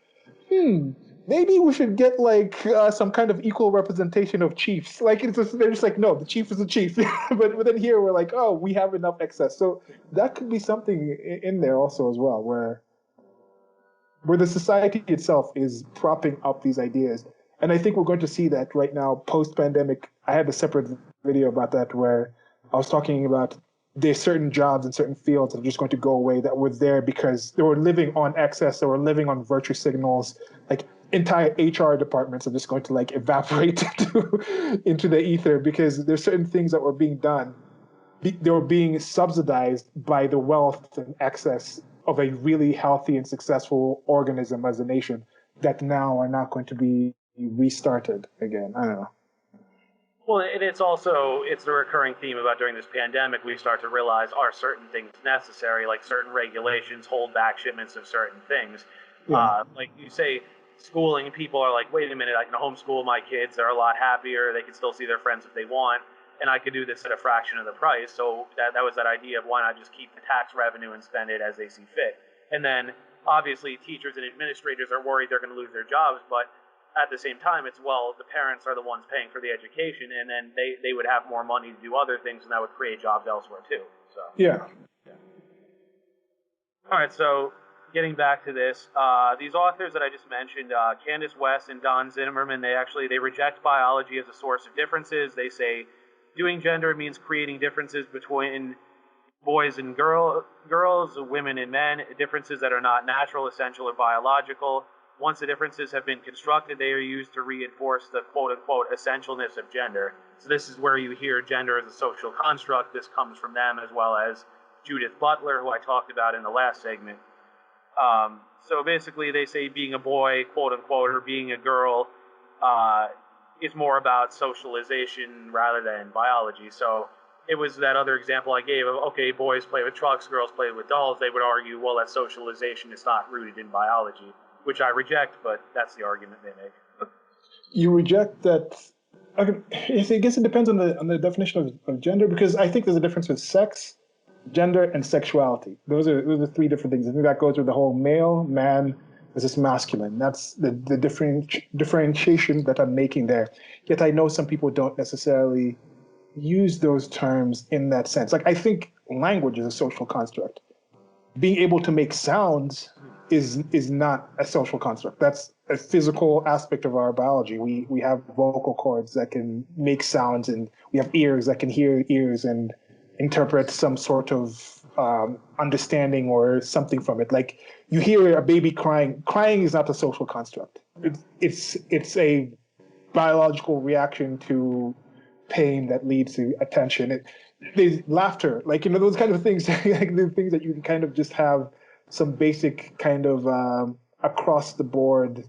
maybe we should get like some kind of equal representation of chiefs. Like they're just like, no, the chief is the chief. but then here we're like, oh, we have enough excess. So that could be something in there also as well, where the society itself is propping up these ideas. And I think we're going to see that right now, post-pandemic. I had a separate video about that where I was talking about there's certain jobs and certain fields that are just going to go away that were there because they were living on excess, they were living on virtue signals. Like entire HR departments are just going to like evaporate into the ether because there's certain things that were being done. They were being subsidized by the wealth and excess of a really healthy and successful organism as a nation that now are not going to be restarted again. I don't know. Well, and it's the recurring theme about during this pandemic, we start to realize are certain things necessary, like certain regulations hold back shipments of certain things. Yeah. Like you say, schooling, people are like, wait a minute, I can homeschool my kids, they're a lot happier, they can still see their friends if they want, and I could do this at a fraction of the price. So that was that idea of why not just keep the tax revenue and spend it as they see fit. And then obviously teachers and administrators are worried they're going to lose their jobs, but at the same time, it's, well, the parents are the ones paying for the education, and then they would have more money to do other things, and that would create jobs elsewhere too. So yeah. All right, so getting back to this, these authors that I just mentioned, Candace West and Don Zimmerman, they reject biology as a source of differences. They say doing gender means creating differences between boys and girls, women and men, differences that are not natural, essential, or biological. Once the differences have been constructed, they are used to reinforce the quote-unquote essentialness of gender. So this is where you hear gender as a social construct. This comes from them, as well as Judith Butler, who I talked about in the last segment. So basically, they say being a boy, quote-unquote, or being a girl is more about socialization rather than biology. So it was that other example I gave of, okay, boys play with trucks, girls play with dolls. They would argue, well, that's socialization. It's not rooted in biology, which I reject, but that's the argument they make. You reject that? I guess it depends on the definition of gender, because I think there's a difference with sex, gender, and sexuality. Those are three different things. I think that goes with the whole male, man versus masculine. That's the differentiation that I'm making there. Yet I know some people don't necessarily use those terms in that sense. Like, I think language is a social construct. Being able to make sounds is not a social construct. That's a physical aspect of our biology. We have vocal cords that can make sounds, and we have ears that can hear ears and interpret some sort of understanding or something from it. Like, you hear a baby crying. Crying is not a social construct. It's a biological reaction to pain that leads to attention. There's laughter, like, those kind of things, like the things that you can kind of just have some basic kind of across the board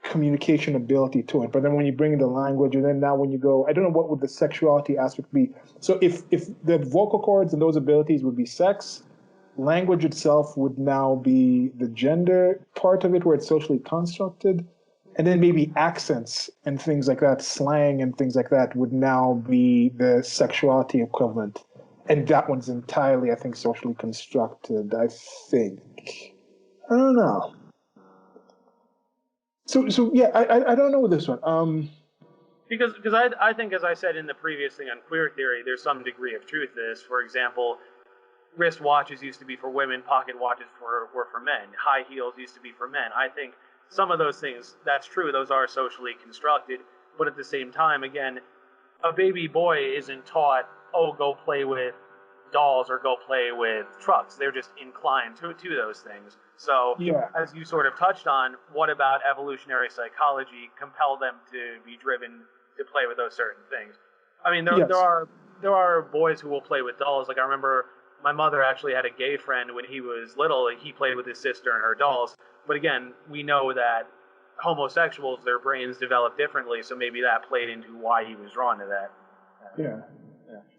communication ability to it. But then when you bring in the language, and then now when you go, I don't know what would the sexuality aspect be. So if the vocal cords and those abilities would be sex, language itself would now be the gender part of it, where it's socially constructed. And then maybe accents and things like that, slang and things like that, would now be the sexuality equivalent. And that one's entirely, I think, socially constructed, I think. I don't know. So yeah, I don't know this one. Because I think, as I said in the previous thing on queer theory, there's some degree of truth to this. For example, wrist watches used to be for women, pocket watches were for men. High heels used to be for men. I think some of those things, that's true, those are socially constructed, but at the same time, again, a baby boy isn't taught, oh, go play with dolls or go play with trucks. They're just inclined to those things. So, yeah, as you sort of touched on, what about evolutionary psychology compel them to be driven to play with those certain things? I mean, there are boys who will play with dolls. Like, I remember my mother actually had a gay friend when he was little. He played with his sister and her dolls. But again, we know that homosexuals, their brains develop differently, so maybe that played into why he was drawn to that. Yeah.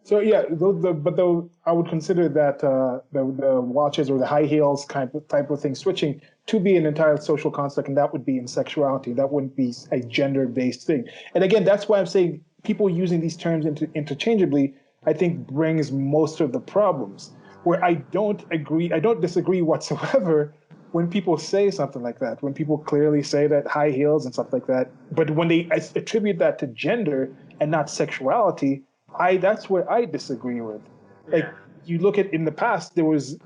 So yeah, but I would consider that the watches or the high heels type of thing switching to be an entire social construct, and that would be in sexuality. That wouldn't be a gender-based thing. And again, that's why I'm saying people using these terms interchangeably, I think brings most of the problems. Where I don't disagree whatsoever when people say something like that, when people clearly say that high heels and stuff like that, but when they attribute that to gender and not sexuality, that's where I disagree with. Like, Yeah. you look at in the past, there was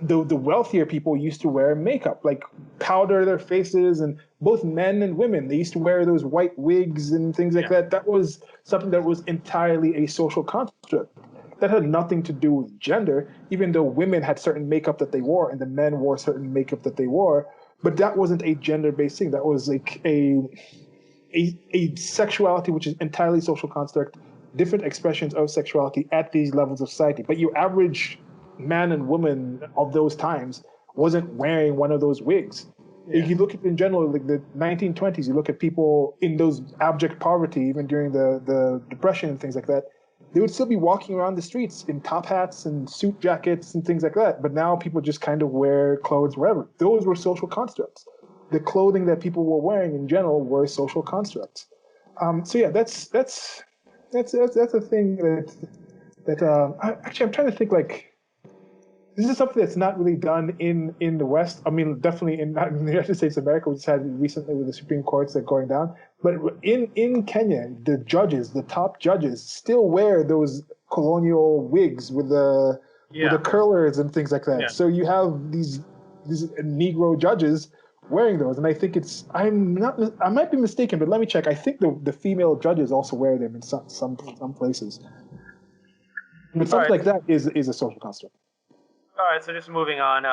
the wealthier people used to wear makeup, like powder their faces, and both men and women, they used to wear those white wigs and things like Yeah. that. That was something that was entirely a social construct. That had nothing to do with gender, even though women had certain makeup that they wore and the men wore certain makeup that they wore. But that wasn't a gender-based thing. That was like a sexuality which is entirely social construct, different expressions of sexuality at these levels of society. But your average man and woman of those times wasn't wearing one of those wigs. If Yeah. you look at in general, like the 1920s, you look at people in those abject poverty, even during the Depression and things like that, they would still be walking around the streets in top hats and suit jackets and things like that. But now people just kind of wear clothes wherever. Those were social constructs. The clothing that people were wearing in general were social constructs. So yeah, that's a thing actually I'm trying to think, like, this is something that's not really done in the West. I mean, definitely not in the United States of America. We just had recently with the Supreme Courts that going down. But in Kenya, the judges, the top judges, still wear those colonial wigs with the curlers and things like that. Yeah. So you have these Negro judges wearing those, and I think I might be mistaken, but let me check. I think the female judges also wear them in some places. But All something right. like that is a social construct. All right. So just moving on.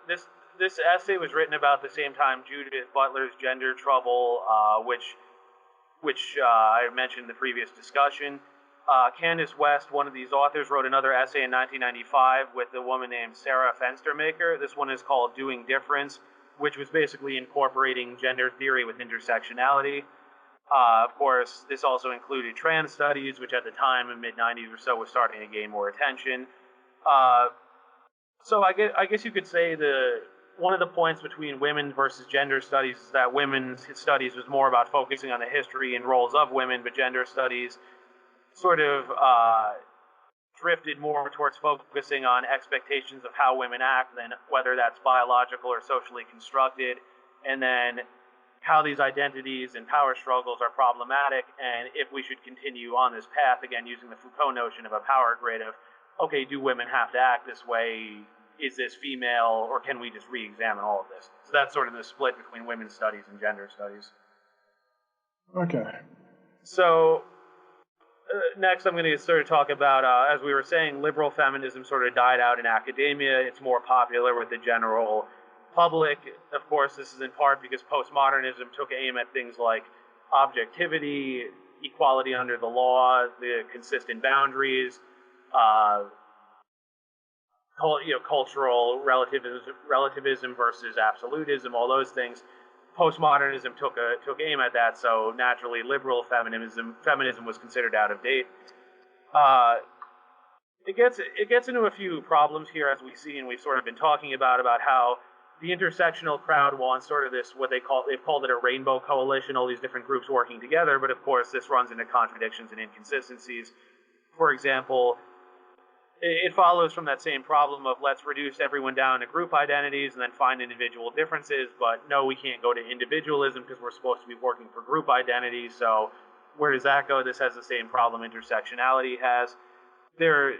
This essay was written about the same time Judith Butler's Gender Trouble, which I mentioned in the previous discussion. Candace West, one of these authors, wrote another essay in 1995 with a woman named Sarah Fenstermaker. This one is called Doing Difference, which was basically incorporating gender theory with intersectionality. Of course, this also included trans studies, which at the time, in mid-90s or so, was starting to gain more attention. Uh, so I guess you could say one of the points between women versus gender studies is that women's studies was more about focusing on the history and roles of women, but gender studies sort of drifted more towards focusing on expectations of how women act, than whether that's biological or socially constructed, and then how these identities and power struggles are problematic, and if we should continue on this path, again, using the Foucault notion of a power grid of, okay, do women have to act this way? Is this female, or can we just re-examine all of this? So that's sort of the split between women's studies and gender studies. Okay. So next, I'm going to sort of talk about, as we were saying, liberal feminism sort of died out in academia. It's more popular with the general public. Of course, this is in part because postmodernism took aim at things like objectivity, equality under the law, the consistent boundaries, cultural relativism versus absolutism, all those things. Postmodernism took aim at that, so naturally liberal feminism was considered out of date. It gets into a few problems here, as we see, and we've sort of been talking about how the intersectional crowd wants sort of this, they've called it a rainbow coalition, all these different groups working together, but of course this runs into contradictions and inconsistencies. For example, it follows from that same problem of let's reduce everyone down to group identities and then find individual differences, but no, we can't go to individualism because we're supposed to be working for group identities, so where does that go? This has the same problem intersectionality has. The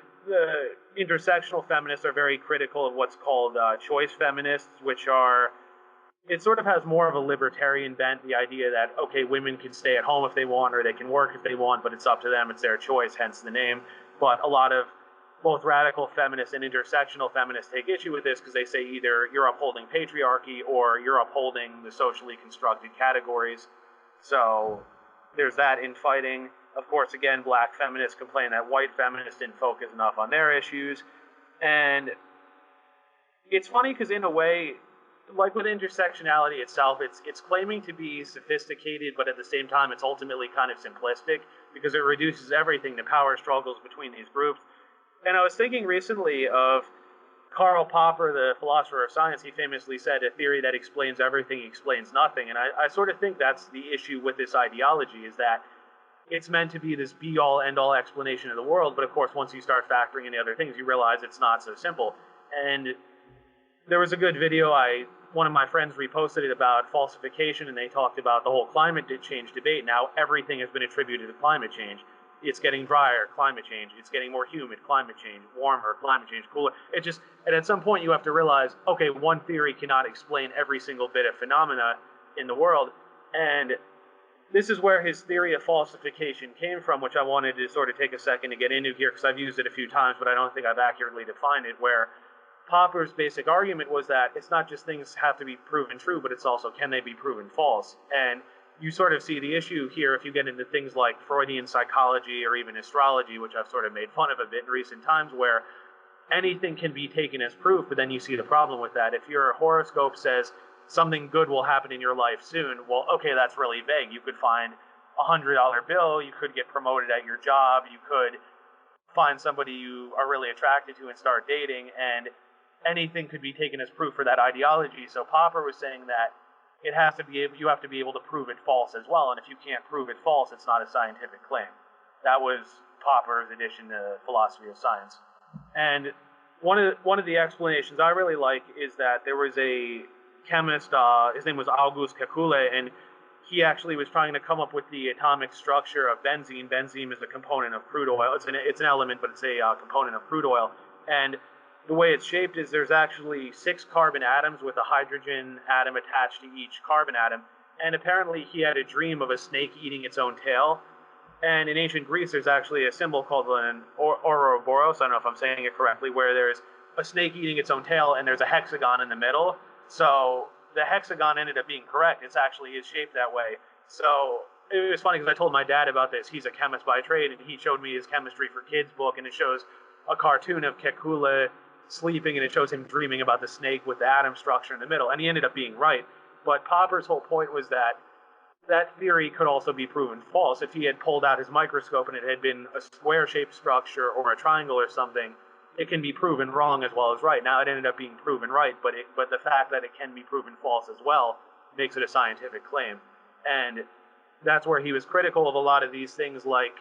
intersectional feminists are very critical of what's called choice feminists, which are, it sort of has more of a libertarian bent, the idea that, okay, women can stay at home if they want, or they can work if they want, but it's up to them, it's their choice, hence the name. But a lot of both radical feminists and intersectional feminists take issue with this because they say either you're upholding patriarchy or you're upholding the socially constructed categories. So there's that infighting. Of course, again, black feminists complain that white feminists didn't focus enough on their issues. And it's funny because in a way, like with intersectionality itself, it's claiming to be sophisticated, but at the same time, it's ultimately kind of simplistic because it reduces everything to power struggles between these groups. And I was thinking recently of Karl Popper, the philosopher of science. He famously said, a theory that explains everything explains nothing. And I sort of think that's the issue with this ideology, is that it's meant to be this be-all, end-all explanation of the world, but of course, once you start factoring in the other things, you realize it's not so simple. And there was a good video one of my friends reposted it about falsification, and they talked about the whole climate change debate. Now everything has been attributed to climate change. It's getting drier, climate change. It's getting more humid, climate change. Warmer, climate change. Cooler. And at some point you have to realize, okay, one theory cannot explain every single bit of phenomena in the world. And this is where his theory of falsification came from, which I wanted to sort of take a second to get into here, because I've used it a few times, but I don't think I've accurately defined it, where Popper's basic argument was that it's not just things have to be proven true, but it's also, can they be proven false? And you sort of see the issue here if you get into things like Freudian psychology or even astrology, which I've sort of made fun of a bit in recent times, where anything can be taken as proof, but then you see the problem with that. If your horoscope says something good will happen in your life soon, well, okay, that's really vague. You could find $100 bill, you could get promoted at your job, you could find somebody you are really attracted to and start dating, and anything could be taken as proof for that ideology. So Popper was saying that you have to be able to prove it false as well, and if you can't prove it false, it's not a scientific claim. That was Popper's addition to philosophy of science. And one of the explanations I really like is that there was a chemist, his name was August Kekule, and he actually was trying to come up with the atomic structure of benzene. Benzene is a component of crude oil. It's an element, but it's a component of crude oil. And the way it's shaped is there's actually 6 carbon atoms with a hydrogen atom attached to each carbon atom. And apparently he had a dream of a snake eating its own tail. And in ancient Greece, there's actually a symbol called an Ouroboros, I don't know if I'm saying it correctly, where there's a snake eating its own tail and there's a hexagon in the middle. So the hexagon ended up being correct. It's actually is shaped that way. So it was funny because I told my dad about this. He's a chemist by trade, and he showed me his Chemistry for Kids book, and it shows a cartoon of Kekule sleeping, and it shows him dreaming about the snake with the atom structure in the middle, and he ended up being right. But Popper's whole point was that that theory could also be proven false. If he had pulled out his microscope and it had been a square-shaped structure or a triangle or something, it can be proven wrong as well as right. Now, it ended up being proven right, but the fact that it can be proven false as well makes it a scientific claim. And that's where he was critical of a lot of these things like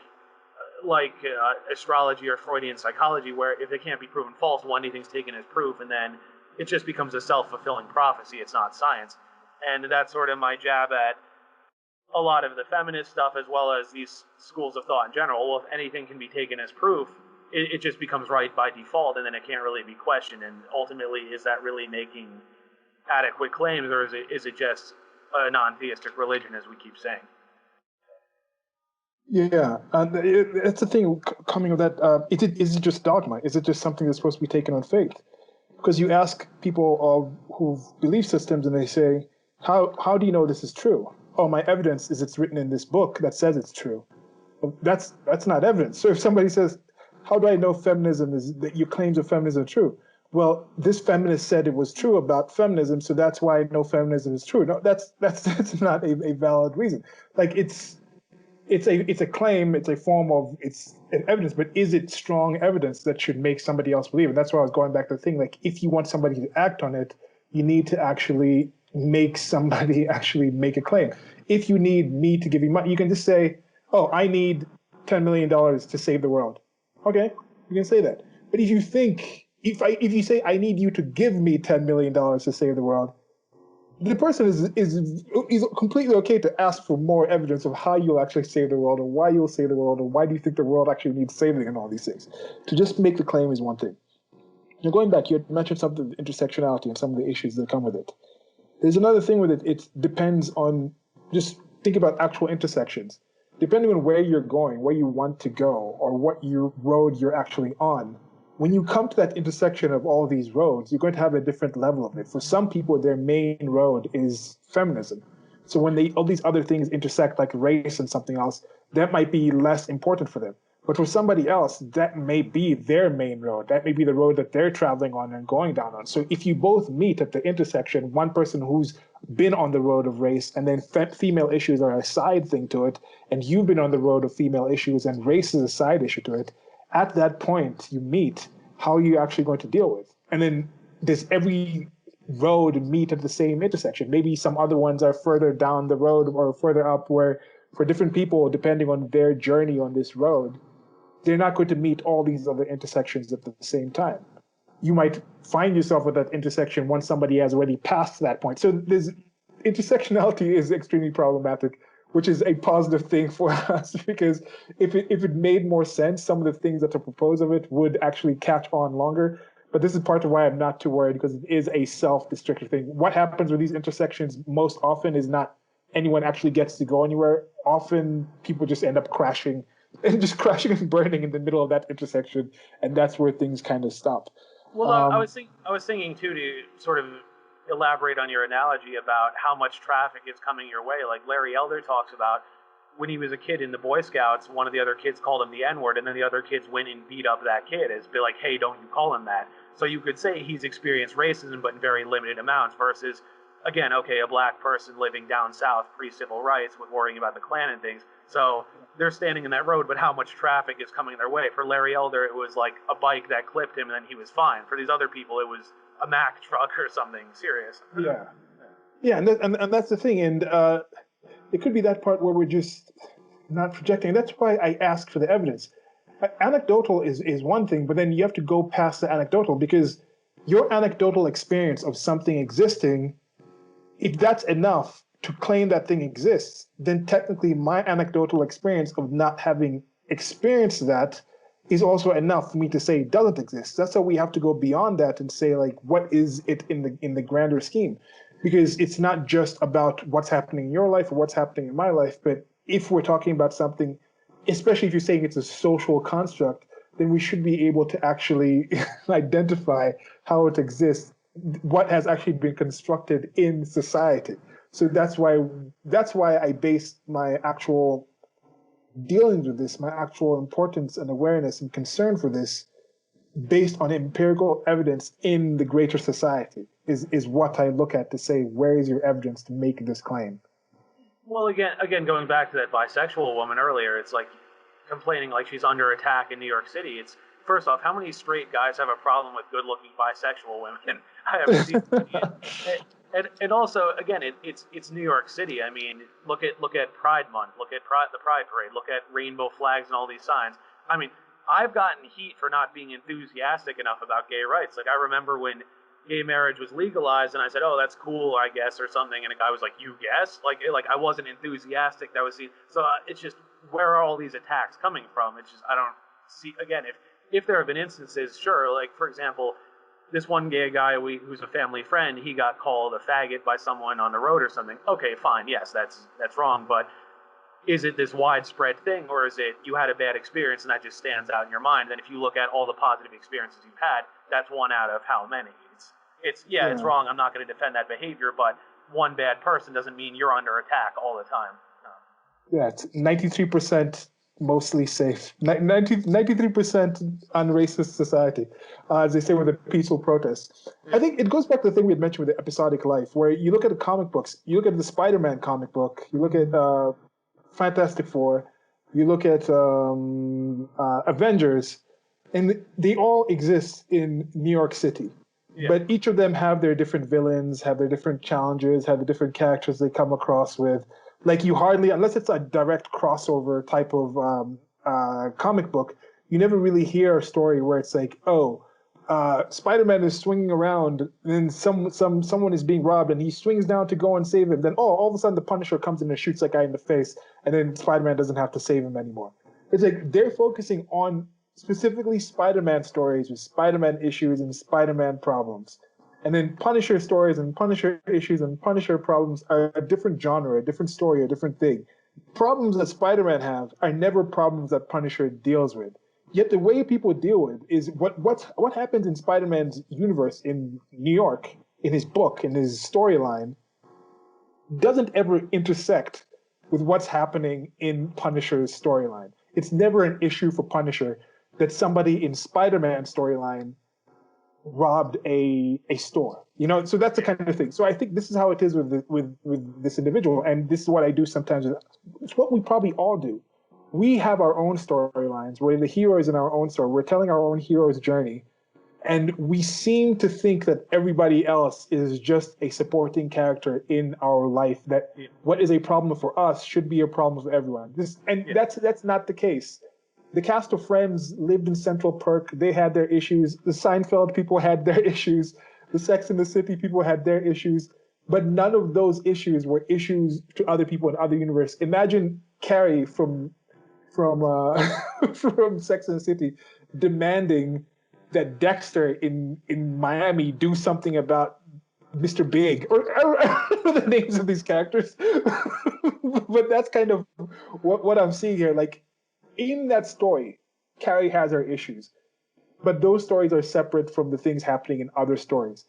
astrology or Freudian psychology, where if they can't be proven false, anything's taken as proof, and then it just becomes a self-fulfilling prophecy. It's not science. And that's sort of my jab at a lot of the feminist stuff, as well as these schools of thought in general. Well, if anything can be taken as proof, it just becomes right by default, and then it can't really be questioned. And ultimately, is that really making adequate claims, or is it just a non-theistic religion, as we keep saying? Yeah, and it's the thing coming of that. Is it just dogma? Is it just something that's supposed to be taken on faith? Because you ask people who belief systems, and they say, "How do you know this is true?" Oh, my evidence is it's written in this book that says it's true. Well, that's not evidence. So if somebody says, "How do I know feminism is that your claims of feminism are true?" Well, this feminist said it was true about feminism, so that's why I know feminism is true. No, that's not a valid reason. Like it's a claim, it's a form of it's an evidence, but is it strong evidence that should make somebody else believe? And that's why I was going back to the thing, like if you want somebody to act on it, you need to actually make somebody actually make a claim. If you need me to give you money, you can just say, "Oh, I need $10 million to save the world." Okay, you can say that. But if you if you say I need you to give me $10 million to save the world, the person is completely okay to ask for more evidence of how you'll actually save the world, or why you'll save the world, or why do you think the world actually needs saving, and all these things. To just make the claim is one thing. Now, going back, you had mentioned something, intersectionality and some of the issues that come with it. There's another thing with it. It depends on, just think about actual intersections. Depending on where you're going, where you want to go, or what road you're actually on, when you come to that intersection of all these roads, you're going to have a different level of it. For some people, their main road is feminism. So when all these other things intersect, like race and something else, that might be less important for them. But for somebody else, that may be their main road. That may be the road that they're traveling on and going down on. So if you both meet at the intersection, one person who's been on the road of race, and then female issues are a side thing to it, and you've been on the road of female issues and race is a side issue to it, at that point you meet, how are you actually going to deal with? And then does every road meet at the same intersection? Maybe some other ones are further down the road or further up where for different people, depending on their journey on this road, they're not going to meet all these other intersections at the same time. You might find yourself at that intersection once somebody has already passed that point. So intersectionality is extremely problematic, which is a positive thing for us, because if it made more sense, some of the things that are proposed of it would actually catch on longer. But this is part of why I'm not too worried, because it is a self-destructive thing. What happens with these intersections most often is not anyone actually gets to go anywhere. Often people just end up crashing and burning in the middle of that intersection, and that's where things kind of stop. Well, I was thinking too, to sort of elaborate on your analogy about how much traffic is coming your way. Like Larry Elder talks about when he was a kid in the Boy Scouts, one of the other kids called him the N-word, and then the other kids went and beat up that kid as be like, hey, don't you call him that. So you could say he's experienced racism, but in very limited amounts, versus, again, okay, a black person living down south pre-civil rights with worrying about the Klan and things. So they're standing in that road, but how much traffic is coming their way? For Larry Elder, it was like a bike that clipped him and then he was fine. For these other people, it was a Mack truck or something serious. Yeah, and that's the thing. And it could be that part where we're just not projecting. That's why I asked for the evidence. Anecdotal is one thing, but then you have to go past the anecdotal, because your anecdotal experience of something existing, if that's enough to claim that thing exists, then technically my anecdotal experience of not having experienced that is also enough for me to say it doesn't exist. That's how we have to go beyond that and say, like, what is it in the grander scheme? Because it's not just about what's happening in your life or what's happening in my life, but if we're talking about something, especially if you're saying it's a social construct, then we should be able to actually identify how it exists, what has actually been constructed in society. So that's why I base my actual dealings with this, my actual importance and awareness and concern for this, based on empirical evidence in the greater society, is what I look at to say, where is your evidence to make this claim? Well, again, going back to that bisexual woman earlier, it's like complaining like she's under attack in New York City. It's, first off, how many straight guys have a problem with good-looking bisexual women? I haven't seen it. And also, again, it's New York City. I mean, look at Pride Month, look at the Pride Parade, look at rainbow flags and all these signs. I mean, I've gotten heat for not being enthusiastic enough about gay rights. Like, I remember when gay marriage was legalized, and I said, "Oh, that's cool, I guess," or something, and a guy was like, "You guess?" Like I wasn't enthusiastic. That was so. It's just, where are all these attacks coming from? It's just, I don't see. Again, if there have been instances, sure. Like, for example, this one gay guy who's a family friend, he got called a faggot by someone on the road or something. Okay, fine, yes, that's wrong, but is it this widespread thing, or is it you had a bad experience and that just stands out in your mind? And if you look at all the positive experiences you've had, that's one out of how many? It's wrong. I'm not going to defend that behavior, but one bad person doesn't mean you're under attack all the time. No. Yeah, it's 93% mostly safe. 93% unracist society, as they say with the peaceful protests. I think it goes back to the thing we had mentioned with the episodic life, where you look at the comic books, you look at the Spider-Man comic book, you look at Fantastic Four, you look at Avengers, and they all exist in New York City. Yeah. But each of them have their different villains, have their different challenges, have the different characters they come across with. Like, you hardly, unless it's a direct crossover type of comic book, you never really hear a story where it's like, oh, Spider-Man is swinging around and someone is being robbed and he swings down to go and save him. Then, all of a sudden the Punisher comes in and shoots that guy in the face, and then Spider-Man doesn't have to save him anymore. It's like they're focusing on specifically Spider-Man stories with Spider-Man issues and Spider-Man problems. And then Punisher stories and Punisher issues and Punisher problems are a different genre, a different story, a different thing. Problems that Spider-Man have are never problems that Punisher deals with. Yet the way people deal with is what happens in Spider-Man's universe in New York, in his book, in his storyline, doesn't ever intersect with what's happening in Punisher's storyline. It's never an issue for Punisher that somebody in Spider-Man's storyline robbed a store, so that's the kind of thing. So I think this is how it is with this individual, and this is what I do sometimes. It's what we probably all do. We have our own storylines. We're the heroes in our own story. We're telling our own hero's journey, And we seem to think that everybody else is just a supporting character in our life, that Yeah. what is a problem for us should be a problem for everyone. Yeah. That's not the case. The cast of Friends lived in Central Park. They had their issues. The Seinfeld people had their issues. The Sex and the City people had their issues. But none of those issues were issues to other people in other universe. Imagine Carrie from from Sex and the City demanding that Dexter in Miami do something about Mr. Big, or I don't know the names of these characters, but that's kind of what I'm seeing here. Like in that story, Carrie has her issues, but those stories are separate from the things happening in other stories.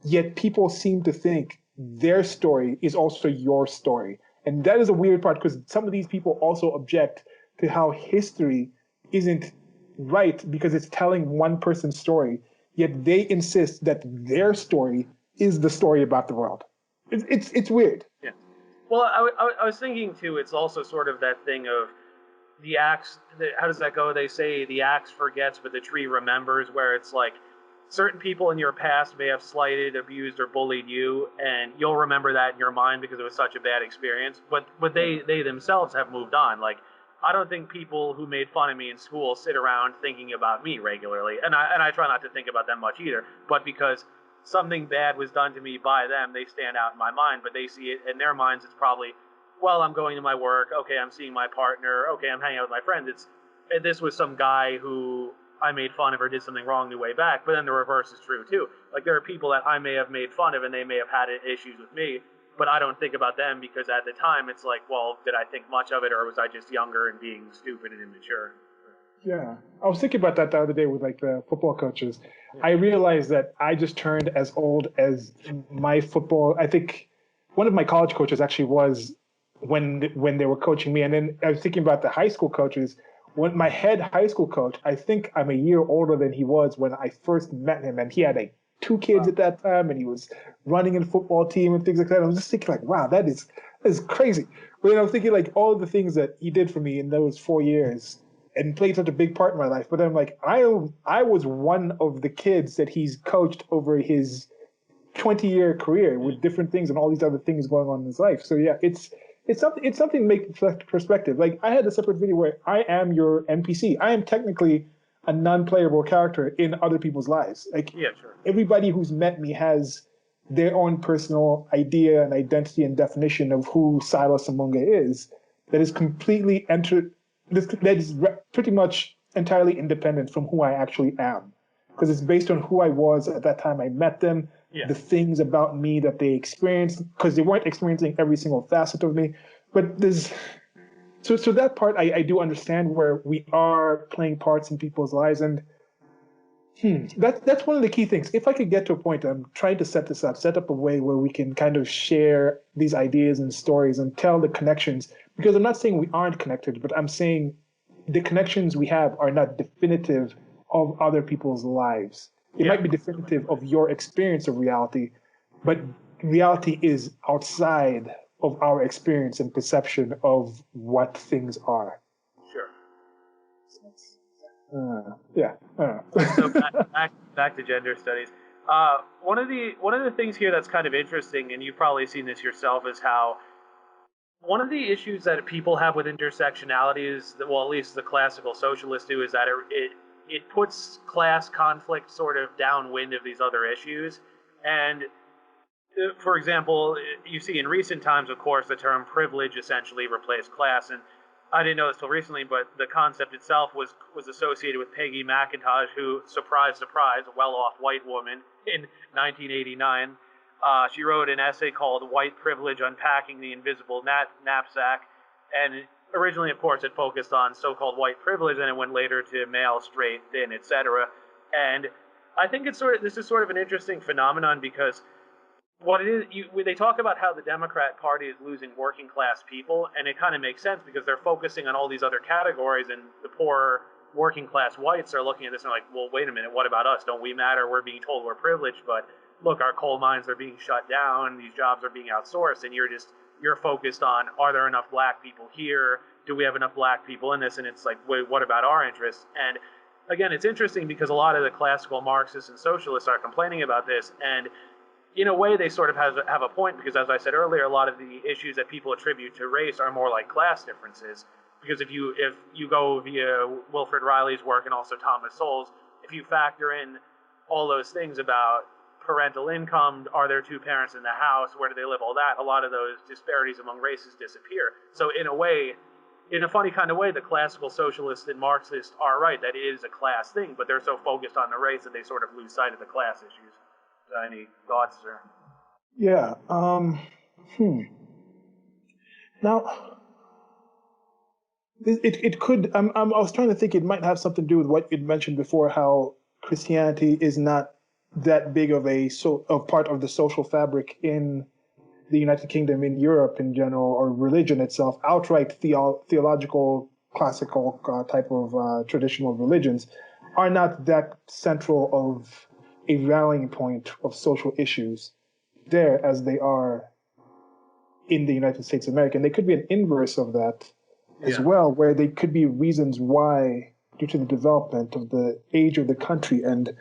Yet people seem to think their story is also your story. And that is a weird part because some of these people also object to how history isn't right because it's telling one person's story, yet they insist that their story is the story about the world. It's weird. Yeah. Well, I was thinking too. It's also sort of that thing of the axe. How does that go? They say the axe forgets, but the tree remembers. Where it's like certain people in your past may have slighted, abused, or bullied you, and you'll remember that in your mind because it was such a bad experience. But they themselves have moved on. Like I don't think people who made fun of me in school sit around thinking about me regularly, and I try not to think about them much either. But because something bad was done to me by them, they stand out in my mind. But they see it in their minds. It's probably, well, I'm going to my work. Okay, I'm seeing my partner. Okay, I'm hanging out with my friends. This was some guy who I made fun of or did something wrong the way back. But then the reverse is true too. Like there are people that I may have made fun of and they may have had issues with me, but I don't think about them because at the time it's like, well, did I think much of it or was I just younger and being stupid and immature? Yeah, I was thinking about that the other day with like the football coaches. I realized that I just turned as old as my football. I think one of my college coaches actually was when they were coaching me, and then I was thinking about the high school coaches. When my head high school coach, I think I'm a year older than he was when I first met him, and he had like two kids at that time, and he was running a football team and things like that. I was just thinking like, wow, that is crazy. But then I was thinking like all of the things that he did for me in those 4 years and played such a big part in my life. But then I'm like, I was one of the kids that he's coached over his 20-year career with different things and all these other things going on in his life. So yeah, it's something to make perspective. Like I had a separate video where I am your NPC. I am technically a non-playable character in other people's lives. Like Yeah, sure. everybody who's met me has their own personal idea and identity and definition of who Silas Amunga is that is completely that is pretty much entirely independent from who I actually am, because it's based on who I was at that time I met them, Yeah. the things about me that they experienced, because they weren't experiencing every single facet of me. But there's so that part I do understand where we are playing parts in people's lives, and that's one of the key things. If I could get to a point, I'm trying to set up a way where we can kind of share these ideas and stories and tell the connections. Because I'm not saying we aren't connected, but I'm saying the connections we have are not definitive of other people's lives. It might be definitive of your experience of reality, but reality is outside of our experience and perception of what things are. Sure. Yeah. So back to gender studies. One of the things here that's kind of interesting, and you've probably seen this yourself, is how one of the issues that people have with intersectionality is that, well, at least the classical socialists do, is that it puts class conflict sort of downwind of these other issues. And for example, you see in recent times, of course, the term privilege essentially replaced class. And I didn't know this till recently, but the concept itself was associated with Peggy McIntosh, who, surprise, surprise, a well-off white woman in 1989. She wrote an essay called White Privilege, Unpacking the Invisible Knapsack. And originally, of course, it focused on so-called white privilege, and it went later to male, straight, thin, etc. And I think this is sort of an interesting phenomenon because what it is, they talk about how the Democrat Party is losing working class people, and it kind of makes sense because they're focusing on all these other categories, and the poor working class whites are looking at this and are like, well, wait a minute, what about us? Don't we matter? We're being told we're privileged, but look, our coal mines are being shut down, these jobs are being outsourced, and you're focused on, are there enough black people here? Do we have enough black people in this? And it's like, wait, what about our interests? And again, it's interesting because a lot of the classical Marxists and socialists are complaining about this, and in a way, they sort of have a point because, as I said earlier, a lot of the issues that people attribute to race are more like class differences. Because if you go via Wilfred Reilly's work and also Thomas Sowell's, if you factor in all those things about parental income, are there two parents in the house, where do they live, all that, a lot of those disparities among races disappear. So in a way, in a funny kind of way, the classical socialists and Marxists are right that it is a class thing, but they're so focused on the race that they sort of lose sight of the class issues. Any thoughts, sir? Yeah. Now, it could. I was trying to think. It might have something to do with what you mentioned before. How Christianity is not that big of of part of the social fabric in the United Kingdom, in Europe in general, or religion itself. Outright theological, classical type of traditional religions are not that central of a rallying point of social issues there as they are in the United States of America. And they could be an inverse of that as well, where they could be reasons why, due to the development of the age of the country and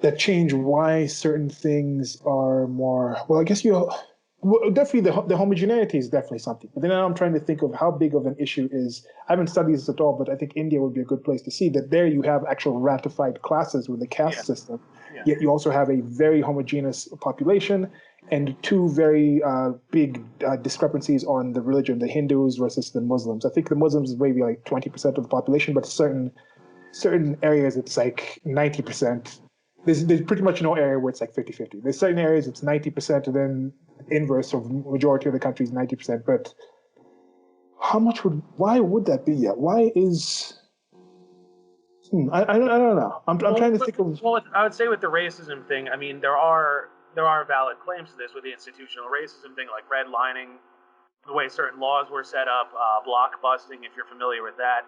that change, why certain things are more, well, I guess definitely the homogeneity is definitely something. But then I'm trying to think of how big of an issue is, I haven't studied this at all, but I think India would be a good place to see that there you have actual ratified classes with the caste system, yet you also have a very homogeneous population and two very big discrepancies on the religion, the Hindus versus the Muslims. I think the Muslims is maybe like 20% of the population, but certain areas it's like 90%. There's pretty much no area where it's like 50-50. There's certain areas it's 90%, and then inverse of majority of the country is 90%. But why would that be yet? Why is, I don't know. I'm trying to think of. Well, I would say with the racism thing, I mean, there are valid claims to this with the institutional racism thing, like redlining, the way certain laws were set up, block busting, if you're familiar with that,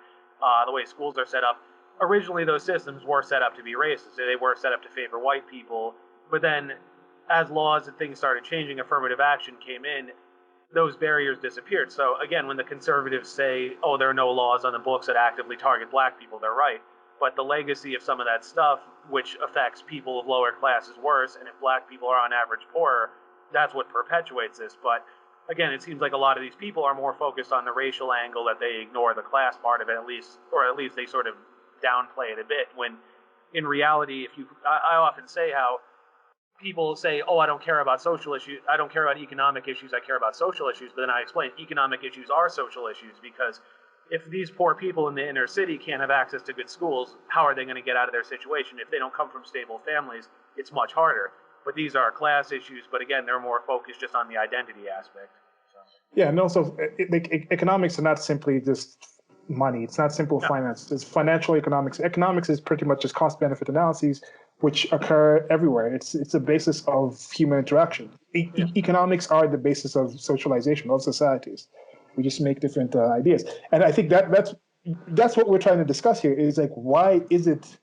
the way schools are set up. Originally, those systems were set up to be racist. They were set up to favor white people. But then, as laws and things started changing, affirmative action came in, those barriers disappeared. So again, when the conservatives say, oh, there are no laws on the books that actively target black people, they're right. But the legacy of some of that stuff, which affects people of lower classes worse, and if black people are on average poorer, that's what perpetuates this. But again, it seems like a lot of these people are more focused on the racial angle, that they ignore the class part of it, at least they sort of downplay it a bit, when in reality, I often say how people say, oh, I don't care about social issues, I don't care about economic issues, I care about social issues. But then I explain economic issues are social issues, because if these poor people in the inner city can't have access to good schools, how are they going to get out of their situation? If they don't come from stable families, it's much harder. But these are class issues, but again, they're more focused just on the identity aspect. So. Yeah, and also economics are not simply just money. It's not simple finance. It's financial economics. Economics is pretty much just cost-benefit analyses, which occur everywhere. It's a basis of human interaction. Economics are the basis of socialization of societies. We just make different ideas, and I think that's what we're trying to discuss here. Is like, why is it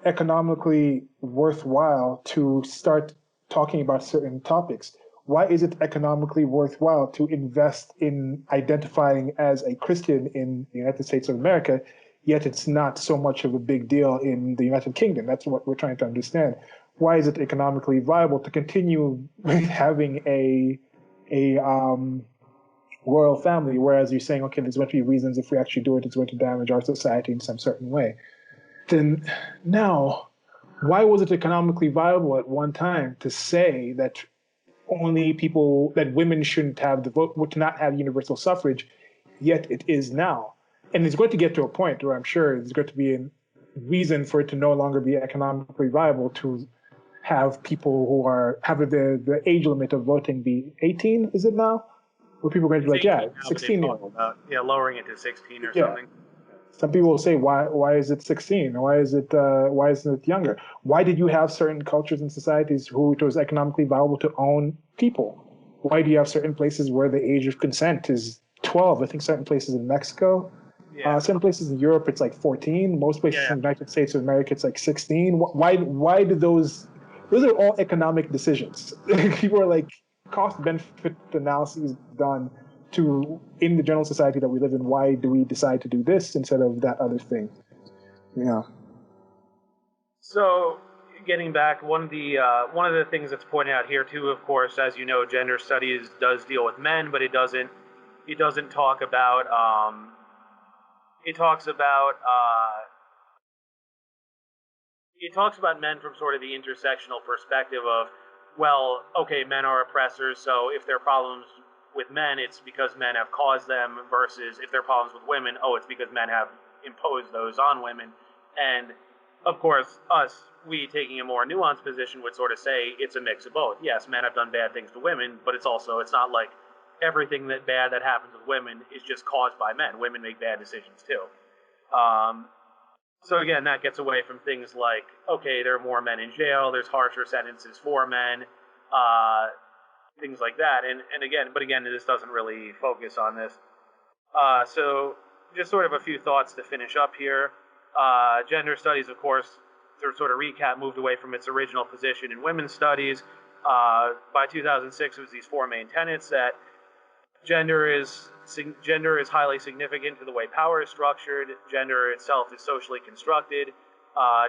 economically worthwhile to start talking about certain topics? Why is it economically worthwhile to invest in identifying as a Christian in the United States of America, yet it's not so much of a big deal in the United Kingdom? That's what we're trying to understand. Why is it economically viable to continue having a royal family, whereas you're saying, okay, there's going to be reasons if we actually do it, it's going to damage our society in some certain way? Then now, why was it economically viable at one time to say that that women shouldn't have the vote, would not have universal suffrage, yet it is now? And it's going to get to a point where I'm sure there's going to be a reason for it to no longer be economically viable to have people who have the age limit of voting be 18, is it now? Where people are going to be like, 16-year-old. Lowering it to 16 or something. Some people will say, why is it 16? Why isn't it younger? Why did you have certain cultures and societies who it was economically viable to own people? Why do you have certain places where the age of consent is 12? I think certain places in Mexico, certain places in Europe it's like 14. Most places in the United States of America it's like 16. Why did those are all economic decisions. People are like, cost-benefit analyses done in the general society that we live in. Why do we decide to do this instead of that other thing? Yeah. So, getting back, one of the things that's pointed out here too, of course, as you know, gender studies does deal with men, but it doesn't talk about it talks about men from sort of the intersectional perspective of, well, okay, men are oppressors, so if there are problems with men, it's because men have caused them, versus if there are problems with women, oh, it's because men have imposed those on women. And of course, we taking a more nuanced position would sort of say it's a mix of both. Yes, men have done bad things to women, but it's not like everything that bad that happens with women is just caused by men. Women make bad decisions too. So again, that gets away from things like, okay, there are more men in jail, there's harsher sentences for men, things like that. But again, this doesn't really focus on this. So just sort of a few thoughts to finish up here. Gender studies, of course, to sort of recap, moved away from its original position in women's studies. By 2006, it was these four main tenets that gender is highly significant to the way power is structured. Gender itself is socially constructed.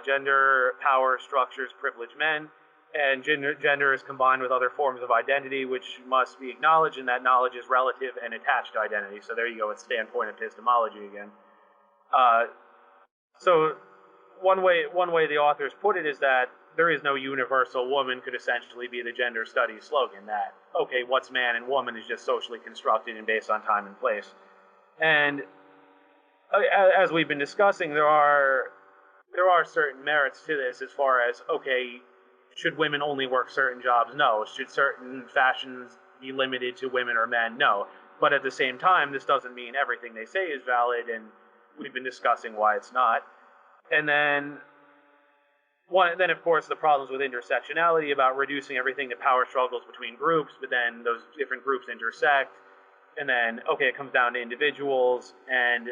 Gender power structures privilege men, and gender is combined with other forms of identity which must be acknowledged, and that knowledge is relative and attached to identity. So there you go, it's standpoint epistemology again. So one way the authors put it is that there is no universal woman could essentially be the gender studies slogan, that, okay, what's man and woman is just socially constructed and based on time and place. And as we've been discussing, there are certain merits to this as far as, okay, should women only work certain jobs? No. Should certain fashions be limited to women or men? No. But at the same time, this doesn't mean everything they say is valid, and we've been discussing why it's not. And then of course, the problems with intersectionality about reducing everything to power struggles between groups, but then those different groups intersect, and then, okay, it comes down to individuals, and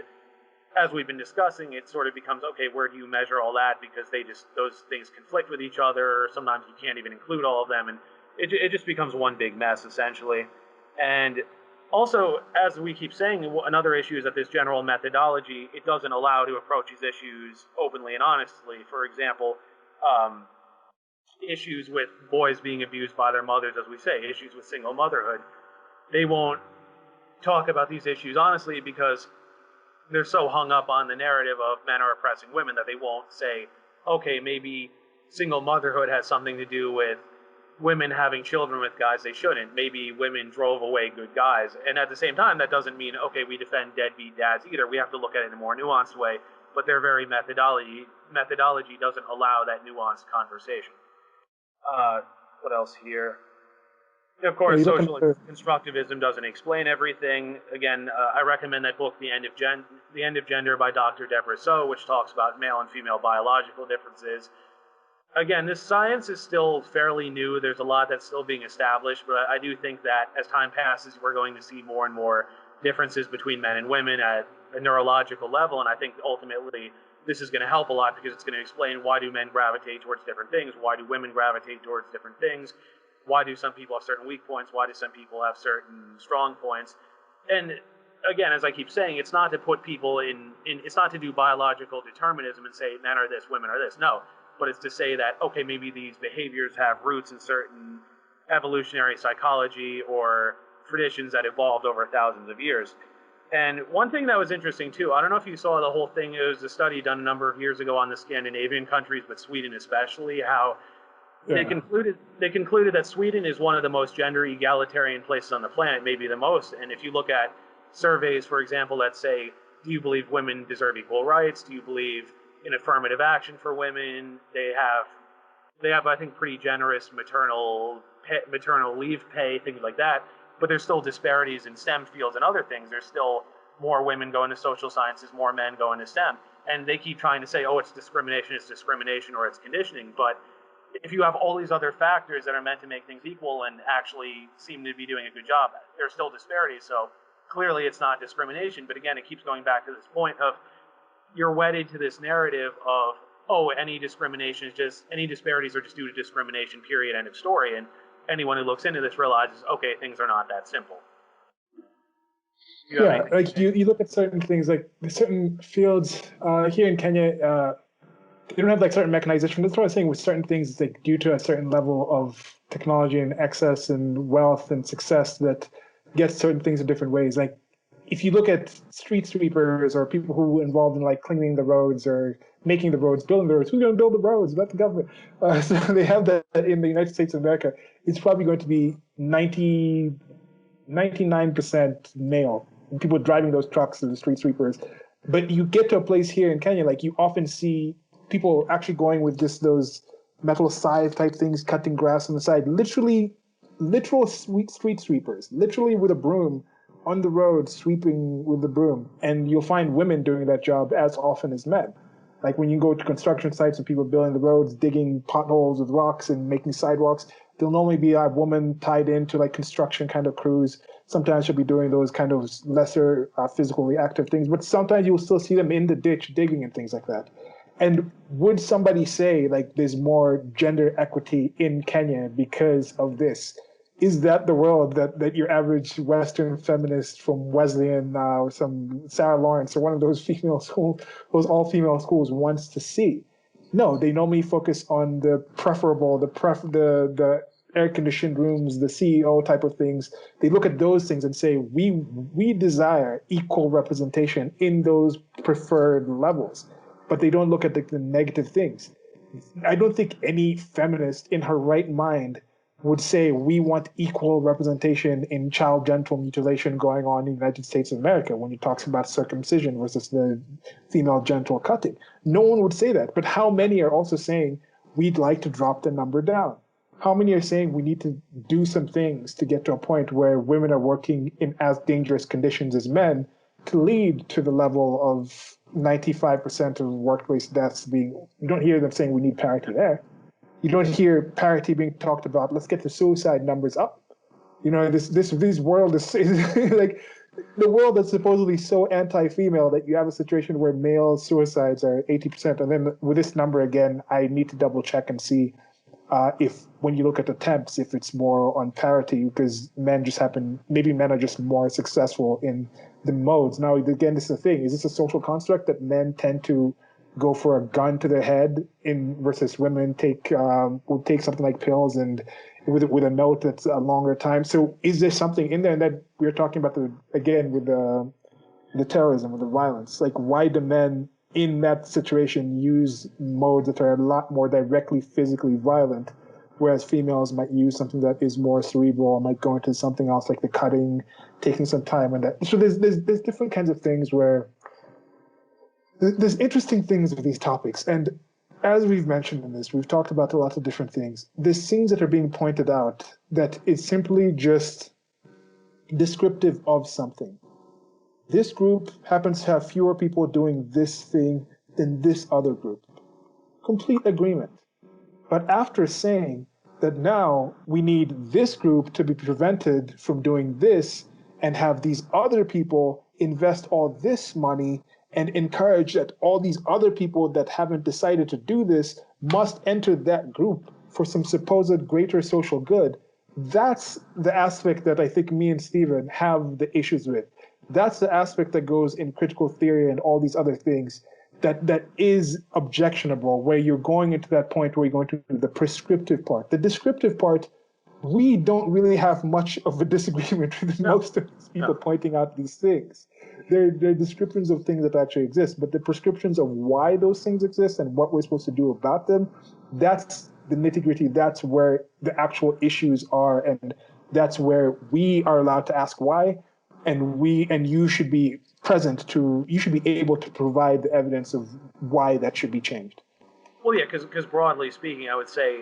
as we've been discussing, it sort of becomes, okay, where do you measure all that, because those things conflict with each other, sometimes you can't even include all of them, and it just becomes one big mess, essentially. And also, as we keep saying, another issue is that this general methodology, it doesn't allow to approach these issues openly and honestly. For example, issues with boys being abused by their mothers, as we say, issues with single motherhood. They won't talk about these issues honestly because they're so hung up on the narrative of men are oppressing women that they won't say, okay, maybe single motherhood has something to do with women having children with guys they shouldn't. Maybe women drove away good guys. And at the same time, that doesn't mean, okay, we defend deadbeat dads either. We have to look at it in a more nuanced way. But their very methodology doesn't allow that nuanced conversation. What else here? Of course, social constructivism doesn't explain everything. Again, I recommend that book, The End of Gender by Dr. Deborah So, which talks about male and female biological differences. Again, this science is still fairly new. There's a lot that's still being established, but I do think that as time passes, we're going to see more and more differences between men and women at a neurological level, and I think ultimately this is going to help a lot because it's going to explain why do men gravitate towards different things, why do women gravitate towards different things, why do some people have certain weak points, why do some people have certain strong points. And again, as I keep saying, it's not to put people it's not to do biological determinism and say men are this, women are this. No, but it's to say that, okay, maybe these behaviors have roots in certain evolutionary psychology or traditions that evolved over thousands of years. And one thing that was interesting too, I don't know if you saw the whole thing, it was a study done a number of years ago on the Scandinavian countries, but Sweden especially, how they concluded that Sweden is one of the most gender egalitarian places on the planet, maybe the most. And if you look at surveys, for example, that say, do you believe women deserve equal rights? Do you believe in affirmative action for women? They have, I think, pretty generous maternal leave pay, things like that. But there's still disparities in STEM fields and other things. There's still more women going to social sciences, more men going to STEM. And they keep trying to say, oh, it's discrimination, or it's conditioning. But if you have all these other factors that are meant to make things equal and actually seem to be doing a good job, there's still disparities. So clearly it's not discrimination. But again, it keeps going back to this point of you're wedded to this narrative of, oh, any disparities are just due to discrimination, period, end of story. And anyone who looks into this realizes, okay, things are not that simple. Do you have Yeah, anything to like say? you look at certain things, like certain fields here in Kenya, they don't have like certain mechanization. That's what I was saying with certain things, it's like due to a certain level of technology and excess and wealth and success that gets certain things in different ways. Like if you look at street sweepers or people who are involved in like cleaning the roads or making the roads, building the roads, who's going to build the roads? Let the government. So they have that in the United States of America. It's probably going to be 99% male, people driving those trucks and the street sweepers. But you get to a place here in Kenya, like you often see people actually going with just those metal scythe type things, cutting grass on the side, literal street sweepers, literally with a broom on the road, sweeping with the broom. And you'll find women doing that job as often as men. Like when you go to construction sites and people building the roads, digging potholes with rocks and making sidewalks, there'll normally be a woman tied into like construction kind of crews. Sometimes she'll be doing those kind of lesser physically active things, but sometimes you'll still see them in the ditch digging and things like that. And would somebody say like there's more gender equity in Kenya because of this? Is that the world that your average Western feminist from Wesleyan or some Sarah Lawrence or one of those female school, those all female schools wants to see? No, they normally focus on the preferable, the air conditioned rooms, the CEO type of things. They look at those things and say we desire equal representation in those preferred levels, but they don't look at the negative things. I don't think any feminist in her right mind would say we want equal representation in child genital mutilation going on in the United States of America when he talks about circumcision versus the female genital cutting. No one would say that. But how many are also saying we'd like to drop the number down? How many are saying we need to do some things to get to a point where women are working in as dangerous conditions as men to lead to the level of 95% of workplace deaths being, you don't hear them saying we need parity there. You don't hear parity being talked about. Let's get the suicide numbers up. You know, this world is like the world that's supposedly so anti-female that you have a situation where male suicides are 80%. And then with this number again, I need to double check and see if when you look at attempts, if it's more on parity, because maybe men are just more successful in the modes. Now, again, this is the thing. Is this a social construct that men tend to go for a gun to their head in versus women will take something like pills and with a note that's a longer time? So is there something in there? And that we're talking about with the terrorism, with the violence, like why do men in that situation use modes that are a lot more directly physically violent, whereas females might use something that is more cerebral, might go into something else like the cutting, taking some time and that. So there's different kinds of things where there's interesting things with these topics. And as we've mentioned in this, we've talked about a lot of different things. There's things that are being pointed out that is simply just descriptive of something. This group happens to have fewer people doing this thing than this other group. Complete agreement. But after saying that now we need this group to be prevented from doing this and have these other people invest all this money and encourage that all these other people that haven't decided to do this must enter that group for some supposed greater social good. That's the aspect that I think me and Steven have the issues with. That's the aspect that goes in critical theory and all these other things that is objectionable, where you're going into that point where you're going to the prescriptive part. The descriptive part, we don't really have much of a disagreement with most of these people pointing out these things. They're descriptions of things that actually exist, but the prescriptions of why those things exist and what we're supposed to do about them, that's the nitty-gritty. That's where the actual issues are, and that's where we are allowed to ask why, and you should be you should be able to provide the evidence of why that should be changed. Well, yeah, because broadly speaking, I would say,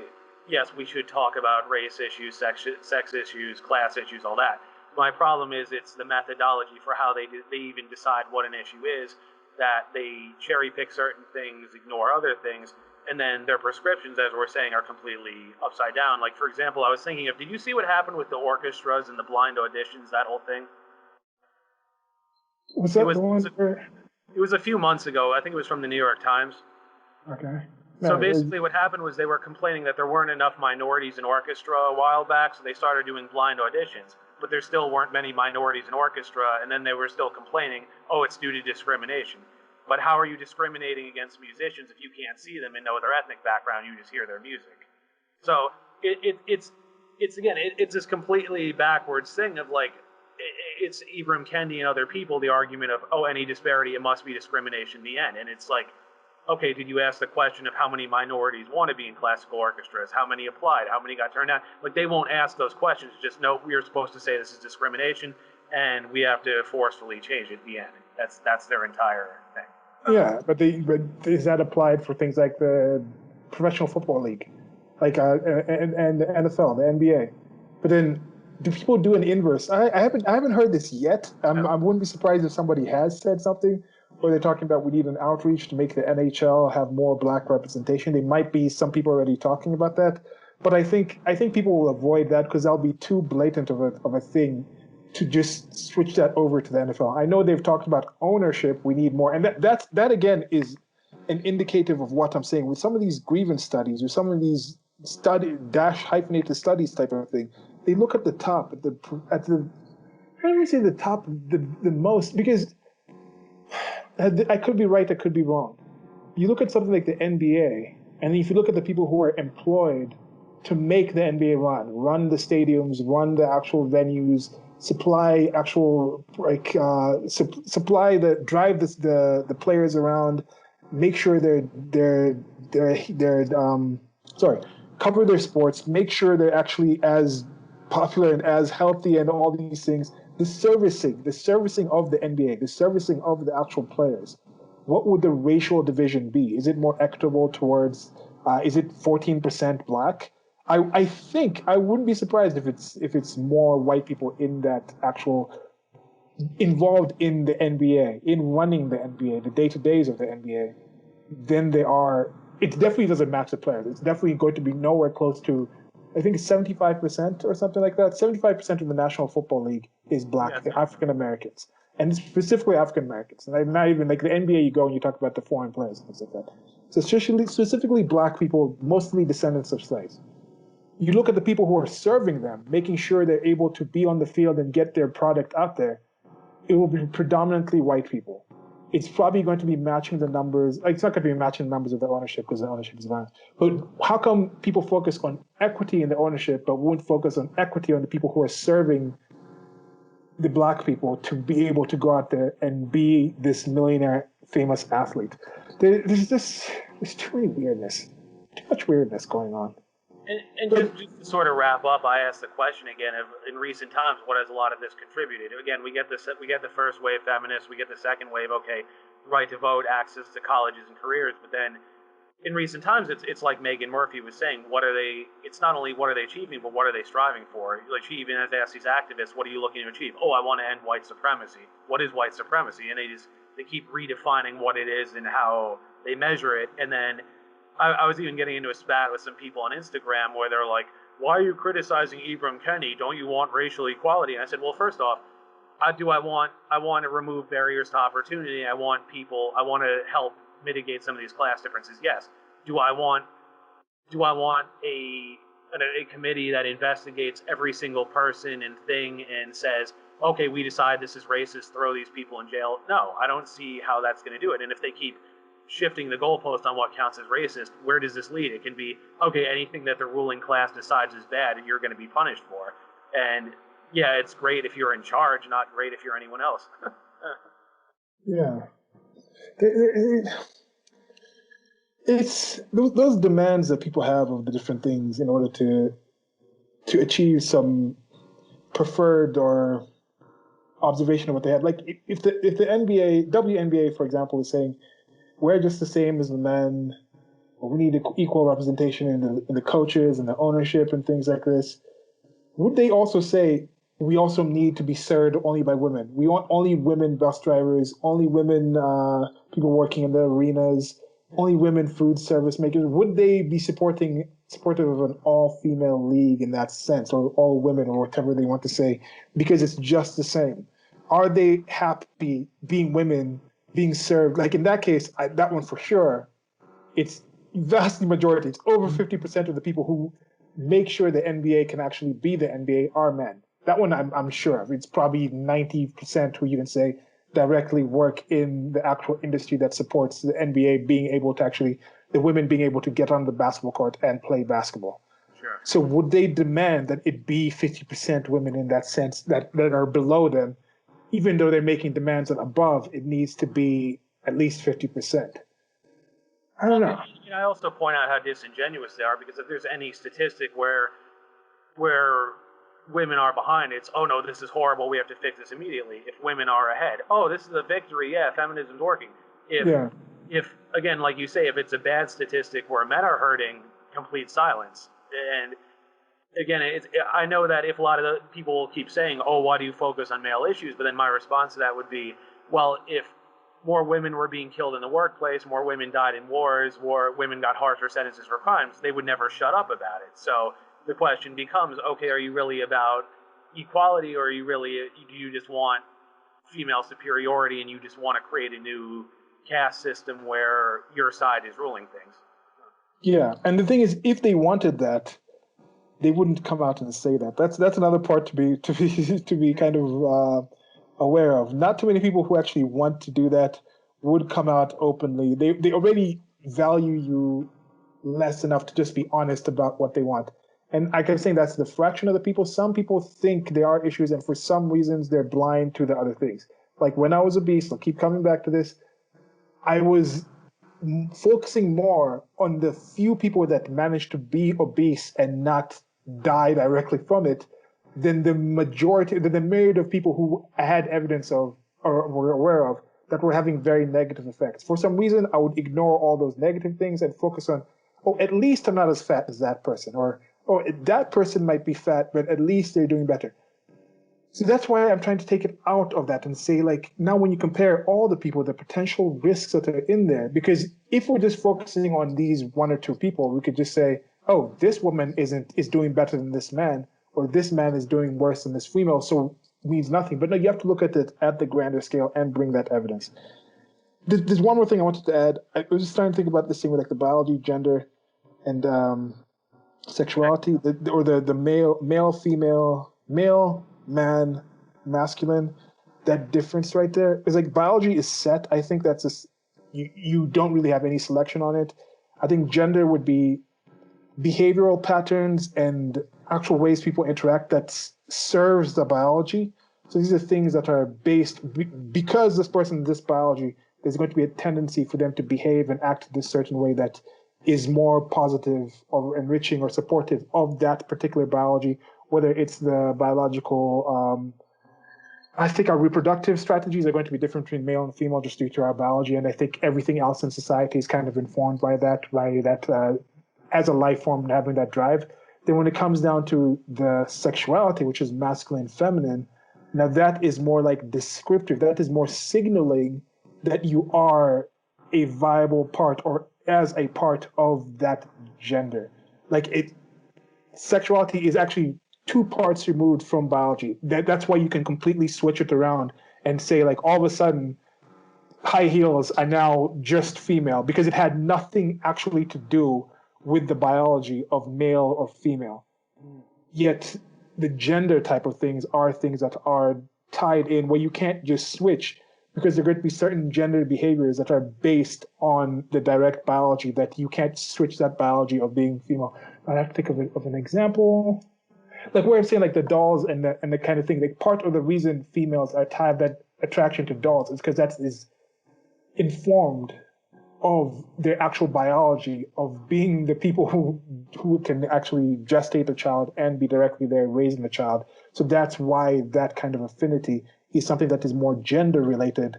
yes, we should talk about race issues, sex issues, class issues, all that. My problem is it's the methodology for how they even decide what an issue is, that they cherry pick certain things, ignore other things, and then their prescriptions, as we're saying, are completely upside down. Like, for example, I was thinking of, did you see what happened with the orchestras and the blind auditions, that whole thing? Was that the one where... It was a few months ago. I think it was from the New York Times. Okay. So basically what happened was they were complaining that there weren't enough minorities in orchestra a while back, so they started doing blind auditions. but there still weren't many minorities in orchestra, and then they were still complaining, oh, it's due to discrimination. But how are you discriminating against musicians if you can't see them and know their ethnic background? You just hear their music. So it's this completely backwards thing of like, it's Ibram Kendi and other people, the argument of, oh, any disparity, it must be discrimination in the end. And it's like, okay, did you ask the question of how many minorities want to be in classical orchestras? How many applied? How many got turned down? Like, they won't ask those questions. Just, no, we are supposed to say this is discrimination, and we have to forcefully change it at the end. That's their entire thing. Yeah, but is that applied for things like the professional football league, like and the NFL, the NBA? But then, do people do an inverse? I haven't heard this yet. I wouldn't be surprised if somebody has said something, or they're talking about we need an outreach to make the NHL have more black representation. There might be some people already talking about that, but I think people will avoid that because that'll be too blatant of a thing to just switch that over to the NFL. I know they've talked about ownership. We need more, and that again is an indicative of what I'm saying. With some of these grievance studies, or some of these hyphenated studies type of thing, they look at the top, at the how do we say the top the most? Because I could be right, I could be wrong. You look at something like the NBA, and if you look at the people who are employed to make the NBA run the stadiums, run the actual venues, supply actual drive the players around, make sure they're cover their sports, make sure they're actually as popular and as healthy and all these things. The servicing of the NBA, the servicing of the actual players. What would the racial division be? Is it more equitable towards? Is it 14% black? I think I wouldn't be surprised if it's more white people in that actual involved in the NBA, in running the NBA, the day-to-days of the NBA, than they are. It definitely doesn't match the players. It's definitely going to be nowhere close to, I think it's 75% or something like that. 75% of the National Football League is black, African Americans, and specifically African Americans. And not even like the NBA, you go and you talk about the foreign players and things like that. So specifically black people, mostly descendants of slaves. You look at the people who are serving them, making sure they're able to be on the field and get their product out there. It will be predominantly white people. It's probably going to be matching the numbers. Like, it's not going to be matching the numbers of the ownership because the ownership is violent. But how come people focus on equity in the ownership but won't focus on equity on the people who are serving the black people to be able to go out there and be this millionaire famous athlete? There's too many weirdness. Too much weirdness going on. And just to sort of wrap up, I asked the question again of, in recent times, what has a lot of this contributed? Again, we get the first wave feminists, we get the second wave, okay, right to vote, access to colleges and careers, but then in recent times, it's like Megan Murphy was saying, it's not only what are they achieving, but what are they striving for? Like, she even has asked these activists, what are you looking to achieve? Oh, I want to end white supremacy. What is white supremacy? And they keep redefining what it is and how they measure it, and then I was even getting into a spat with some people on Instagram where they're like, why are you criticizing Ibram Kendi? Don't you want racial equality? And I said, well, first off, I want to remove barriers to opportunity. I want to help mitigate some of these class differences. Yes. Do I want a committee that investigates every single person and thing and says, okay, we decide this is racist, throw these people in jail? No, I don't see how that's going to do it. And if they keep shifting the goalpost on what counts as racist, where does this lead? It can be, okay, anything that the ruling class decides is bad and you're going to be punished for. And yeah, it's great if you're in charge, not great if you're anyone else. Yeah. It's those demands that people have of the different things in order to achieve some preferred or observation of what they have. Like if the NBA, WNBA, for example, is saying, we're just the same as the men, or we need equal representation in the coaches and the ownership and things like this, would they also say we also need to be served only by women? We want only women bus drivers, only women people working in the arenas, only women food service makers? Would they be supportive of an all-female league in that sense, or all women, or whatever they want to say, because it's just the same? Are they happy being women, being served? Like in that case, that one for sure, it's vastly majority. It's over 50% of the people who make sure the NBA can actually be the NBA are men. That one I'm sure of. It's probably 90% who you can say directly work in the actual industry that supports the NBA being able to actually, the women being able to get on the basketball court and play basketball. Sure. So would they demand that it be 50% women in that sense that are below them, even though they're making demands that above, it needs to be at least 50%? I don't know. I also point out how disingenuous they are, because if there's any statistic where women are behind, it's, oh no, this is horrible, we have to fix this immediately. If women are ahead, oh, this is a victory, yeah, feminism's working. If again, like you say, if it's a bad statistic where men are hurting, complete silence. And again, I know that if a lot of the people keep saying, oh, why do you focus on male issues? But then my response to that would be, well, if more women were being killed in the workplace, more women died in wars, more women got harsher sentences for crimes, they would never shut up about it. So the question becomes, okay, are you really about equality, or do you just want female superiority and you just want to create a new caste system where your side is ruling things? Yeah, and the thing is, if they wanted that, they wouldn't come out and say that. That's another part to be kind of aware of. Not too many people who actually want to do that would come out openly. They already value you less enough to just be honest about what they want. And I can say that's the fraction of the people. Some people think there are issues, and for some reasons they're blind to the other things. Like when I was obese, I'll keep coming back to this, I was focusing more on the few people that managed to be obese and not die directly from it than the myriad of people who I had evidence of or were aware of that were having very negative effects. For some reason, I would ignore all those negative things and focus on, oh, at least I'm not as fat as that person, or oh, that person might be fat, but at least they're doing better. So that's why I'm trying to take it out of that and say, like, now when you compare all the people, the potential risks that are in there, because if we're just focusing on these one or two people, we could just say, oh, this woman is doing better than this man, or this man is doing worse than this female, so it means nothing. But no, you have to look at it at the grander scale and bring that evidence. There's one more thing I wanted to add. I was just trying to think about this thing with like the biology, gender, and sexuality, the male, female, male, man, masculine, that difference right there is like biology is set. I think that's just, you don't really have any selection on it. I think gender would be behavioral patterns and actual ways people interact that serves the biology. So these are things that are based, because this person, this biology, there's going to be a tendency for them to behave and act this certain way that is more positive or enriching or supportive of that particular biology, whether it's the biological, I think our reproductive strategies are going to be different between male and female just due to our biology. And I think everything else in society is kind of informed by that, as a life form and having that drive. Then when it comes down to the sexuality, which is masculine and feminine, now that is more like descriptive. That is more signaling that you are a viable part or as a part of that gender. Sexuality is actually 2 parts removed from biology. That's why you can completely switch it around and say, like, all of a sudden, high heels are now just female because it had nothing actually to do with the biology of male or female. Yet the gender type of things are things that are tied in where you can't just switch, because there are going to be certain gender behaviors that are based on the direct biology that you can't switch that biology of being female. I have to think of an example. Like where I'm saying, like the dolls and the kind of thing, like part of the reason females have that attraction to dolls is because that is informed of their actual biology of being the people who can actually gestate a child and be directly there raising the child. So that's why that kind of affinity is something that is more gender related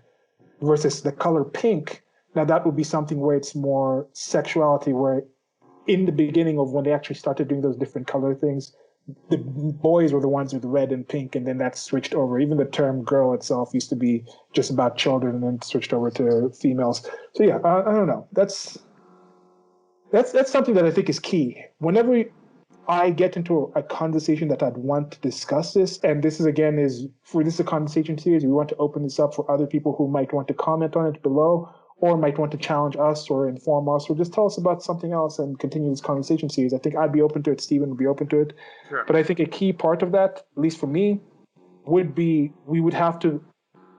versus the color pink. Now that would be something where it's more sexuality, where in the beginning of when they actually started doing those different color things, the boys were the ones with red and pink, and then that switched over. Even the term girl itself used to be just about children, and then switched over to females. So yeah, I don't know. That's something that I think is key. Whenever I get into a conversation that I'd want to discuss this, and this is again is a conversation series, we want to open this up for other people who might want to comment on it below, or might want to challenge us or inform us or just tell us about something else and continue this conversation series. I think I'd be open to it. Stephen would be open to it. Sure. But I think a key part of that, at least for me, would be we would have to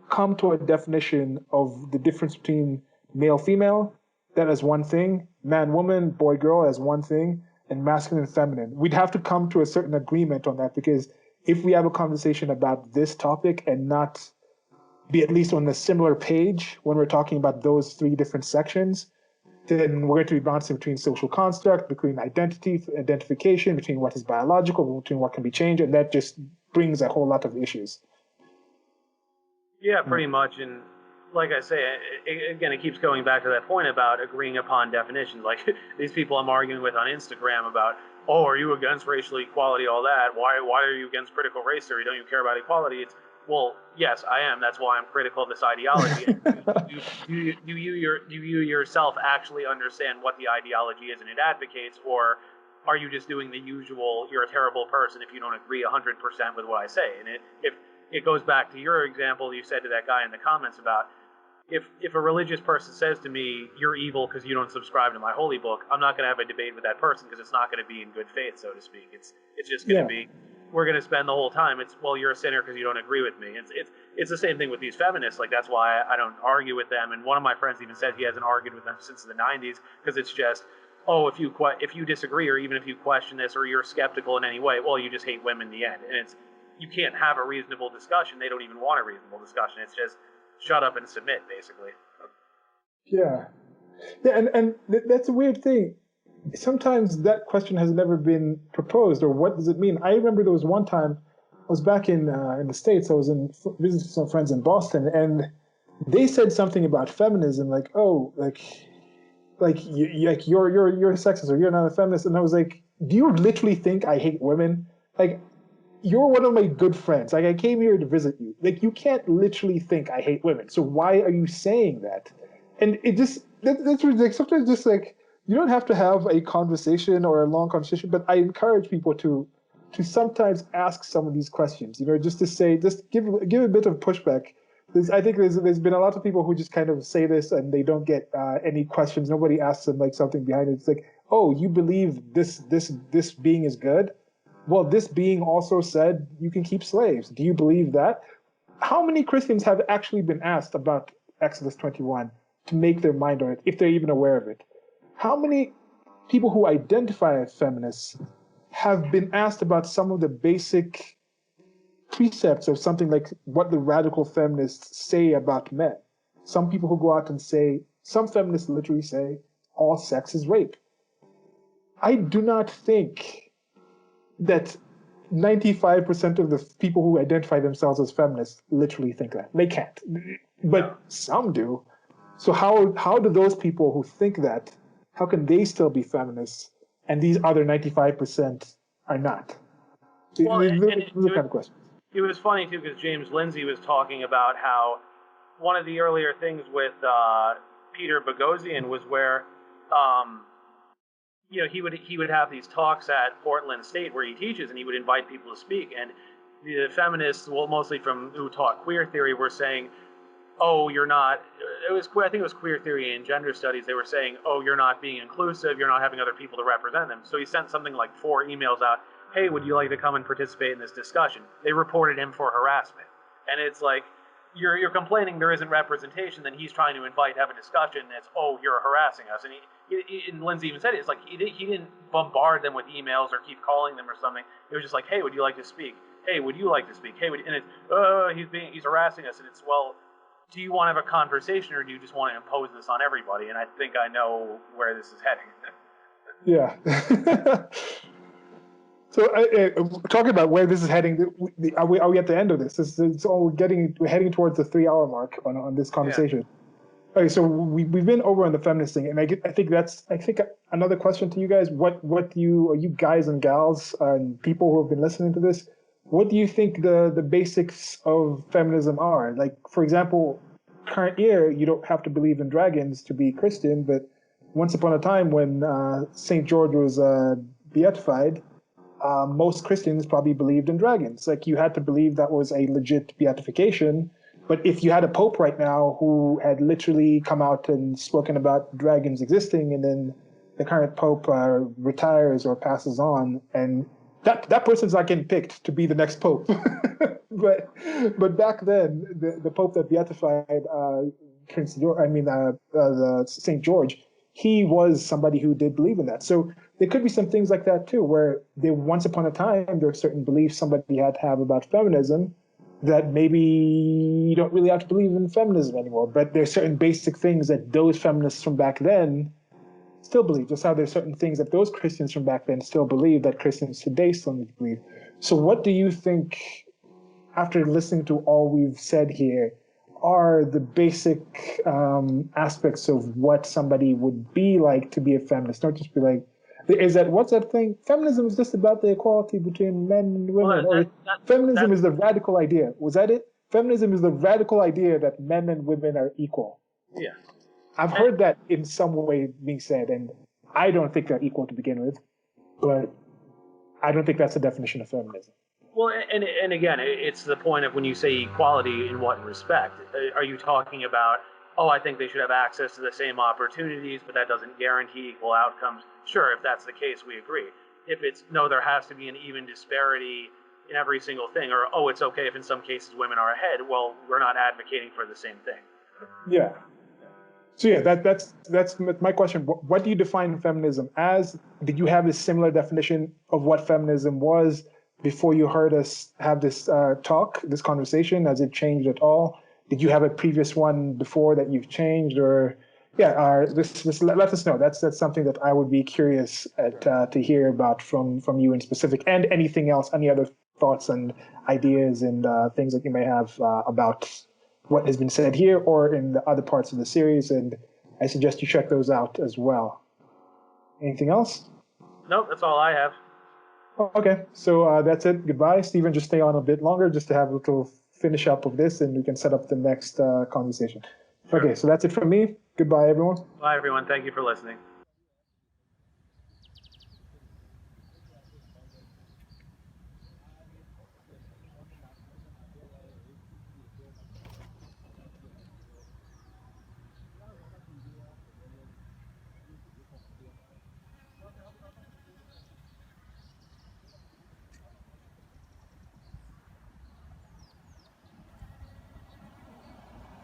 come to a definition of the difference between male female, that as one thing, man woman, boy girl as one thing, and masculine and feminine. We'd have to come to a certain agreement on that, because if we have a conversation about this topic and not be at least on a similar page when we're talking about those three different sections, then we're going to be bouncing between social construct, between identification, between what is biological, between what can be changed, and that just brings a whole lot of issues. Yeah, pretty much. And like I say, again, it keeps going back to that point about agreeing upon definitions. Like these people I'm arguing with on Instagram about, oh, are you against racial equality, all that? Why are you against critical race theory? Don't you care about equality? It's, well, yes, I am. That's why I'm critical of this ideology. Do you yourself actually understand what the ideology is and it advocates, or are you just doing the usual, you're a terrible person if you don't agree 100% with what I say? And if it goes back to your example you said to that guy in the comments about, if a religious person says to me, you're evil because you don't subscribe to my holy book, I'm not going to have a debate with that person, because it's not going to be in good faith, so to speak. It's just going to be, we're going to spend the whole time, it's, well, you're a sinner because you don't agree with me. It's the same thing with these feminists. Like, that's why I don't argue with them. And one of my friends even said he hasn't argued with them since the 90s, because it's just, oh, if you disagree, or even if you question this, or you're skeptical in any way, well, you just hate women in the end. And it's, you can't have a reasonable discussion. They don't even want a reasonable discussion. It's just shut up and submit, basically. Yeah, and that's a weird thing. Sometimes that question has never been proposed, or what does it mean? I remember there was one time I was back in the States. I was visiting some friends in Boston, and they said something about feminism, like, oh, like you're a sexist, or you're not a feminist. And I was like, do you literally think I hate women? Like, you're one of my good friends. Like, I came here to visit you. Like, you can't literally think I hate women. So why are you saying that? And it just, that's ridiculous. Sometimes just like, you don't have to have a conversation or a long conversation, but I encourage people to sometimes ask some of these questions, you know, just to say, just give a bit of pushback. I think there's been a lot of people who just kind of say this and they don't get any questions. Nobody asks them like something behind it. It's like, oh, you believe this being is good? Well, this being also said you can keep slaves. Do you believe that? How many Christians have actually been asked about Exodus 21 to make their mind on it, if they're even aware of it? How many people who identify as feminists have been asked about some of the basic precepts of something like what the radical feminists say about men? Some people who go out and say, some feminists literally say, all sex is rape. I do not think that 95% of the people who identify themselves as feminists literally think that. They can't. But some do. So how do those people who think that, how can they still be feminists and these other 95% are not? Well, those kind of questions. It was funny, too, because James Lindsay was talking about how one of the earlier things with Peter Boghossian was where you know, he would have these talks at Portland State where he teaches, and he would invite people to speak. And the feminists, well, mostly from who taught queer theory, were saying, "Oh, you're not." I think it was queer theory and gender studies. They were saying, "Oh, you're not being inclusive. You're not having other people to represent them." So he sent something like 4 emails out. Hey, would you like to come and participate in this discussion? They reported him for harassment, and it's like, you're complaining there isn't representation, then he's trying to invite, have a discussion, and it's, oh, you're harassing us. And and Lindsay even said it, it's like he didn't bombard them with emails or keep calling them or something. It was just like, hey, would you like to speak? Hey, would you like to speak? Hey, and it's, he's harassing us, and it's, well, do you want to have a conversation, or do you just want to impose this on everybody? And I think I know where this is heading. Yeah. So, talking about where this is heading, are we at the end of this? We're heading towards the 3-hour mark on this conversation. Yeah. Okay, so we've been over on the feminist thing, and I think another question to you guys: what do you guys and gals and people who have been listening to this, what do you think the basics of feminism are? Like, for example, current year, you don't have to believe in dragons to be Christian, but once upon a time when Saint George was beatified, most Christians probably believed in dragons. Like, you had to believe that was a legit beatification, But if you had a pope right now who had literally come out and spoken about dragons existing, and then the current pope retires or passes on, and that person's not getting picked to be the next pope. but back then, the pope that beatified Prince George, the Saint George, he was somebody who did believe in that. So there could be some things like that too, where once upon a time there are certain beliefs somebody had to have about feminism that maybe you don't really have to believe in feminism anymore. But there's certain basic things that those feminists from back then still believe, just how there's certain things that those Christians from back then still believe that Christians today still need to believe. So what do you think, after listening to all we've said here, are the basic aspects of what somebody would be like to be a feminist? Not just be like, what's that thing? Feminism is just about the equality between men and women. Or feminism is the radical idea. Was that it? Feminism is the radical idea that men and women are equal. Yeah. I've heard that in some way being said, and I don't think they're equal to begin with, but I don't think that's the definition of feminism. Well, and again, it's the point of when you say equality, in what respect? Are you talking about, I think they should have access to the same opportunities, but that doesn't guarantee equal outcomes? Sure, if that's the case, we agree. If it's, no, there has to be an even disparity in every single thing, or, it's okay if in some cases women are ahead, well, we're not advocating for the same thing. Yeah. So yeah, that's my question. What do you define feminism as? Did you have a similar definition of what feminism was before you heard us have this this conversation? Has it changed at all? Did you have a previous one before that you've changed, or let us know. That's something that I would be curious to hear about from you in specific, and anything else, any other thoughts and ideas and things that you may have about what has been said here or in the other parts of the series, and I suggest you check those out as well. Anything else? Nope, that's all I have. Okay, so that's it. Goodbye. Stephen, just stay on a bit longer just to have a little finish up of this, and we can set up the next conversation. Sure. Okay, so that's it from me. Goodbye, everyone. Bye, everyone. Thank you for listening.